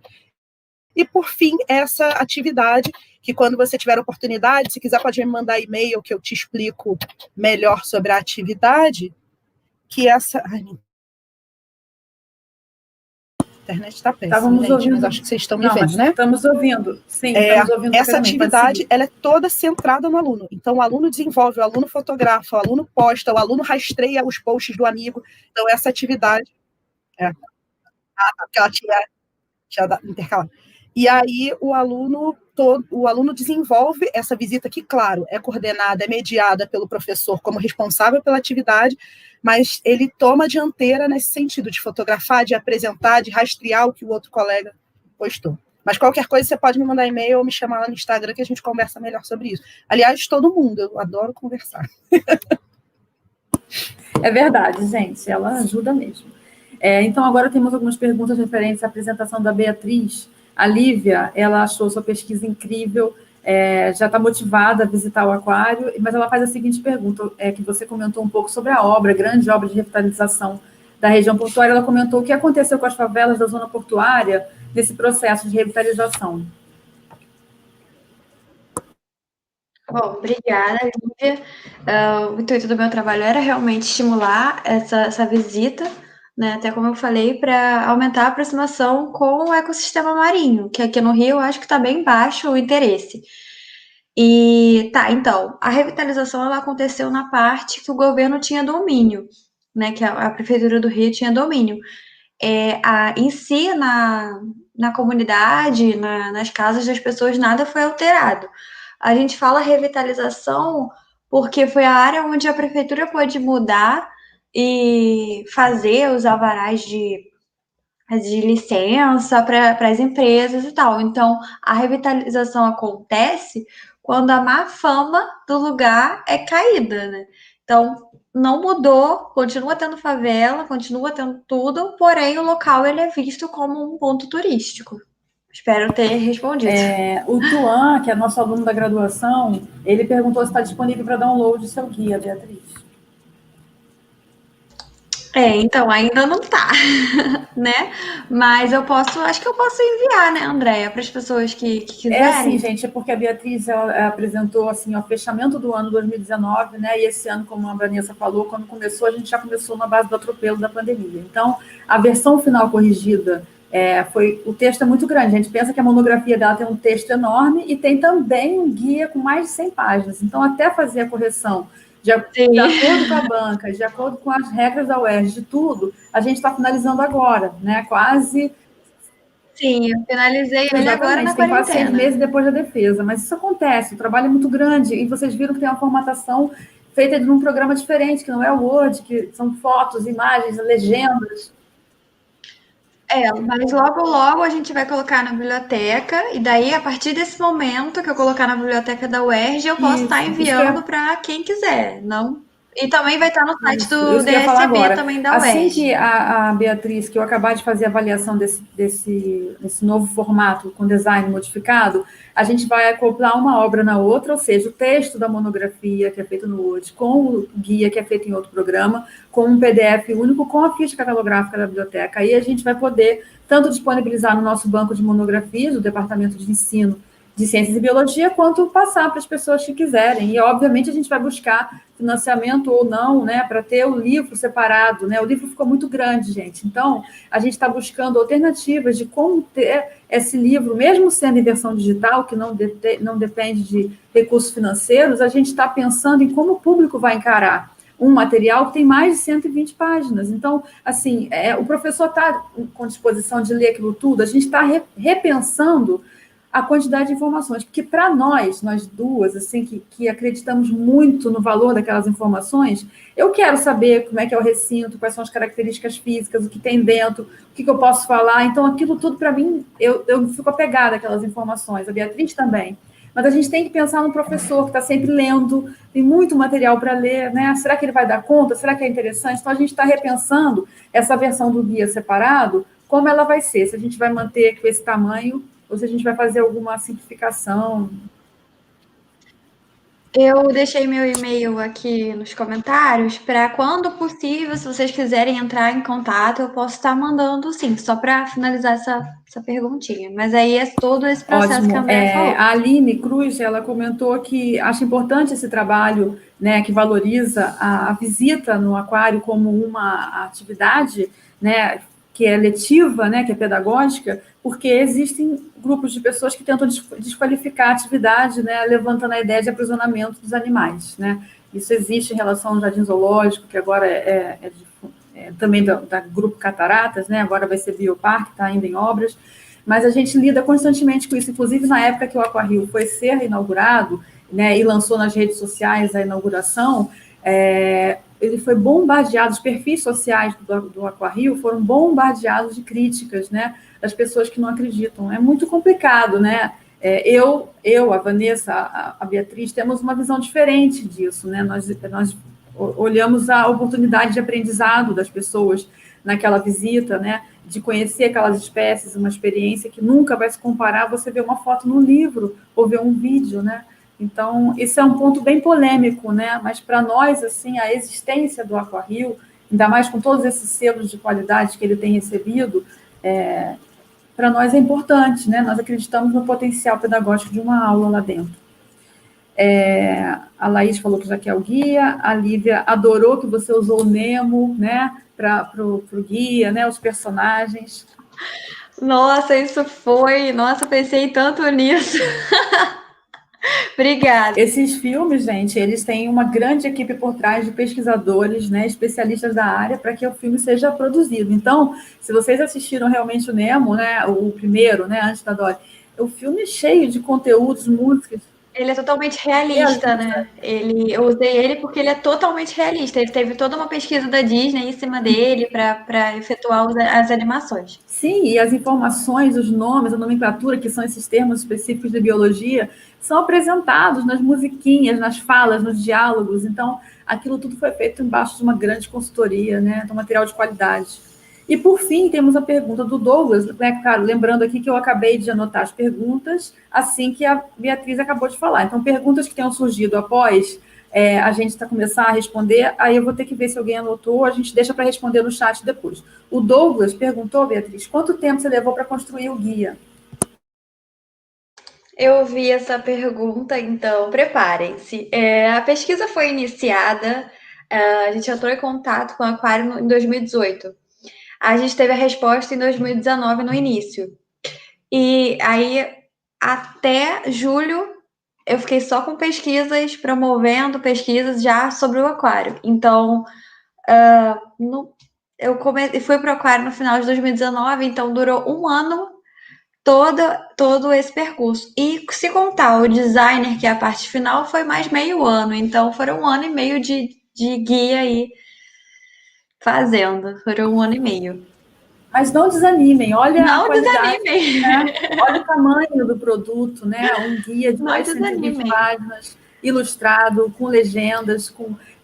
E, por fim, essa atividade, que quando você tiver oportunidade, se quiser pode me mandar e-mail que eu te explico melhor sobre a atividade, que essa... Ai, minha internet está péssima, Estávamos gente, ouvindo. mas acho que vocês estão me vendo, né? Estamos ouvindo, sim, estamos ouvindo. Essa atividade, ela é toda centrada no aluno. Então, o aluno desenvolve, o aluno fotografa, o aluno posta, o aluno rastreia os posts do amigo. Então, essa atividade... porque ela tinha intercalado. E aí o aluno desenvolve essa visita que, claro, é coordenada, é mediada pelo professor como responsável pela atividade, mas ele toma a dianteira nesse sentido de fotografar, de apresentar, de rastrear o que o outro colega postou. Mas qualquer coisa você pode me mandar e-mail ou me chamar lá no Instagram que a gente conversa melhor sobre isso. Aliás, todo mundo, eu adoro conversar. É verdade, gente, ela ajuda mesmo. Então, agora temos algumas perguntas referentes à apresentação da Beatriz. A Lívia, ela achou sua pesquisa incrível, já está motivada a visitar o aquário, mas ela faz a seguinte pergunta, que você comentou um pouco sobre a obra, grande obra de revitalização da região portuária. Ela comentou o que aconteceu com as favelas da zona portuária nesse processo de revitalização. Bom, obrigada, Lívia. O intuito do meu trabalho era realmente estimular essa visita, né? Até como eu falei, para aumentar a aproximação com o ecossistema marinho, que aqui no Rio eu acho que está bem baixo o interesse. E tá, então, a revitalização ela aconteceu na parte que o governo tinha domínio, né? Que a Prefeitura do Rio tinha domínio. Em si, na comunidade, nas casas das pessoas, nada foi alterado. A gente fala revitalização porque foi a área onde a prefeitura pôde mudar e fazer os alvarás de licença para as empresas e tal. Então, a revitalização acontece quando a má fama do lugar é caída, né? Então, não mudou, continua tendo favela, continua tendo tudo, porém o local ele é visto como um ponto turístico. Espero ter respondido. O Tuan, que é nosso aluno da graduação, ele perguntou se está disponível para download o seu guia, Beatriz. Então, ainda não tá, né? Mas acho que eu posso enviar, né, Andréia, para as pessoas que quiserem. Assim, gente, é porque a Beatriz ela apresentou assim, o fechamento do ano 2019, né? E esse ano, como a Vanessa falou, quando começou, a gente já começou na base do atropelo da pandemia. Então, a versão final corrigida o texto é muito grande. A gente pensa que a monografia dela tem um texto enorme e tem também um guia com mais de 100 páginas. Então, até fazer a correção de acordo com a banca, de acordo com as regras da UERJ, de tudo, a gente está finalizando agora, né? Quase. Sim, eu finalizei ele agora na tem quarentena. Quase 6 meses depois da defesa, mas isso acontece, o trabalho é muito grande, e vocês viram que tem uma formatação feita de um programa diferente, que não é o Word, que são fotos, imagens, legendas. Mas logo a gente vai colocar na biblioteca, e daí, a partir desse momento que eu colocar na biblioteca da UERJ, eu posso estar enviando para quem quiser, não? E também vai estar no site do DSB também da UERJ. Assim que a Beatriz, que eu acabar de fazer a avaliação desse novo formato com design modificado, a gente vai acoplar uma obra na outra, ou seja, o texto da monografia, que é feito no Word, com o guia, que é feito em outro programa, com um PDF único, com a ficha catalográfica da biblioteca. Aí a gente vai poder tanto disponibilizar no nosso banco de monografias, do Departamento de Ensino de Ciências e Biologia, quanto passar para as pessoas que quiserem. E, obviamente, a gente vai buscar financiamento ou não, né, para ter o livro separado, né? O livro ficou muito grande, gente. Então, a gente está buscando alternativas de como ter esse livro, mesmo sendo em versão digital, que não depende de recursos financeiros, a gente está pensando em como o público vai encarar um material que tem mais de 120 páginas. Então, assim, o professor está com disposição de ler aquilo tudo, a gente está repensando a quantidade de informações, porque para nós duas, assim, que acreditamos muito no valor daquelas informações, eu quero saber como é que é o recinto, quais são as características físicas, o que tem dentro, o que eu posso falar. Então, aquilo tudo, para mim, eu fico apegada àquelas informações, a Beatriz também. Mas a gente tem que pensar no professor que está sempre lendo, tem muito material para ler, né? Será que ele vai dar conta? Será que é interessante? Então, a gente está repensando essa versão do guia separado, como ela vai ser, se a gente vai manter com esse tamanho, ou se a gente vai fazer alguma simplificação. Eu deixei meu e-mail aqui nos comentários para, quando possível, se vocês quiserem entrar em contato, eu posso estar mandando, sim, só para finalizar essa perguntinha. Mas aí é todo esse processo. Ótimo. Que a Andréia falou. A Aline Cruz, ela comentou que acha importante esse trabalho, né, que valoriza a visita no aquário como uma atividade, né, que é letiva, né, que é pedagógica, porque existem grupos de pessoas que tentam desqualificar a atividade, né, levantando a ideia de aprisionamento dos animais, né? Isso existe em relação ao jardim zoológico, que agora também da Grupo Cataratas, né? Agora vai ser Bioparque, está ainda em obras, mas a gente lida constantemente com isso, inclusive na época que o Aquarrio foi ser inaugurado, né, e lançou nas redes sociais a inauguração, ele foi bombardeado, os perfis sociais do AquaRio foram bombardeados de críticas, né, das pessoas que não acreditam. É muito complicado, né? Eu, a Vanessa, a Beatriz, temos uma visão diferente disso, né? Nós olhamos a oportunidade de aprendizado das pessoas naquela visita, né? De conhecer aquelas espécies, uma experiência que nunca vai se comparar a você ver uma foto no livro ou ver um vídeo, né? Então, esse é um ponto bem polêmico, né? Mas para nós, assim, a existência do AquaRio, ainda mais com todos esses selos de qualidade que ele tem recebido, para nós é importante, né? Nós acreditamos no potencial pedagógico de uma aula lá dentro. A Laís falou que já quer o guia, a Lívia adorou que você usou o Nemo, né? Para o guia, né? Os personagens. Nossa, isso foi... Nossa, pensei tanto nisso. Obrigada. Esses filmes, gente, eles têm uma grande equipe por trás de pesquisadores, né, especialistas da área, para que o filme seja produzido. Então, se vocês assistiram realmente o Nemo, né, o primeiro, né, antes da Dory, o filme é cheio de conteúdos, músicas. Ele é totalmente realista, né? Eu usei ele porque ele é totalmente realista. Ele teve toda uma pesquisa da Disney em cima dele para efetuar as animações. Sim, e as informações, os nomes, a nomenclatura, que são esses termos específicos de biologia, são apresentados nas musiquinhas, nas falas, nos diálogos. Então, aquilo tudo foi feito embaixo de uma grande consultoria, né, de um material de qualidade. E, por fim, temos a pergunta do Douglas, né, claro, lembrando aqui que eu acabei de anotar as perguntas assim que a Beatriz acabou de falar. Então, perguntas que tenham surgido após a gente começar a responder, aí eu vou ter que ver se alguém anotou, a gente deixa para responder no chat depois. O Douglas perguntou, Beatriz, quanto tempo você levou para construir o guia? Eu vi essa pergunta, então preparem-se. A pesquisa foi iniciada, a gente entrou em contato com o Aquário em 2018. A gente teve a resposta em 2019, no início. E aí, até julho, eu fiquei só com pesquisas, promovendo pesquisas já sobre o Aquário. Então, eu fui para o Aquário no final de 2019, então durou um ano todo esse percurso. E se contar o designer, que é a parte final, foi mais meio ano. Então, foram um ano e meio de guia aí fazendo. Foram um ano e meio. Mas não desanimem, olha não a qualidade, desanimem. Né? Olha o tamanho do produto, né? Um guia de mais de 120 páginas, ilustrado, com legendas,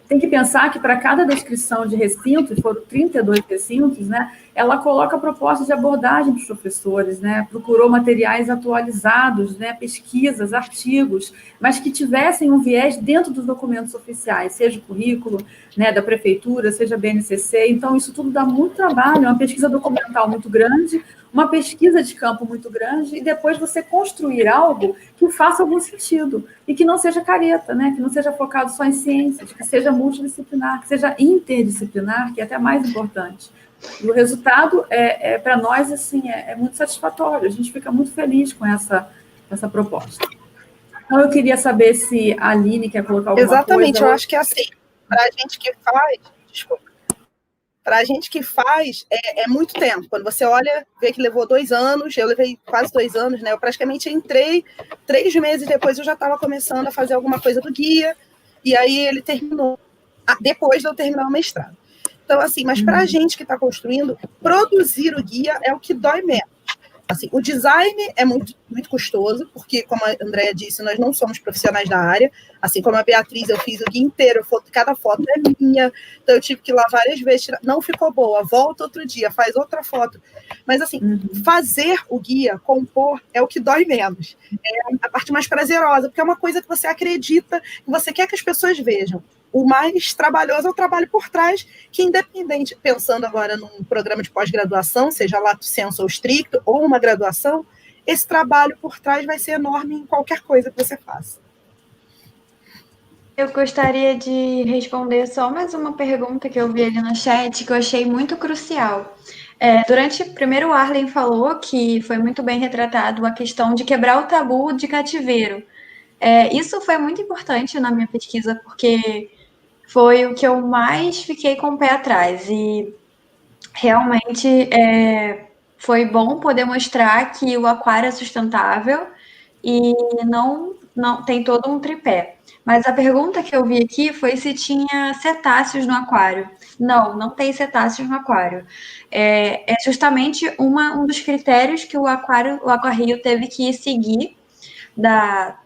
Tem que pensar que para cada descrição de recinto, foram 32 recintos, né? Ela coloca propostas de abordagem dos professores, né? Procurou materiais atualizados, né? Pesquisas, artigos, mas que tivessem um viés dentro dos documentos oficiais, seja o currículo, né, da prefeitura, seja a BNCC. Então, isso tudo dá muito trabalho, é uma pesquisa documental muito grande, uma pesquisa de campo muito grande, e depois você construir algo que faça algum sentido, e que não seja careta, né? Que não seja focado só em ciências, que seja multidisciplinar, que seja interdisciplinar, que é até mais importante. E o resultado, para nós, assim, é muito satisfatório, a gente fica muito feliz com essa proposta. Então, eu queria saber se a Aline quer colocar alguma coisa. Exatamente, eu acho que é assim, para a gente que faz, para a gente que faz, é muito tempo. Quando você olha, vê que levou 2 anos, eu levei quase 2 anos, né? Eu praticamente entrei, 3 meses depois eu já estava começando a fazer alguma coisa do guia, e aí ele terminou, depois de eu terminar o mestrado. Então, assim, mas para a gente que está construindo, produzir o guia é o que dói menos. Assim, o design é muito, muito custoso, porque, como a Andrea disse, nós não somos profissionais da área. Assim como a Beatriz, eu fiz o guia inteiro, cada foto é minha, então eu tive que ir lá várias vezes, não ficou boa, volta outro dia, faz outra foto. Mas, assim, fazer o guia, compor, é o que dói menos. É a parte mais prazerosa, porque é uma coisa que você acredita, que você quer que as pessoas vejam. O mais trabalhoso é o trabalho por trás, que independente, pensando agora num programa de pós-graduação, seja lato sensu ou stricto, ou uma graduação, esse trabalho por trás vai ser enorme em qualquer coisa que você faça. Eu gostaria de responder só mais uma pergunta que eu vi ali no chat, que eu achei muito crucial. Primeiro o Arlen falou que foi muito bem retratado a questão de quebrar o tabu de cativeiro. Isso foi muito importante na minha pesquisa, porque foi o que eu mais fiquei com o pé atrás. E realmente foi bom poder mostrar que o aquário é sustentável e não tem todo um tripé. Mas a pergunta que eu vi aqui foi se tinha cetáceos no aquário. Não, não tem cetáceos no aquário. É justamente um dos critérios que o Aquarrio teve que seguir da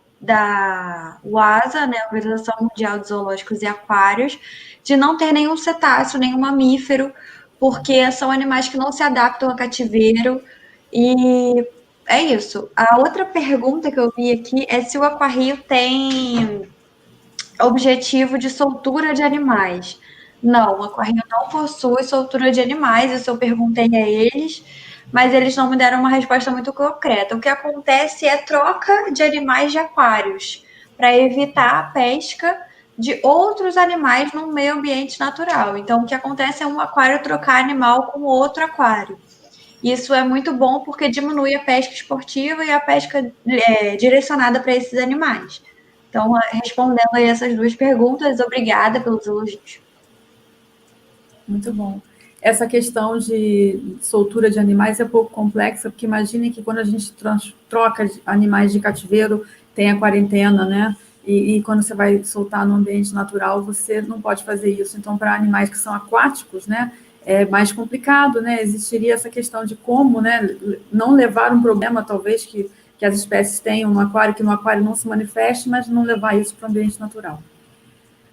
UASA, né, Organização Mundial de Zoológicos e Aquários, de não ter nenhum cetáceo, nenhum mamífero, porque são animais que não se adaptam a cativeiro. E é isso. A outra pergunta que eu vi aqui é se o Aquarrio tem objetivo de soltura de animais. Não, o Aquarrio não possui soltura de animais, isso eu perguntei a eles, mas eles não me deram uma resposta muito concreta. O que acontece é troca de animais de aquários, para evitar a pesca de outros animais no meio ambiente natural. Então, o que acontece é um aquário trocar animal com outro aquário. Isso é muito bom porque diminui a pesca esportiva e a pesca direcionada para esses animais. Então, respondendo aí essas duas perguntas, obrigada pelos elogios. Muito bom. Essa questão de soltura de animais é pouco complexa, porque imaginem que quando a gente troca animais de cativeiro, tem a quarentena, né? E quando você vai soltar no ambiente natural, você não pode fazer isso. Então, para animais que são aquáticos, né, é mais complicado, né? Existiria essa questão de como, né, não levar um problema, talvez, que as espécies tenham no aquário, que no aquário não se manifeste, mas não levar isso para o ambiente natural.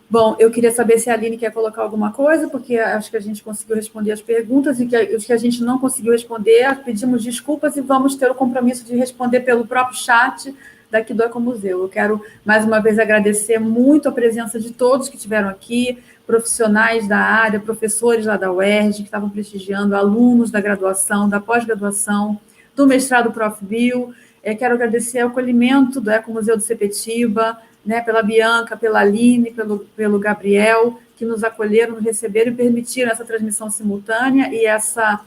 Bom, eu queria saber se a Aline quer colocar alguma coisa, porque acho que a gente conseguiu responder as perguntas e que os que a gente não conseguiu responder, pedimos desculpas e vamos ter o compromisso de responder pelo próprio chat daqui do Ecomuseu. Eu quero, mais uma vez, agradecer muito a presença de todos que estiveram aqui, profissionais da área, professores lá da UERJ, que estavam prestigiando, alunos da graduação, da pós-graduação, do mestrado Prof.Bio. Quero agradecer o acolhimento do Ecomuseu de Sepetiba, né, pela Bianca, pela Aline, pelo Gabriel, que nos acolheram, nos receberam e permitiram essa transmissão simultânea e essa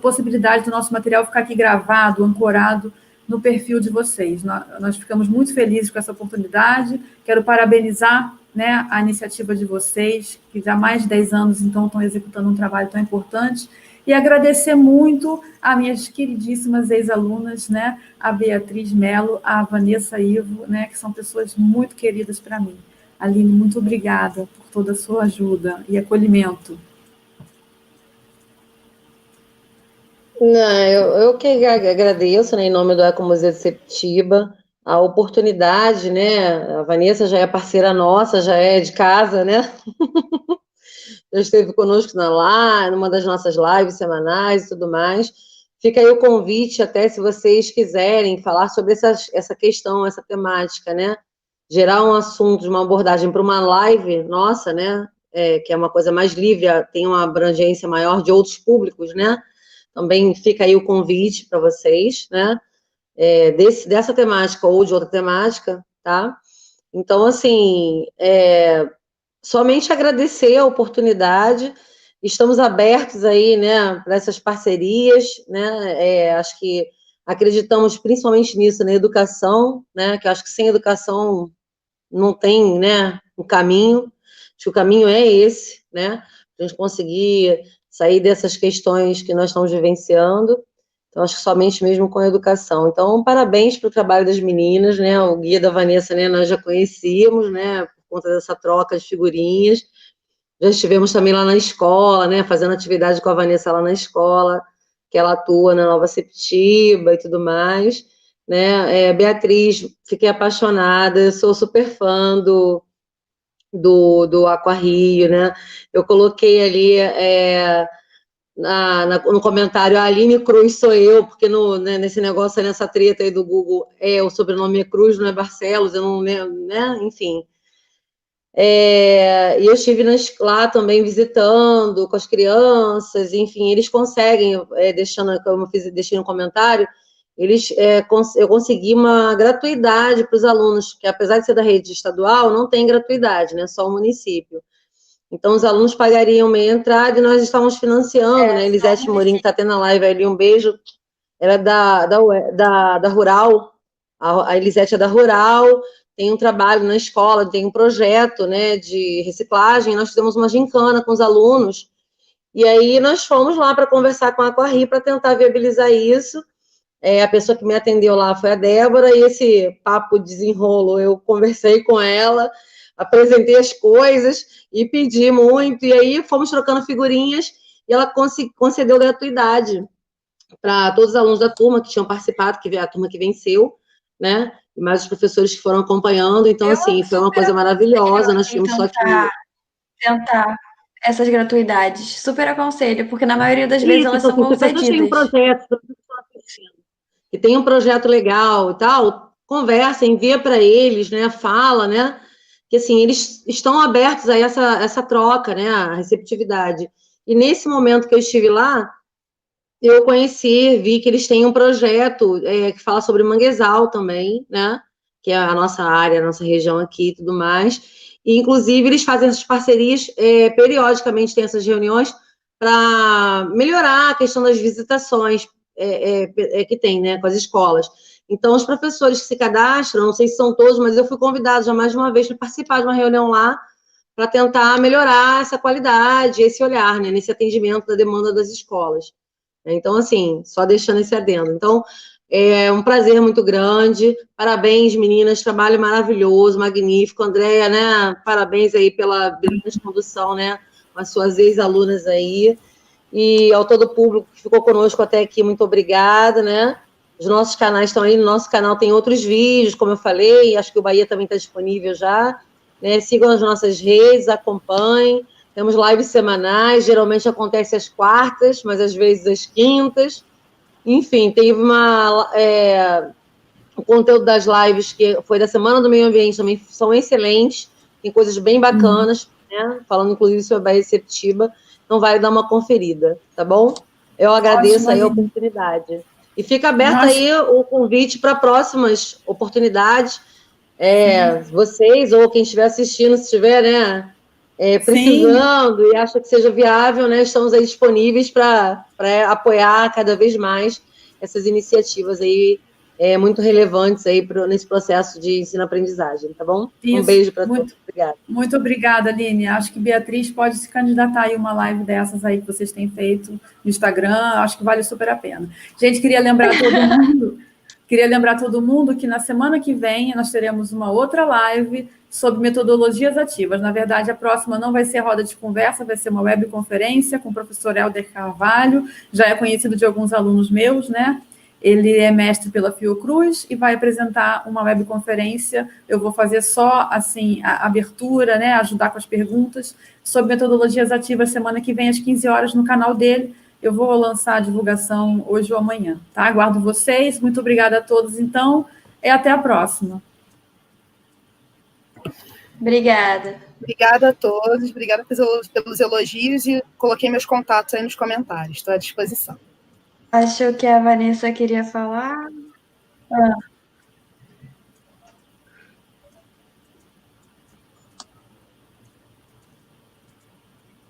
possibilidade do nosso material ficar aqui gravado, ancorado no perfil de vocês. Nós ficamos muito felizes com essa oportunidade. Quero parabenizar, né, a iniciativa de vocês, que já há mais de 10 anos, então, estão executando um trabalho tão importante, e agradecer muito a minhas queridíssimas ex-alunas, né, a Beatriz Mello, a Vanessa Ivo, né, que são pessoas muito queridas para mim. Aline, muito obrigada por toda a sua ajuda e acolhimento. Não, eu que agradeço, né, em nome do Ecomuseu de Sepetiba, a oportunidade, né, a Vanessa já é parceira nossa, já é de casa, né, já esteve conosco numa das nossas lives semanais e tudo mais. Fica aí o convite, até se vocês quiserem falar sobre essa questão, essa temática, né? Gerar um assunto, uma abordagem para uma live nossa, né? Que é uma coisa mais livre, tem uma abrangência maior de outros públicos, né? Também fica aí o convite para vocês, né? Dessa temática ou de outra temática, tá? Então, assim, somente agradecer a oportunidade, estamos abertos aí, né, para essas parcerias, né, acho que acreditamos principalmente nisso, na educação, né, que acho que sem educação não tem, né, o caminho, acho que o caminho é esse, né, para a gente conseguir sair dessas questões que nós estamos vivenciando, então acho que somente mesmo com a educação. Então, parabéns para o trabalho das meninas, né, o guia da Vanessa, né, nós já conhecíamos, né, por conta dessa troca de figurinhas. Já estivemos também lá na escola, né, fazendo atividade com a Vanessa lá na escola, que ela atua na Nova Sepetiba e tudo mais, né. Beatriz, fiquei apaixonada, eu sou super fã do Aquarrio, né. Eu coloquei ali no comentário, a Aline Cruz sou eu, porque nesse negócio, nessa treta aí do Google, o sobrenome é Cruz, não é Barcelos, eu não lembro, né, enfim. E eu estive lá também visitando com as crianças, enfim, eles conseguem, como eu deixei no comentário, eu consegui uma gratuidade para os alunos, que apesar de ser da rede estadual, não tem gratuidade, né, só o município. Então, os alunos pagariam meia entrada e nós estávamos financiando, né, Elisete Morim, que está tendo a live ali, um beijo, ela é da Rural, a Elisete é da Rural, tem um trabalho na escola, tem um projeto, né, de reciclagem, nós fizemos uma gincana com os alunos, e aí nós fomos lá para conversar com a Aquarrio para tentar viabilizar isso. A pessoa que me atendeu lá foi a Débora, e esse papo desenrolo, eu conversei com ela, apresentei as coisas e pedi muito, e aí fomos trocando figurinhas, e ela concedeu gratuidade para todos os alunos da turma que tinham participado, que a turma que venceu, né? E mais os professores que foram acompanhando. Então, assim, foi uma coisa maravilhosa. Nós tínhamos só que tentar essas gratuidades. Super aconselho, porque na maioria das vezes elas são concedidas. Tem um projeto, que tem um projeto legal e tal, conversa, envia para eles, né? Fala, né? Que assim, eles estão abertos a essa troca, né? A receptividade. E nesse momento que eu estive lá, eu vi que eles têm um projeto que fala sobre manguezal também, né? Que é a nossa área, a nossa região aqui e tudo mais. E, inclusive, eles fazem essas parcerias, periodicamente tem essas reuniões para melhorar a questão das visitações que tem, né, com as escolas. Então, os professores que se cadastram, não sei se são todos, mas eu fui convidada já mais de uma vez para participar de uma reunião lá para tentar melhorar essa qualidade, esse olhar, né, nesse atendimento da demanda das escolas. Então, assim, só deixando esse adendo. Então, é um prazer muito grande. Parabéns, meninas, trabalho maravilhoso, magnífico. Andréia, né, parabéns aí pela brilhante condução, né, com as suas ex-alunas aí. E ao todo o público que ficou conosco até aqui, muito obrigada, né? Os nossos canais estão aí, no nosso canal tem outros vídeos, como eu falei, acho que o Bahia também está disponível já, né? Sigam as nossas redes, acompanhem. Temos lives semanais, geralmente acontece às quartas, mas às vezes às quintas. Enfim, teve o conteúdo das lives, que foi da Semana do Meio Ambiente, também são excelentes, tem coisas bem bacanas, né? Falando inclusive sobre a Baía de Sepetiba, então vale dar uma conferida, tá bom? Eu agradeço aí a oportunidade. E fica aberto aí o convite para próximas oportunidades. Vocês, ou quem estiver assistindo, se estiver, né, precisando e acha que seja viável, né, estamos aí disponíveis para apoiar cada vez mais essas iniciativas aí muito relevantes aí nesse processo de ensino-aprendizagem, tá bom? Isso, um beijo para todos. Obrigada. Muito obrigada, Aline. Acho que Beatriz pode se candidatar aí uma live dessas aí que vocês têm feito no Instagram. Acho que vale super a pena. Gente, queria lembrar todo mundo que na semana que vem nós teremos uma outra live sobre metodologias ativas. Na verdade, a próxima não vai ser roda de conversa, vai ser uma webconferência com o professor Helder Carvalho, já é conhecido de alguns alunos meus, né? Ele é mestre pela Fiocruz e vai apresentar uma webconferência. Eu vou fazer só, assim, a abertura, né, ajudar com as perguntas sobre metodologias ativas semana que vem, às 15 horas, no canal dele. Eu vou lançar a divulgação hoje ou amanhã, tá? Aguardo vocês. Muito obrigada a todos, então, e até a próxima. Obrigada. Obrigada a todos, obrigada pelos elogios e coloquei meus contatos aí nos comentários, estou à disposição. Acho que a Vanessa queria falar.